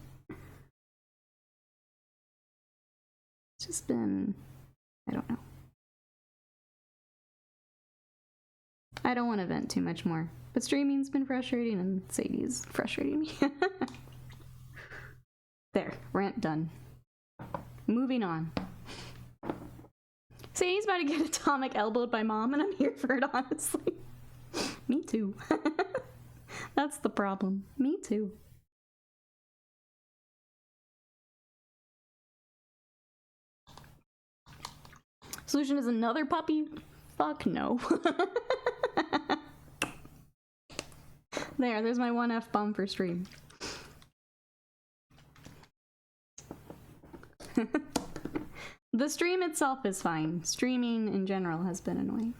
It's just been... I don't know. I don't want to vent too much more. But streaming's been frustrating and Sadie's frustrating me. There, rant done. Moving on. Sadie's about to get atomic elbowed by mom and I'm here for it, honestly. Me too. That's the problem. Me too. Solution is another puppy? Fuck no. There's my one F-bomb for stream. The stream itself is fine. Streaming in general has been annoying.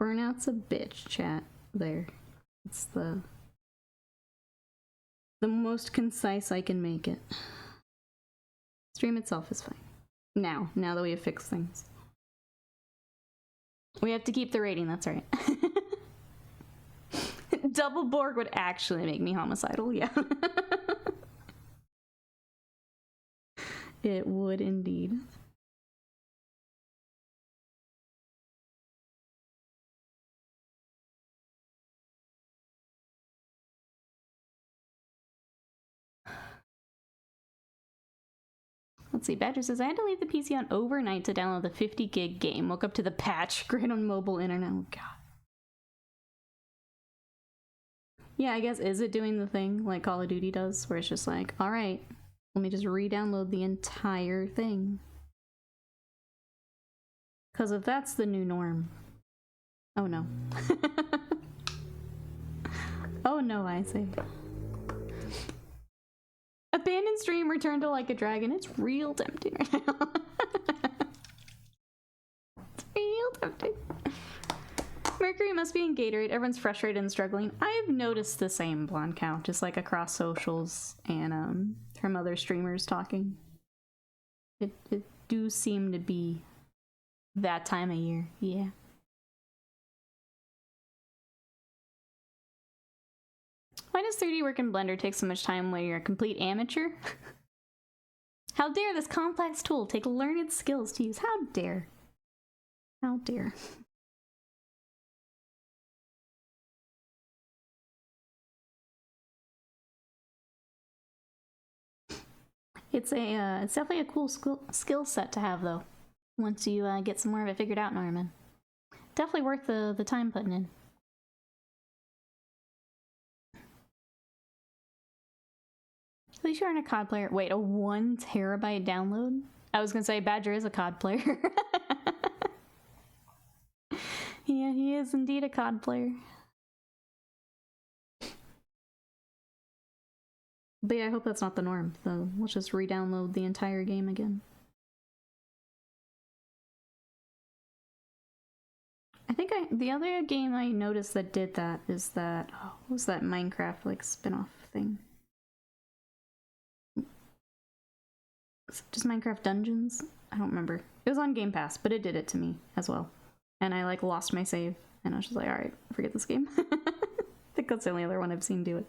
Burnout's a bitch, chat. There. It's the most concise I can make it. Stream itself is fine. Now that we have fixed things. We have to keep the rating, that's right. Double Borg would actually make me homicidal, yeah. It would indeed. Let's see, Badger says, I had to leave the PC on overnight to download the 50 gig game. Woke up to the patch. Great on mobile internet. Oh, God. Yeah, I guess, is it doing the thing like Call of Duty does? Where it's just like, alright, let me just re-download the entire thing. Because if that's the new norm... Oh, no. Oh, no, I say. Abandoned stream, return to like a dragon. It's real tempting right now. It's real tempting. Mercury must be in Gatorade. Everyone's frustrated and struggling. I've noticed the same, Blonde Cow, just like across socials and from other streamers talking. It do seem to be that time of year, yeah. Why does 3D work in Blender take so much time when you're a complete amateur? How dare this complex tool take learned skills to use? How dare? How dare? It's definitely a cool skill set to have though. Once you get some more of it figured out, Norman. Definitely worth the time putting in. At least you aren't a COD player. Wait, a 1 terabyte download? I was gonna say Badger is a COD player. Yeah, he is indeed a COD player. But yeah, I hope that's not the norm, so let's just re-download the entire game again. think the other game I noticed that did that is that, oh, what was that Minecraft like spin-off thing? Just Minecraft Dungeons? I don't remember. It was on Game Pass, but it did it to me as well. And I like lost my save, and I was just like, alright, forget this game. I think that's the only other one I've seen do it.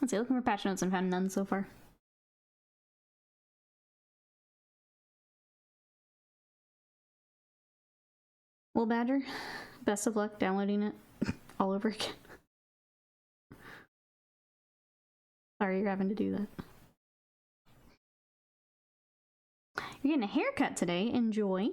Let's see, looking for patch notes and found none so far. Well, Badger, best of luck downloading it all over again. Sorry you're having to do that. You're getting a haircut today. Enjoy.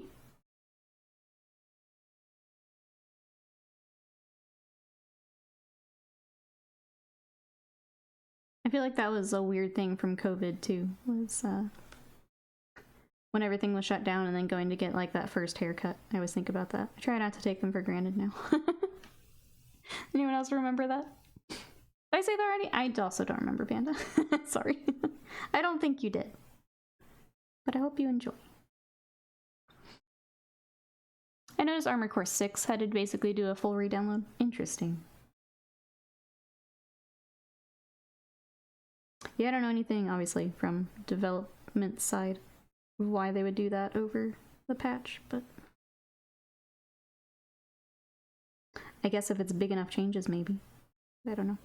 I feel like that was a weird thing from COVID too, was when everything was shut down and then going to get like that first haircut. I always think about that. I try not to take them for granted now. Anyone else remember that? Did I say that already? I also don't remember, Panda. Sorry. I don't think you did. But I hope you enjoy. I noticed Armor Core 6 had to basically do a full re-download. Interesting. Yeah, I don't know anything, obviously, from development side of why they would do that over the patch, but I guess if it's big enough changes, maybe. I don't know.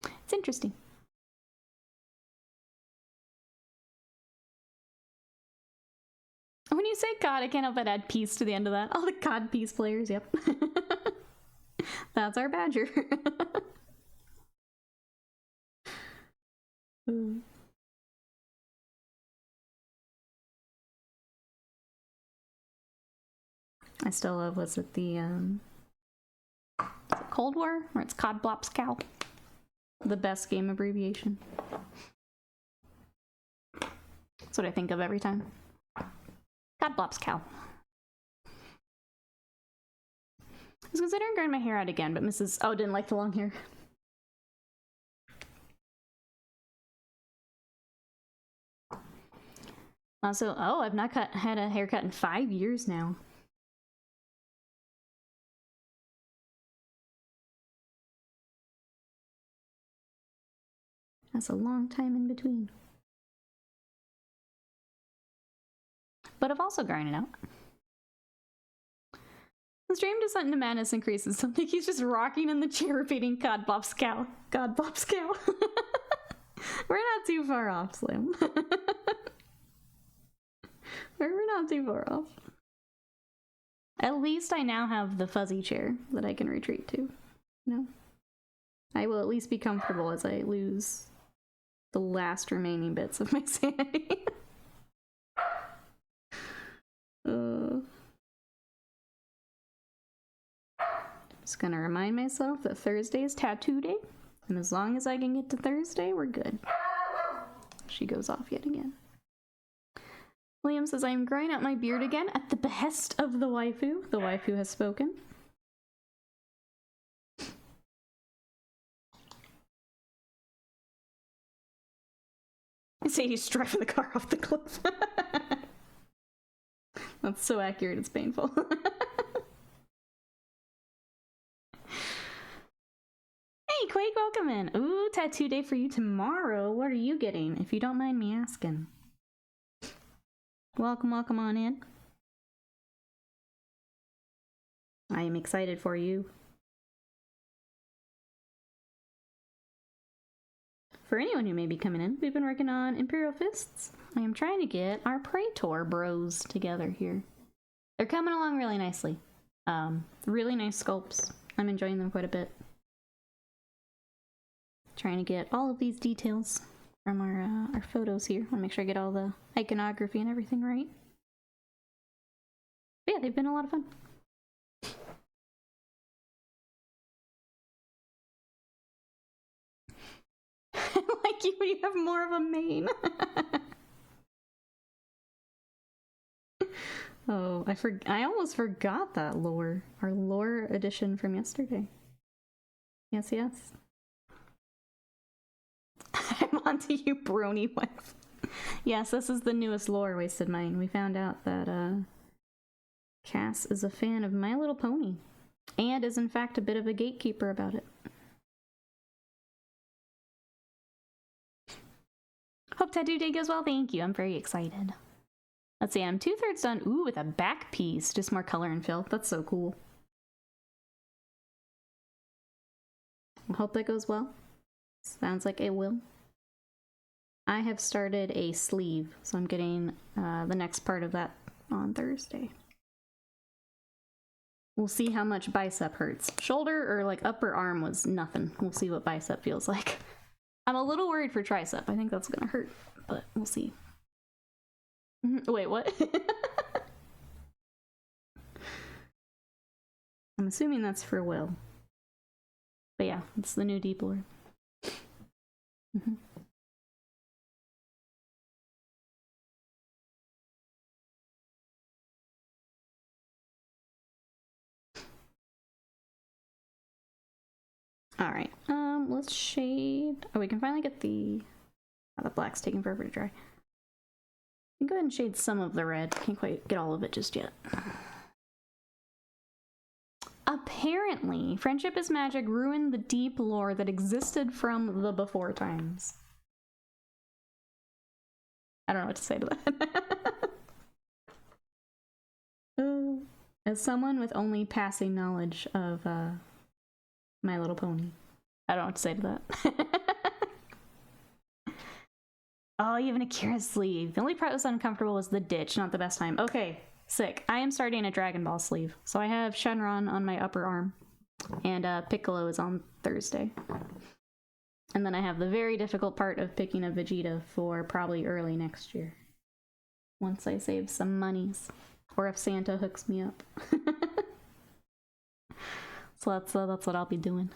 It's interesting. When you say COD, I can't help but add peace to the end of that. All the COD peace players, yep. That's our Badger. I still love, was it the Cold War? Or it's COD Blops Cow? The best game abbreviation. That's what I think of every time. COD Blops Cow. I was considering growing my hair out again, but Mrs. Oh, didn't like the long hair. Also, oh, I've not had a haircut in 5 years now. That's a long time in between. But I've also grown it out. The stream descent into madness increases. Something he's just rocking in the chair repeating God Bob's cow. God Bob's cow. We're not too far off, Slim. We're not too far off. At least I now have the fuzzy chair that I can retreat to. You know? I will at least be comfortable as I lose the last remaining bits of my sanity. Just gonna remind myself that Thursday is tattoo day, and as long as I can get to Thursday, we're good. She goes off yet again. William says, I am growing out my beard again at the behest of the waifu. The waifu has spoken. I say he's driving the car off the cliff. That's so accurate, it's painful. Hey, Quake, welcome in. Ooh, tattoo day for you tomorrow. What are you getting, if you don't mind me asking? Welcome, welcome on in. I am excited for you. For anyone who may be coming in, we've been working on Imperial Fists. I am trying to get our Praetor bros together here. They're coming along really nicely. Really nice sculpts. I'm enjoying them quite a bit. Trying to get all of these details from our photos here. I want to make sure I get all the iconography and everything right. But yeah, they've been a lot of fun. Like you have more of a mane. Oh, I almost forgot that lore. Our lore edition from yesterday. Yes, yes. I'm onto you, brony wife. Yes, this is the newest lore, Wasted Mind. We found out that Cass is a fan of My Little Pony, and is in fact a bit of a gatekeeper about it. Hope Tattoo Day goes well, thank you. I'm very excited. Let's see, I'm 2/3 done. Ooh, with a back piece. Just more color and fill. That's so cool. I hope that goes well. Sounds like it will. I have started a sleeve, so I'm getting the next part of that on Thursday. We'll see how much bicep hurts. Shoulder or like upper arm was nothing. We'll see what bicep feels like. I'm a little worried for tricep. I think that's gonna hurt, but we'll see. Wait, what? I'm assuming that's for Will. But yeah, it's the new deep lore. All right, let's shade. Oh, we can finally get the black's taking forever to dry. You can go ahead and shade some of the red. Can't quite get all of it just yet. Apparently, Friendship is Magic ruined the deep lore that existed from the before times. I don't know what to say to that. As someone with only passing knowledge of My Little Pony, I don't know what to say to that. Oh, even Akira's sleeve. The only part that was uncomfortable was the ditch, not the best time. Okay, sick. I am starting a Dragon Ball sleeve. So I have Shenron on my upper arm, and Piccolo is on Thursday. And then I have the very difficult part of picking a Vegeta for probably early next year. Once I save some monies. Or if Santa hooks me up. So that's what I'll be doing.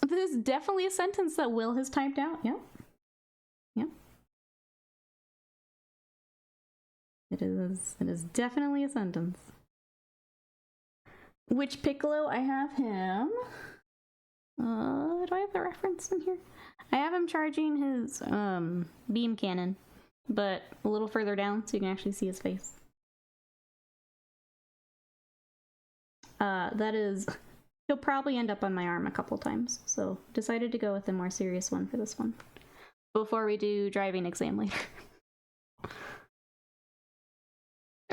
This is definitely a sentence that Will has typed out. Yep. Yep. It is definitely a sentence. Which Piccolo? I have him. Do I have the reference in here? I have him charging his beam cannon, but a little further down so you can actually see his face. That is... He'll probably end up on my arm a couple times, so decided to go with the more serious one for this one. Before we do driving exam later.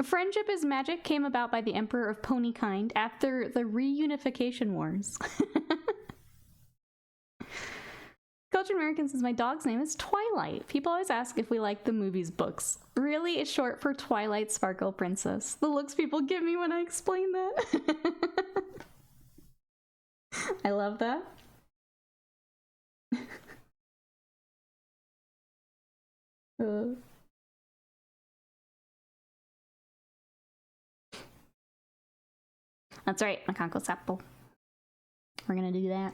Friendship is Magic came about by the Emperor of Ponykind after the Reunification Wars. Cultured American says, my dog's name is Twilight. People always ask if we like the movie's books. Really, it's short for Twilight Sparkle Princess. The looks people give me when I explain that. I love that. That's right, Makanko Sappo. We're gonna do that.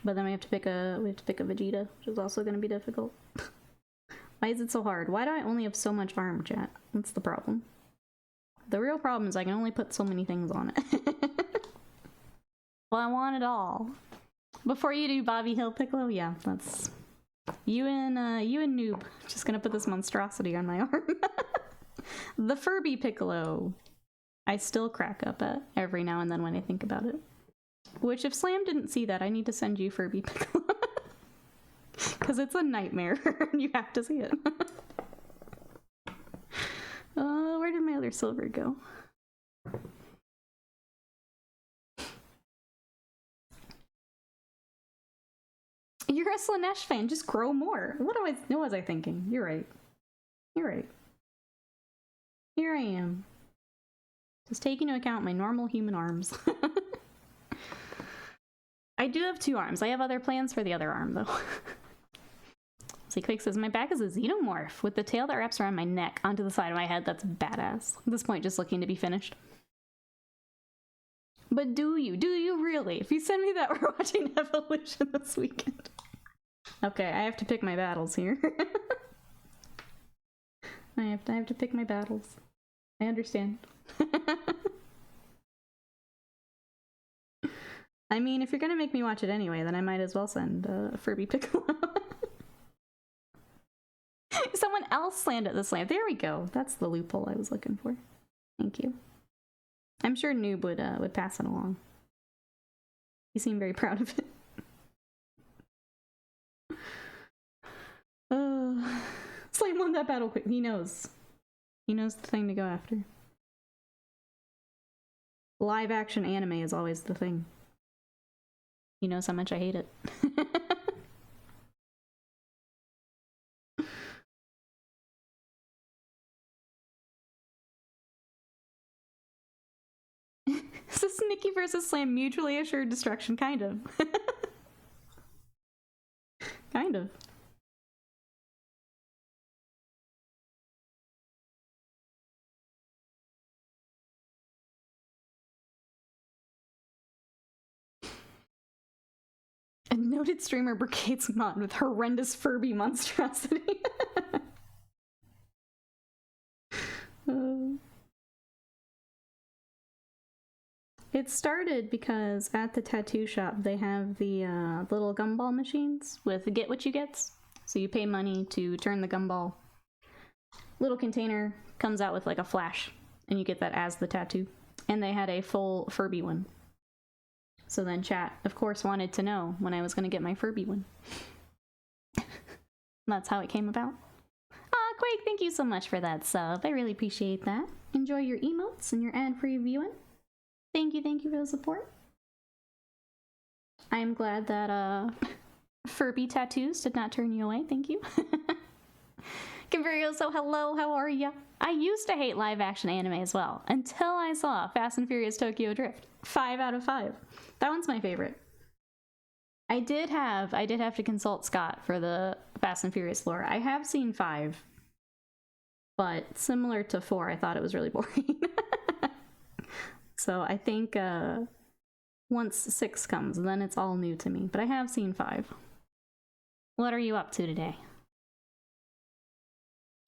But then we have to pick a Vegeta, which is also gonna be difficult. Why is it so hard? Why do I only have so much arm, chat? That's the problem. The real problem is I can only put so many things on it. Well, I want it all. Before you do Bobby Hill Piccolo, yeah, that's you and Noob. Just gonna put this monstrosity on my arm. The Furby Piccolo, I still crack up at every now and then when I think about it. Which, if Slam didn't see that, I need to send you Furby Piccolo. Because it's a nightmare, and you have to see it. Where did my other silver go? You're a Slanesh fan, just grow more. What was I thinking? You're right. You're right. Here I am. Just taking into account my normal human arms. I do have 2 arms. I have other plans for the other arm, though. See, Quake says, my back is a xenomorph with the tail that wraps around my neck onto the side of my head. That's badass. At this point, just looking to be finished. But do you? Do you really? If you send me that, we're watching Evolution this weekend. Okay, I have to pick my battles here. I have to pick my battles. I understand. I mean, if you're gonna make me watch it anyway, then I might as well send Furby Piccolo. Someone else slammed at the slam. There we go. That's the loophole I was looking for. Thank you. I'm sure Noob would pass it along. He seemed very proud of it. Slam won that battle quick. He knows. He knows the thing to go after. Live action anime is always the thing. He knows how much I hate it. Is this Nikki versus Slam mutually assured destruction? Kind of. Kind of. A noted streamer brigades mod with horrendous Furby monstrosity. It started because at the tattoo shop they have the little gumball machines with get what you gets. So you pay money to turn the gumball. Little container comes out with like a flash and you get that as the tattoo. And they had a full Furby one. So then chat, of course, wanted to know when I was going to get my Furby one. That's how it came about. Aw, Quake, thank you so much for that sub. I really appreciate that. Enjoy your emotes and your ad-free viewing. Thank you for the support. I am glad that Furby tattoos did not turn you away. Thank you. Converioso, hello, how are ya? I used to hate live action anime as well, until I saw Fast and Furious Tokyo Drift. 5 out of 5. That one's my favorite. I did have to consult Scott for the Fast and Furious lore. I have seen 5, but similar to 4, I thought it was really boring. So I think once 6 comes, then it's all new to me. But I have seen 5. What are you up to today?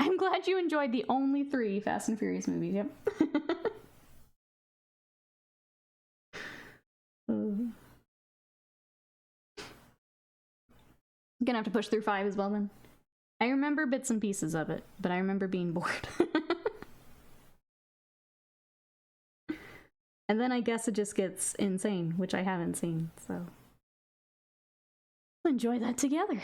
I'm glad you enjoyed the only 3 Fast and Furious movies, yep. I'm gonna have to push through 5 as well then. I remember bits and pieces of it, but I remember being bored. And then I guess it just gets insane, which I haven't seen, so we'll enjoy that together.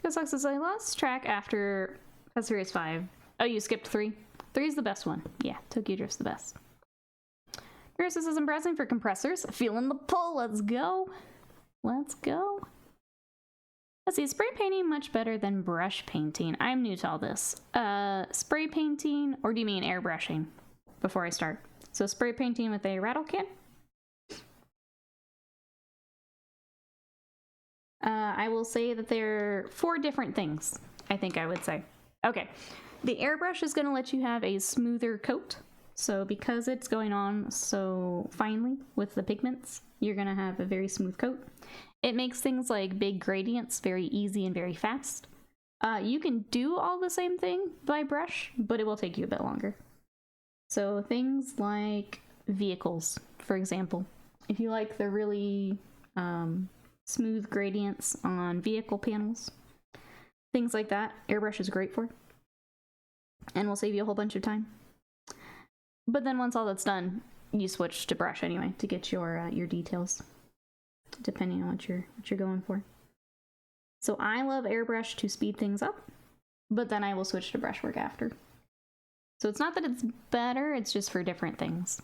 Sucks says I lost track after Fast and Furious 5. Oh, you skipped 3? 3 is the best one. Yeah, Tokyo Drift's the best. Chris says I'm browsing for compressors. Feeling the pull. Let's go. Let's go. Let's see, spray painting much better than brush painting. I'm new to all this. Spray painting, or do you mean airbrushing? Before I start. So spray painting with a rattle can. I will say that they're 4 different things, I think I would say. Okay, the airbrush is going to let you have a smoother coat. So because it's going on so finely with the pigments, you're going to have a very smooth coat. It makes things like big gradients very easy and very fast. You can do all the same thing by brush, but it will take you a bit longer. So things like vehicles, for example. If you like the really smooth gradients on vehicle panels, things like that, airbrush is great for. And will save you a whole bunch of time. But then once all that's done, you switch to brush anyway to get your details, depending on what you're going for. So I love airbrush to speed things up, but then I will switch to brushwork after. So it's not that it's better, it's just for different things.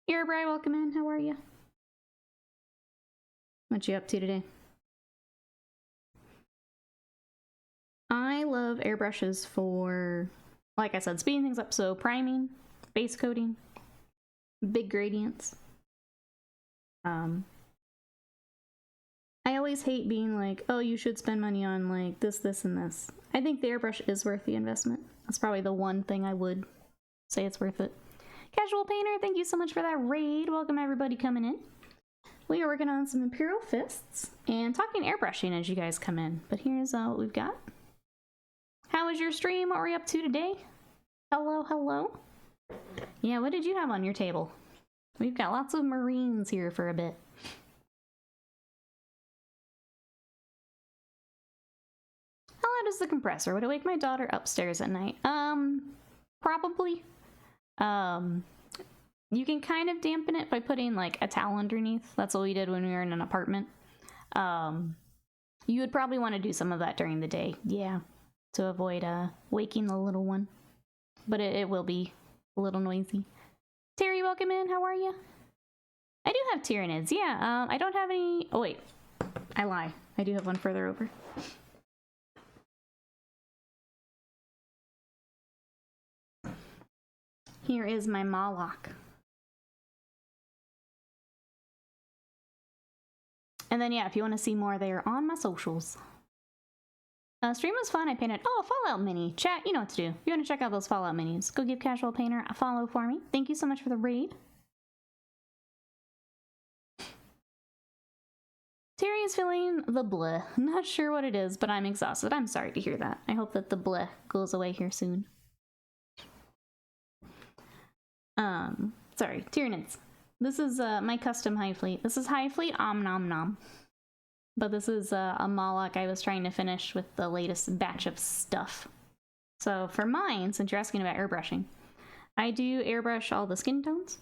Irabri, welcome in. How are you? What you up to today? I love airbrushes for, like I said, speeding things up. So priming, base coating, big gradients. I always hate being like, oh, you should spend money on like this, this, and this. I think the airbrush is worth the investment. That's probably the one thing I would say it's worth it. Casual Painter, thank you so much for that raid. Welcome everybody coming in. We are working on some Imperial Fists and talking airbrushing as you guys come in. But here's what we've got. How was your stream? What were you up to today? Hello, hello. Yeah, what did you have on your table? We've got lots of Marines here for a bit. How loud is the compressor? Would it wake my daughter upstairs at night? Probably. You can kind of dampen it by putting like a towel underneath. That's what we did when we were in an apartment. You would probably want to do some of that during the day, yeah, to avoid waking the little one. But it will be a little noisy. Terry, welcome in. How are you? I do have Tyranids, yeah. I don't have any... Oh, wait. I lie. I do have one further over. Here is my Moloch. And then, yeah, if you want to see more, they are on my socials. Stream was fun. I painted... Oh, Fallout Mini. Chat, you know what to do. If you want to check out those Fallout Minis, go give Casual Painter a follow for me. Thank you so much for the raid. Terry is feeling the bleh. Not sure what it is, but I'm exhausted. I'm sorry to hear that. I hope that the bleh goes away here soon. Sorry, Tyranids. This is my custom Hive Fleet. This is Hive Fleet Om Nom Nom. But this is a Moloch I was trying to finish with the latest batch of stuff. So for mine, since you're asking about airbrushing, I do airbrush all the skin tones.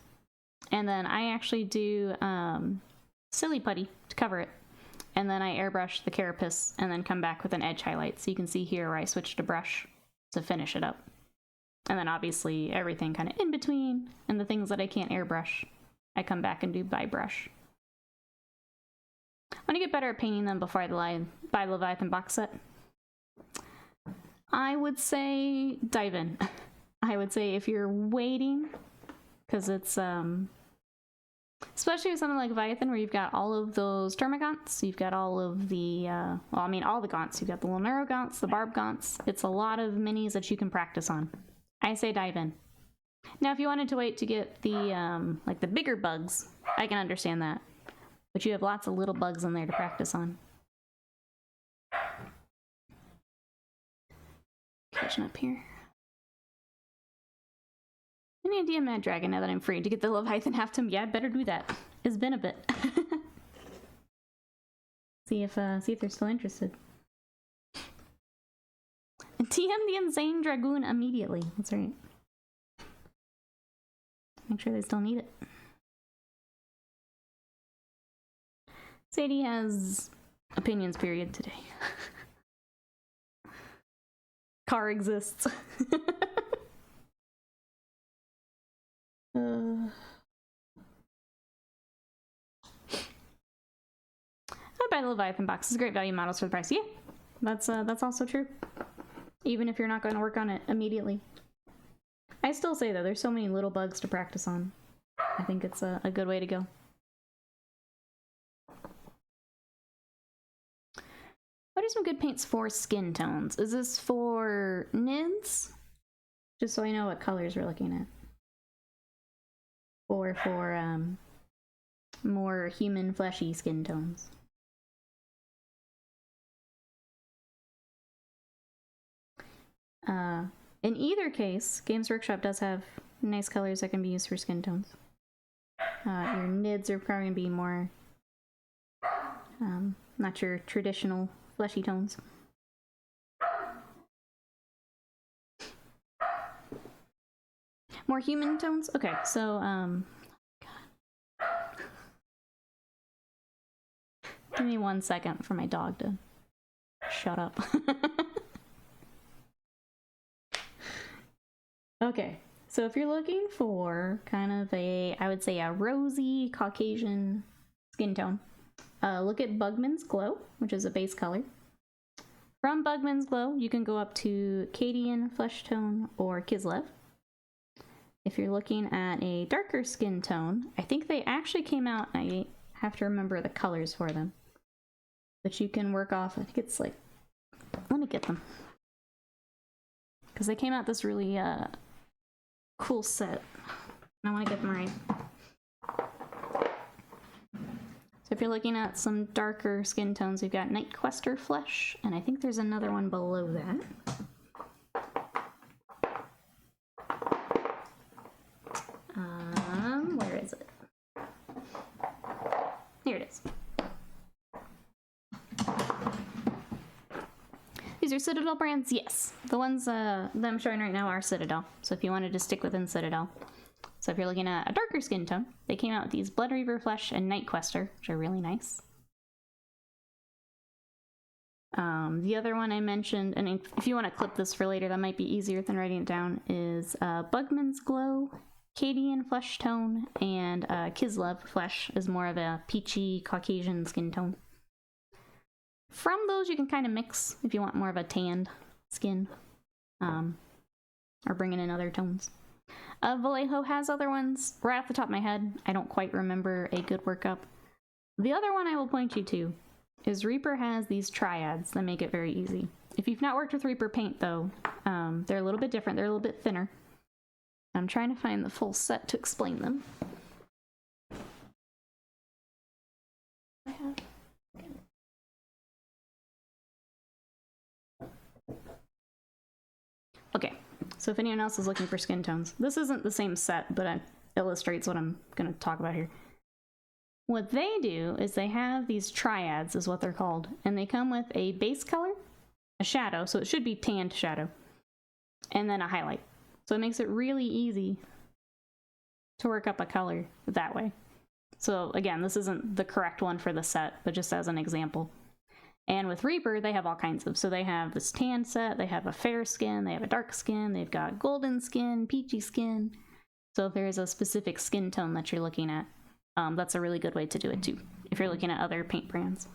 And then I actually do silly putty to cover it. And then I airbrush the carapace and then come back with an edge highlight. So you can see here where I switched to brush to finish it up. And then obviously everything kind of in between and the things that I can't airbrush, I come back and do by brush. I want to get better at painting them before I buy Leviathan box set. I would say dive in. I would say if you're waiting, because it's especially with something like Leviathan where you've got all of those termagants, you've got all of the well, I mean all the gaunts, you've got the little neurogaunts, the barb gaunts. It's a lot of minis that you can practice on. I say dive in. Now if you wanted to wait to get the like the bigger bugs, I can understand that. But you have lots of little bugs in there to practice on. Catching up here. Any idea Mad Dragon now that I'm free to get the Leviathan half tome? Yeah, I better do that. It's been a bit. see if they're still interested. TM the Insane Dragoon immediately. That's right. Make sure they still need it. Sadie has opinions period today. Car exists. I'd buy the Leviathan box. It's great value models for the price. Yeah, that's also true. Even if you're not going to work on it immediately. I still say though, there's so many little bugs to practice on. I think it's a good way to go. What are some good paints for skin tones? Is this for NIDs? Just so I know what colors we're looking at. Or for more human fleshy skin tones. In either case, Games Workshop does have nice colors that can be used for skin tones. Your NIDs are probably going to be more, not your traditional fleshy tones. More human tones? Okay, so, God. Give me 1 second for my dog to shut up. Okay, so if you're looking for kind of a, I would say a rosy Caucasian skin tone, look at Bugman's Glow, which is a base color. From Bugman's Glow, you can go up to Cadian Flesh Tone or Kislev. If you're looking at a darker skin tone, I think they actually came out, I have to remember the colors for them, but you can work off, I think it's like, let me get them. Because they came out this really cool set. I want to get them right. So if you're looking at some darker skin tones, we've got Nightquester Flesh, and I think there's another one below that. are Citadel brands? Yes. The ones that I'm showing right now are Citadel. So if you wanted to stick within Citadel. So if you're looking at a darker skin tone, they came out with these Blood Reaver Flesh and Night Quester, which are really nice. The other one I mentioned, and if you want to clip this for later, that might be easier than writing it down, is Bugman's Glow, Cadian Flesh Tone, and Kislev Flesh is more of a peachy Caucasian skin tone. From those, you can kind of mix if you want more of a tanned skin, or bringing in other tones. Vallejo has other ones. Right off the top of my head, I don't quite remember a good workup. The other one I will point you to is Reaper has these triads that make it very easy. If you've not worked with Reaper paint, though, they're a little bit different. They're a little bit thinner. I'm trying to find the full set to explain them. Okay, so if anyone else is looking for skin tones, this isn't the same set, but it illustrates what I'm going to talk about here. What they do is they have these triads, is what they're called, and they come with a base color, a shadow, so it should be tanned shadow, and then a highlight. So it makes it really easy to work up a color that way. So again, this isn't the correct one for the set, but just as an example. And with Reaper, they have all kinds of, so they have this tan set, they have a fair skin, they have a dark skin, they've got golden skin, peachy skin. So if there is a specific skin tone that you're looking at, that's a really good way to do it too, if you're looking at other paint brands.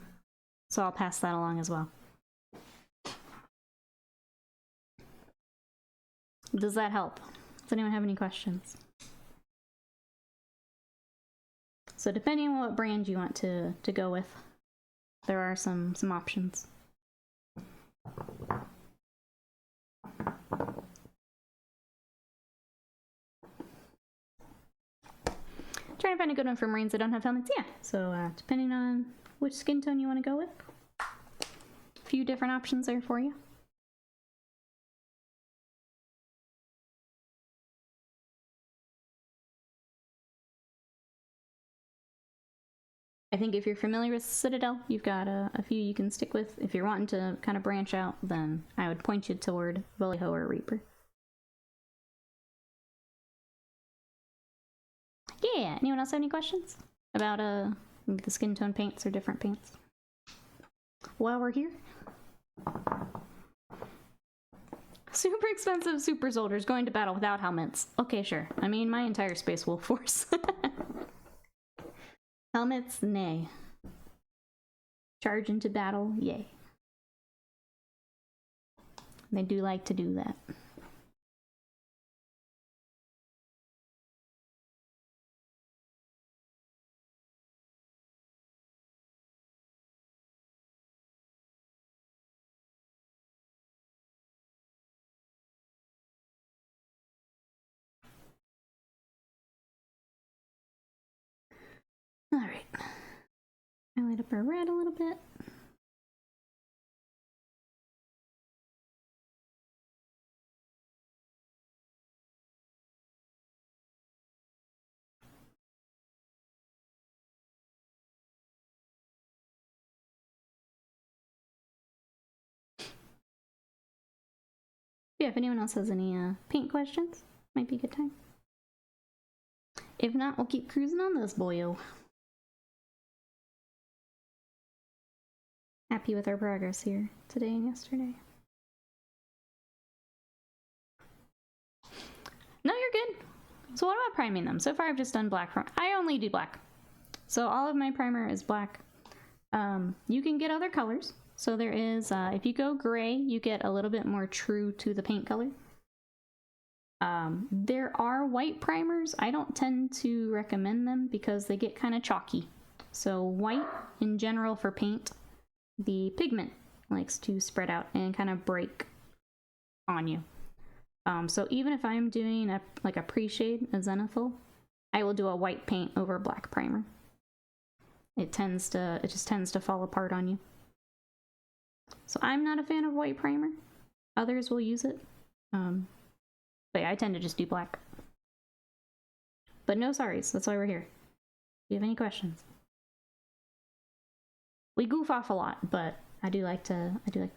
So I'll pass that along as well. Does that help? Does anyone have any questions? So depending on what brand you want to go with, there are some options. Trying to find a good one for Marines that don't have helmets. Yeah, so depending on which skin tone you want to go with, a few different options there for you. I think if you're familiar with Citadel, you've got a few you can stick with. If you're wanting to kind of branch out, then I would point you toward Vallejo or Reaper. Yeah, anyone else have any questions about the skin tone paints or different paints while we're here? Super expensive super soldiers going to battle without helmets. Okay, sure. I mean, my entire Space Wolf force. Helmets, nay. Charge into battle, yay. They do like to do that. All right. Highlight up our red a little bit. Yeah, if anyone else has any paint questions, might be a good time. If not, we'll keep cruising on this boyo. Happy with our progress here today and yesterday. No, you're good. So what about priming them? So far I've just done black. I only do black. So all of my primer is black. You can get other colors. So there is, if you go gray, you get a little bit more true to the paint color. There are white primers. I don't tend to recommend them because they get kind of chalky. So white in general for paint, the pigment likes to spread out and kind of break on you. So even if I'm doing a pre-shade, a zenithal, I will do a white paint over a black primer. It just tends to fall apart on you. So I'm not a fan of white primer. Others will use it. But yeah, I tend to just do black. But no sorries, that's why we're here. Do you have any questions? We goof off a lot, but I do like to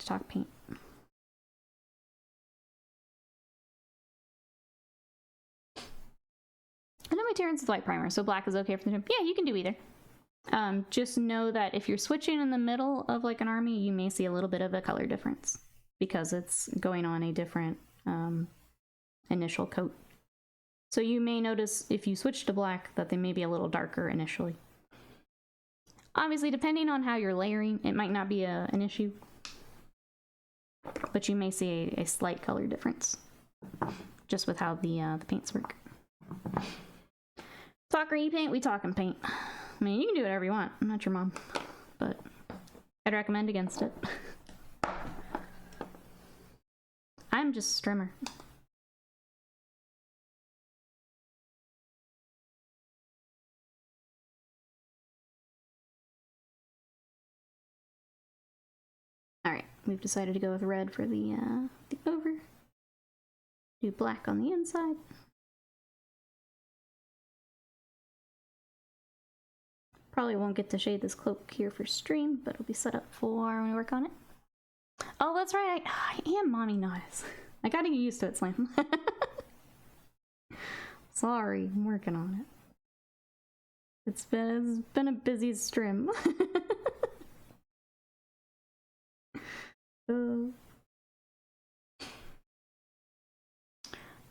talk paint. materials with white primer, so black is okay for the trim. Yeah, you can do either. Just know that if you're switching in the middle of like an army, you may see a little bit of a color difference because it's going on a different initial coat. So you may notice if you switch to black that they may be a little darker initially. Obviously, depending on how you're layering, it might not be an issue, but you may see a slight color difference just with how the paints work. Talk paint, we talking paint. I mean, you can do whatever you want. I'm not your mom, but I'd recommend against it. I'm just a strimmer. Alright, we've decided to go with red for the over. Do black on the inside. Probably won't get to shade this cloak here for stream, but it'll be set up for when we work on it. Oh, that's right, I am Mommy Nautis. I gotta get used to it, Slam. Sorry, I'm working on it. It's been a busy stream. I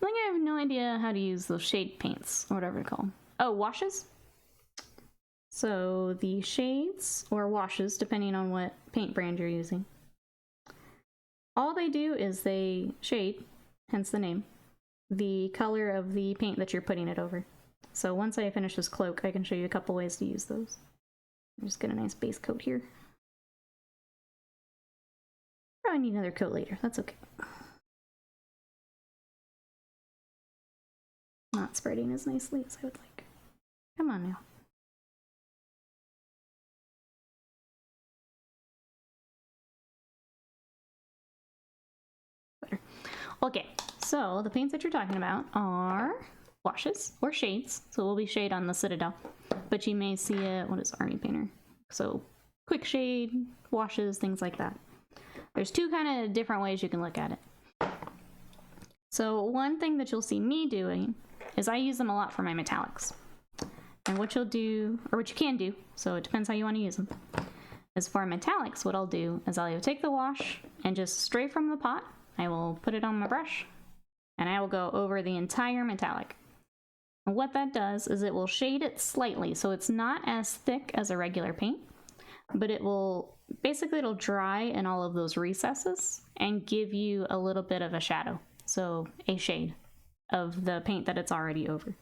think I have no idea how to use those shade paints, or whatever they're called. Oh, washes? So the shades, or washes, depending on what paint brand you're using, all they do is they shade, hence the name, the color of the paint that you're putting it over. So once I finish this cloak, I can show you a couple ways to use those. I'll just get a nice base coat here. Probably need another coat later, that's okay. Not spreading as nicely as I would like. Come on now. Better. Okay, so the paints that you're talking about are washes or shades. So we'll be shade on the Citadel, but you may see it, what is Army Painter? So quick shade, washes, things like that. There's two kind of different ways you can look at it. So one thing that you'll see me doing is I use them a lot for my metallics. And what you'll do, or what you can do, so it depends how you want to use them, is for metallics, what I'll do is I'll either take the wash and just straight from the pot, I will put it on my brush, and I will go over the entire metallic. And what that does is it will shade it slightly, so it's not as thick as a regular paint, but it will, basically it'll dry in all of those recesses and give you a little bit of a shadow, so a shade of the paint that it's already over.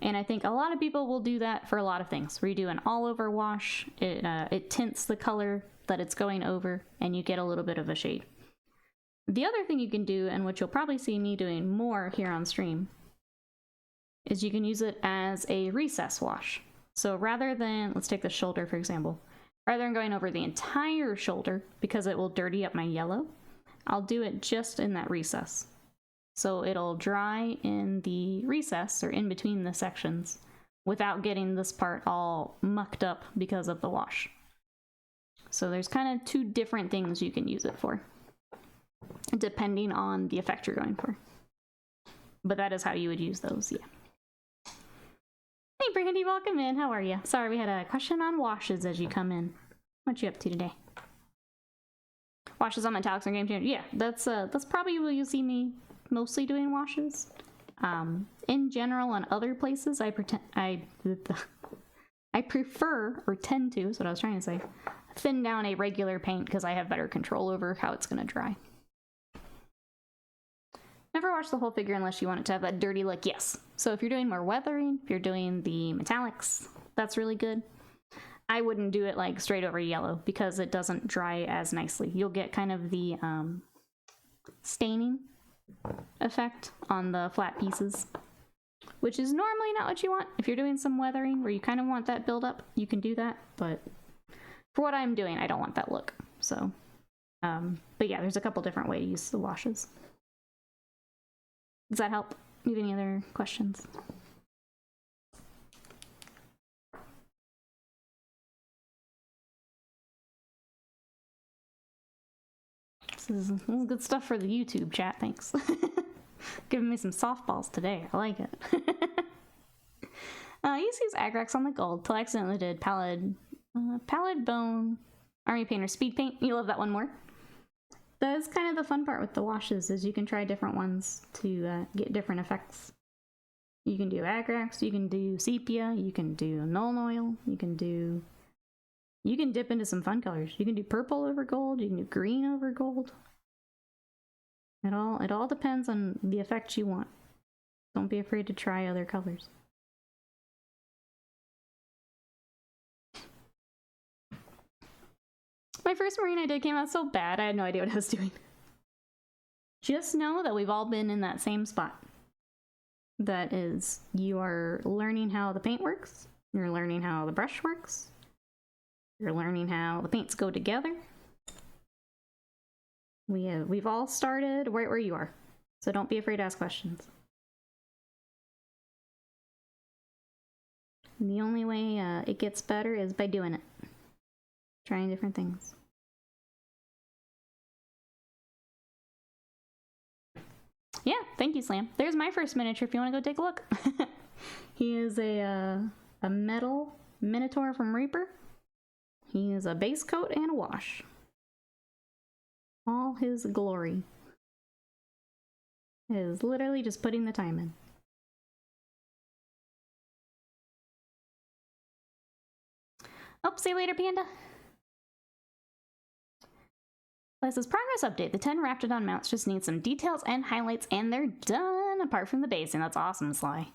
And I think a lot of people will do that for a lot of things. Where you do an all-over wash, it tints the color that it's going over, and you get a little bit of a shade. The other thing you can do, and which you'll probably see me doing more here on stream, is you can use it as a recess wash. So rather than, let's take the shoulder for example, rather than going over the entire shoulder, because it will dirty up my yellow, I'll do it just in that recess. So it'll dry in the recess, or in between the sections, without getting this part all mucked up because of the wash. So there's kind of two different things you can use it for, depending on the effect you're going for. But that is how you would use those, yeah. Hey Brandy, welcome in, how are you? Sorry, we had a question on washes as you come in. What you up to today? Washes on metallics or game changer? Yeah, that's probably where you'll see me mostly doing washes. In general, on other places, I prefer, or tend to, is what I was trying to say, thin down a regular paint because I have better control over how it's going to dry. Never wash the whole figure unless you want it to have that dirty look, yes. So if you're doing more weathering, if you're doing the metallics, that's really good. I wouldn't do it like straight over yellow because it doesn't dry as nicely. You'll get kind of the staining effect on the flat pieces, which is normally not what you want. If you're doing some weathering where you kind of want that build up, you can do that, but for what I'm doing, I don't want that look. So, but yeah, there's a couple different ways to use the washes. Does that help? Do you have any other questions? This is good stuff for the YouTube chat, thanks. Giving me some softballs today, I like it. I used to use Agrax on the gold till I accidentally did Pallid Bone Army Painter Speed Paint. You love that one more? That's kind of the fun part with the washes, is you can try different ones to get different effects. You can do Agrax, you can do Sepia, you can do Nuln Oil, you can dip into some fun colors. You can do purple over gold, you can do green over gold. It all depends on the effect you want. Don't be afraid to try other colors. My first marine I did came out so bad, I had no idea what I was doing. Just know that we've all been in that same spot. That is, you are learning how the paint works, you're learning how the brush works, you're learning how the paints go together. We've all started right where you are, so don't be afraid to ask questions. And the only way it gets better is by doing it. Trying different things. Yeah, thank you, Slam. There's my first miniature if you want to go take a look. He is a metal Minotaur from Reaper. He is a base coat and a wash. All his glory is literally just putting the time in. Oh, see you later, Panda. This is progress update. The 10 Raptidon mounts just need some details and highlights, and they're done, apart from the basing. That's awesome, Sly.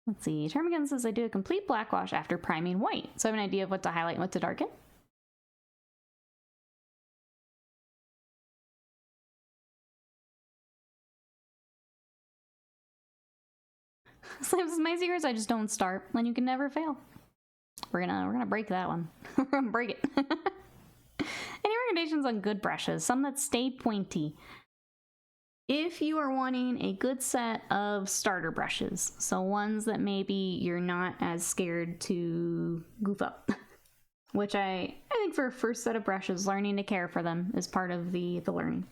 Let's see. Termagant says I do a complete black wash after priming white, so I have an idea of what to highlight and what to darken. Slims, my zeros, I just don't start, and you can never fail. We're gonna break that one. We're gonna break it. Any recommendations on good brushes? Some that stay pointy. If you are wanting a good set of starter brushes, so ones that maybe you're not as scared to goof up, which I think for a first set of brushes, learning to care for them is part of the learning.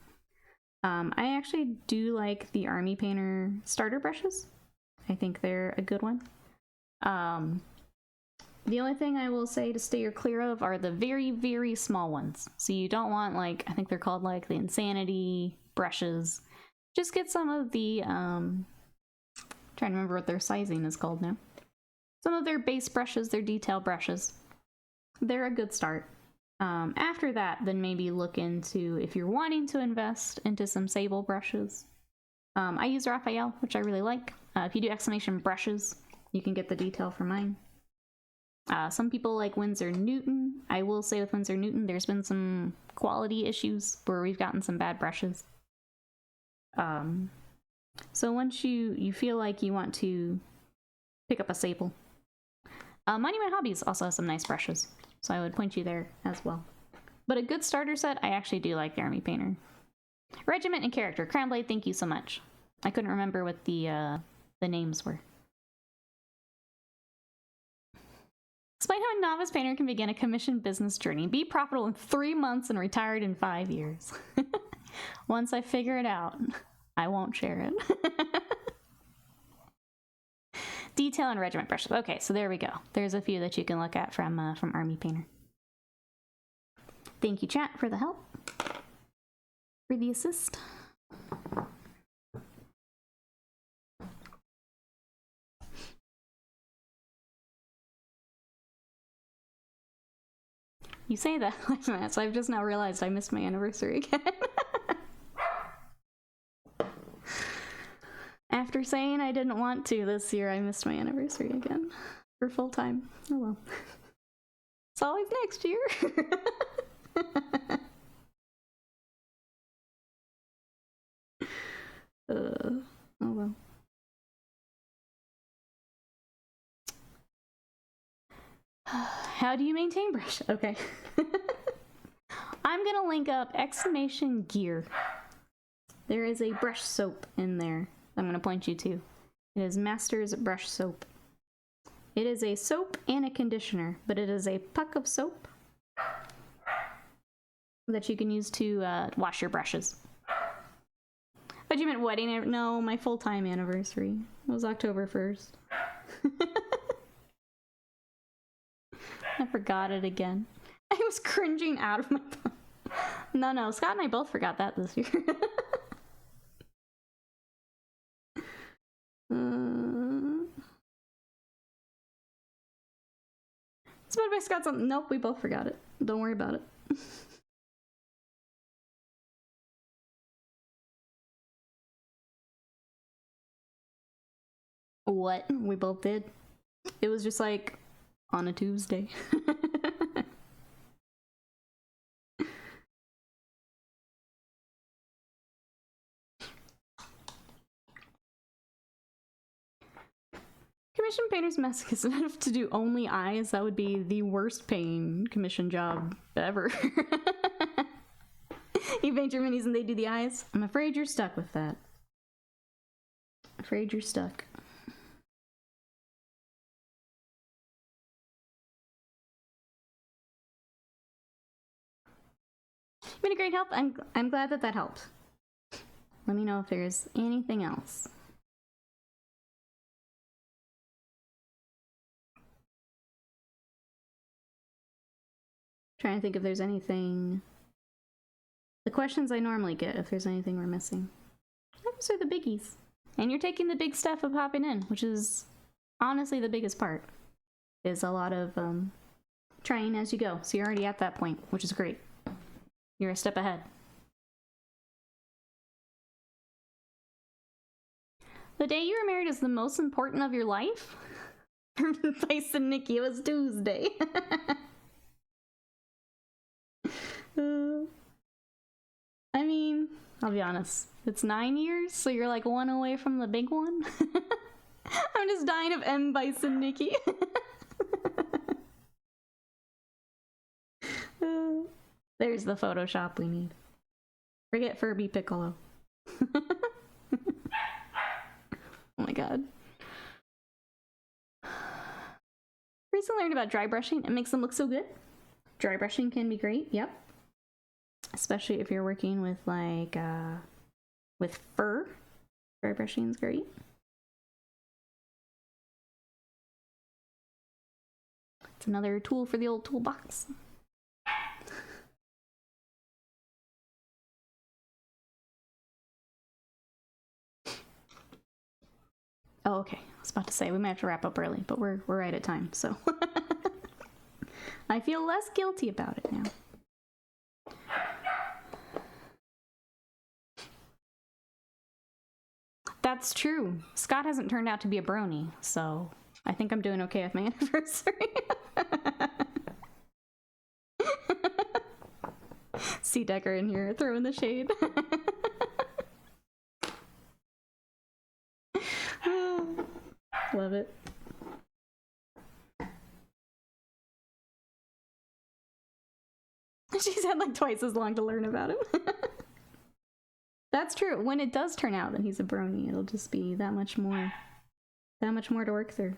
I actually do like the Army Painter starter brushes. I think they're a good one. The only thing I will say to steer clear of are the very, very small ones. So you don't want, like, I think they're called like the Insanity brushes. Just get some of the, trying to remember what their sizing is called now. Some of their base brushes, their detail brushes. They're a good start. After that, then maybe look into, if you're wanting to invest into some sable brushes. I use Raphael, which I really like. If you do exclamation brushes, you can get the detail for mine. Some people like Winsor Newton. I will say with Winsor Newton, there's been some quality issues where we've gotten some bad brushes. So once you feel like you want to pick up a sable. Monument Hobbies also has some nice brushes, so I would point you there as well. But a good starter set, I actually do like the Army Painter. Regiment and Character. Crownblade, thank you so much. I couldn't remember what the names were. Explain how a novice painter can begin a commissioned business journey, be profitable in 3 months, and retired in 5 years. Once I figure it out, I won't share it. Detail and regiment brushes. Okay, so there we go. There's a few that you can look at from Army Painter. Thank you, chat, for the help, for the assist. You say that like that, so I've just now realized I missed my anniversary again. After saying I didn't want to this year, I missed my anniversary again. For full time. Oh well. It's always next year. Oh well. How do you maintain brush? Okay. I'm gonna link up exclamation gear. There is a brush soap in there I'm gonna point you to. It is Master's Brush Soap. It is a soap and a conditioner, but it is a puck of soap that you can use to wash your brushes. Thought you meant wedding. No, my full-time anniversary. It was October 1st. I forgot it again. I was cringing out of my phone. No, Scott and I both forgot that this year. It's about by Scott's on. Nope, we both forgot it. Don't worry about it. What? We both did. It was just like on a Tuesday. Commission painter's masochism enough to do only eyes. That would be the worst paying commission job ever. You paint your minis and they do the eyes. I'm afraid you're stuck with that. Afraid you're stuck. You've been a great help. I'm glad that helped. Let me know if there's anything else. Trying to think if there's anything. The questions I normally get, if there's anything we're missing. Those are the biggies. And you're taking the big stuff of hopping in, which is honestly the biggest part. Is a lot of trying as you go. So you're already at that point, which is great. You're a step ahead. The day you were married is the most important of your life? Advice to Nikki, it was Tuesday. I mean, I'll be honest. It's 9 years, so you're like one away from the big one. I'm just dying of M. Bison Nikki. There's the Photoshop we need. Forget Furby Piccolo. Oh my god. Recently learned about dry brushing. It makes them look so good. Dry brushing can be great, yep. Especially if you're working with like, with fur. Dry brushing is great. It's another tool for the old toolbox. Oh, okay. I was about to say we might have to wrap up early, but we're right at time, so I feel less guilty about it now. That's true. Scott hasn't turned out to be a brony, so I think I'm doing okay with my anniversary. See Decker in here throwing the shade. Love it. She's had like twice as long to learn about him. That's true. When it does turn out that he's a brony, it'll just be that much more to work through.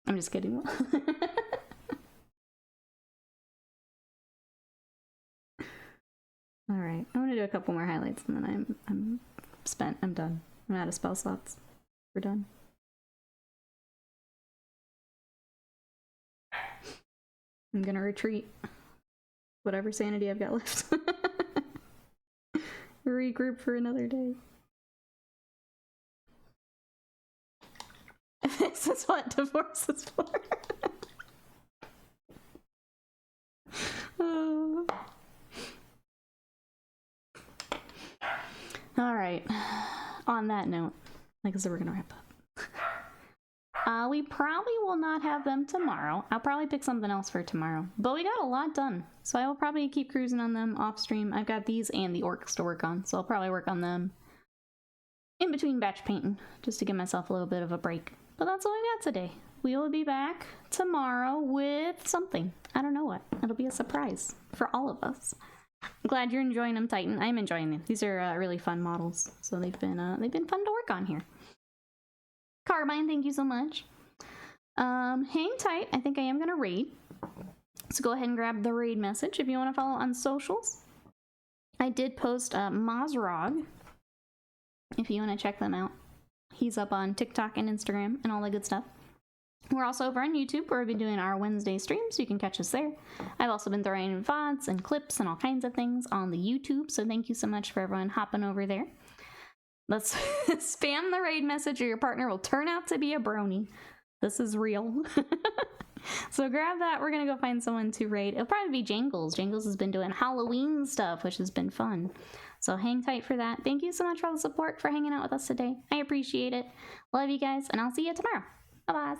I'm just kidding. All right, I'm gonna do a couple more highlights and then I'm spent. I'm done. I'm out of spell slots. We're done. I'm gonna retreat. Whatever sanity I've got left. Regroup for another day. This is what divorce is for. Oh. All right. On that note, like I said, we're gonna wrap up. We probably will not have them tomorrow. I'll probably pick something else for tomorrow. But we got a lot done, so I will probably keep cruising on them off stream. I've got these and the orcs to work on, so I'll probably work on them in between batch painting, just to give myself a little bit of a break. But that's all I got today. We will be back tomorrow with something. I don't know what. It'll be a surprise for all of us. I'm glad you're enjoying them, Titan. I'm enjoying them. These are really fun models, so they've been fun to work on here. Carbine, thank you so much. Hang tight. I think I am gonna raid. So go ahead and grab the raid message if you want to follow on socials. I did post Mazrog, if you want to check them out. He's up on TikTok and Instagram and all that good stuff. We're also over on YouTube, where we've been doing our Wednesday streams. You can catch us there. I've also been throwing in VODs and clips and all kinds of things on the YouTube, so thank you so much for everyone hopping over there. Let's spam the raid message or your partner will turn out to be a brony. This is real. So grab that. We're going to go find someone to raid. It'll probably be Jangles. Jangles has been doing Halloween stuff, which has been fun. So hang tight for that. Thank you so much for all the support, for hanging out with us today. I appreciate it. Love you guys, and I'll see you tomorrow. Bye-bye.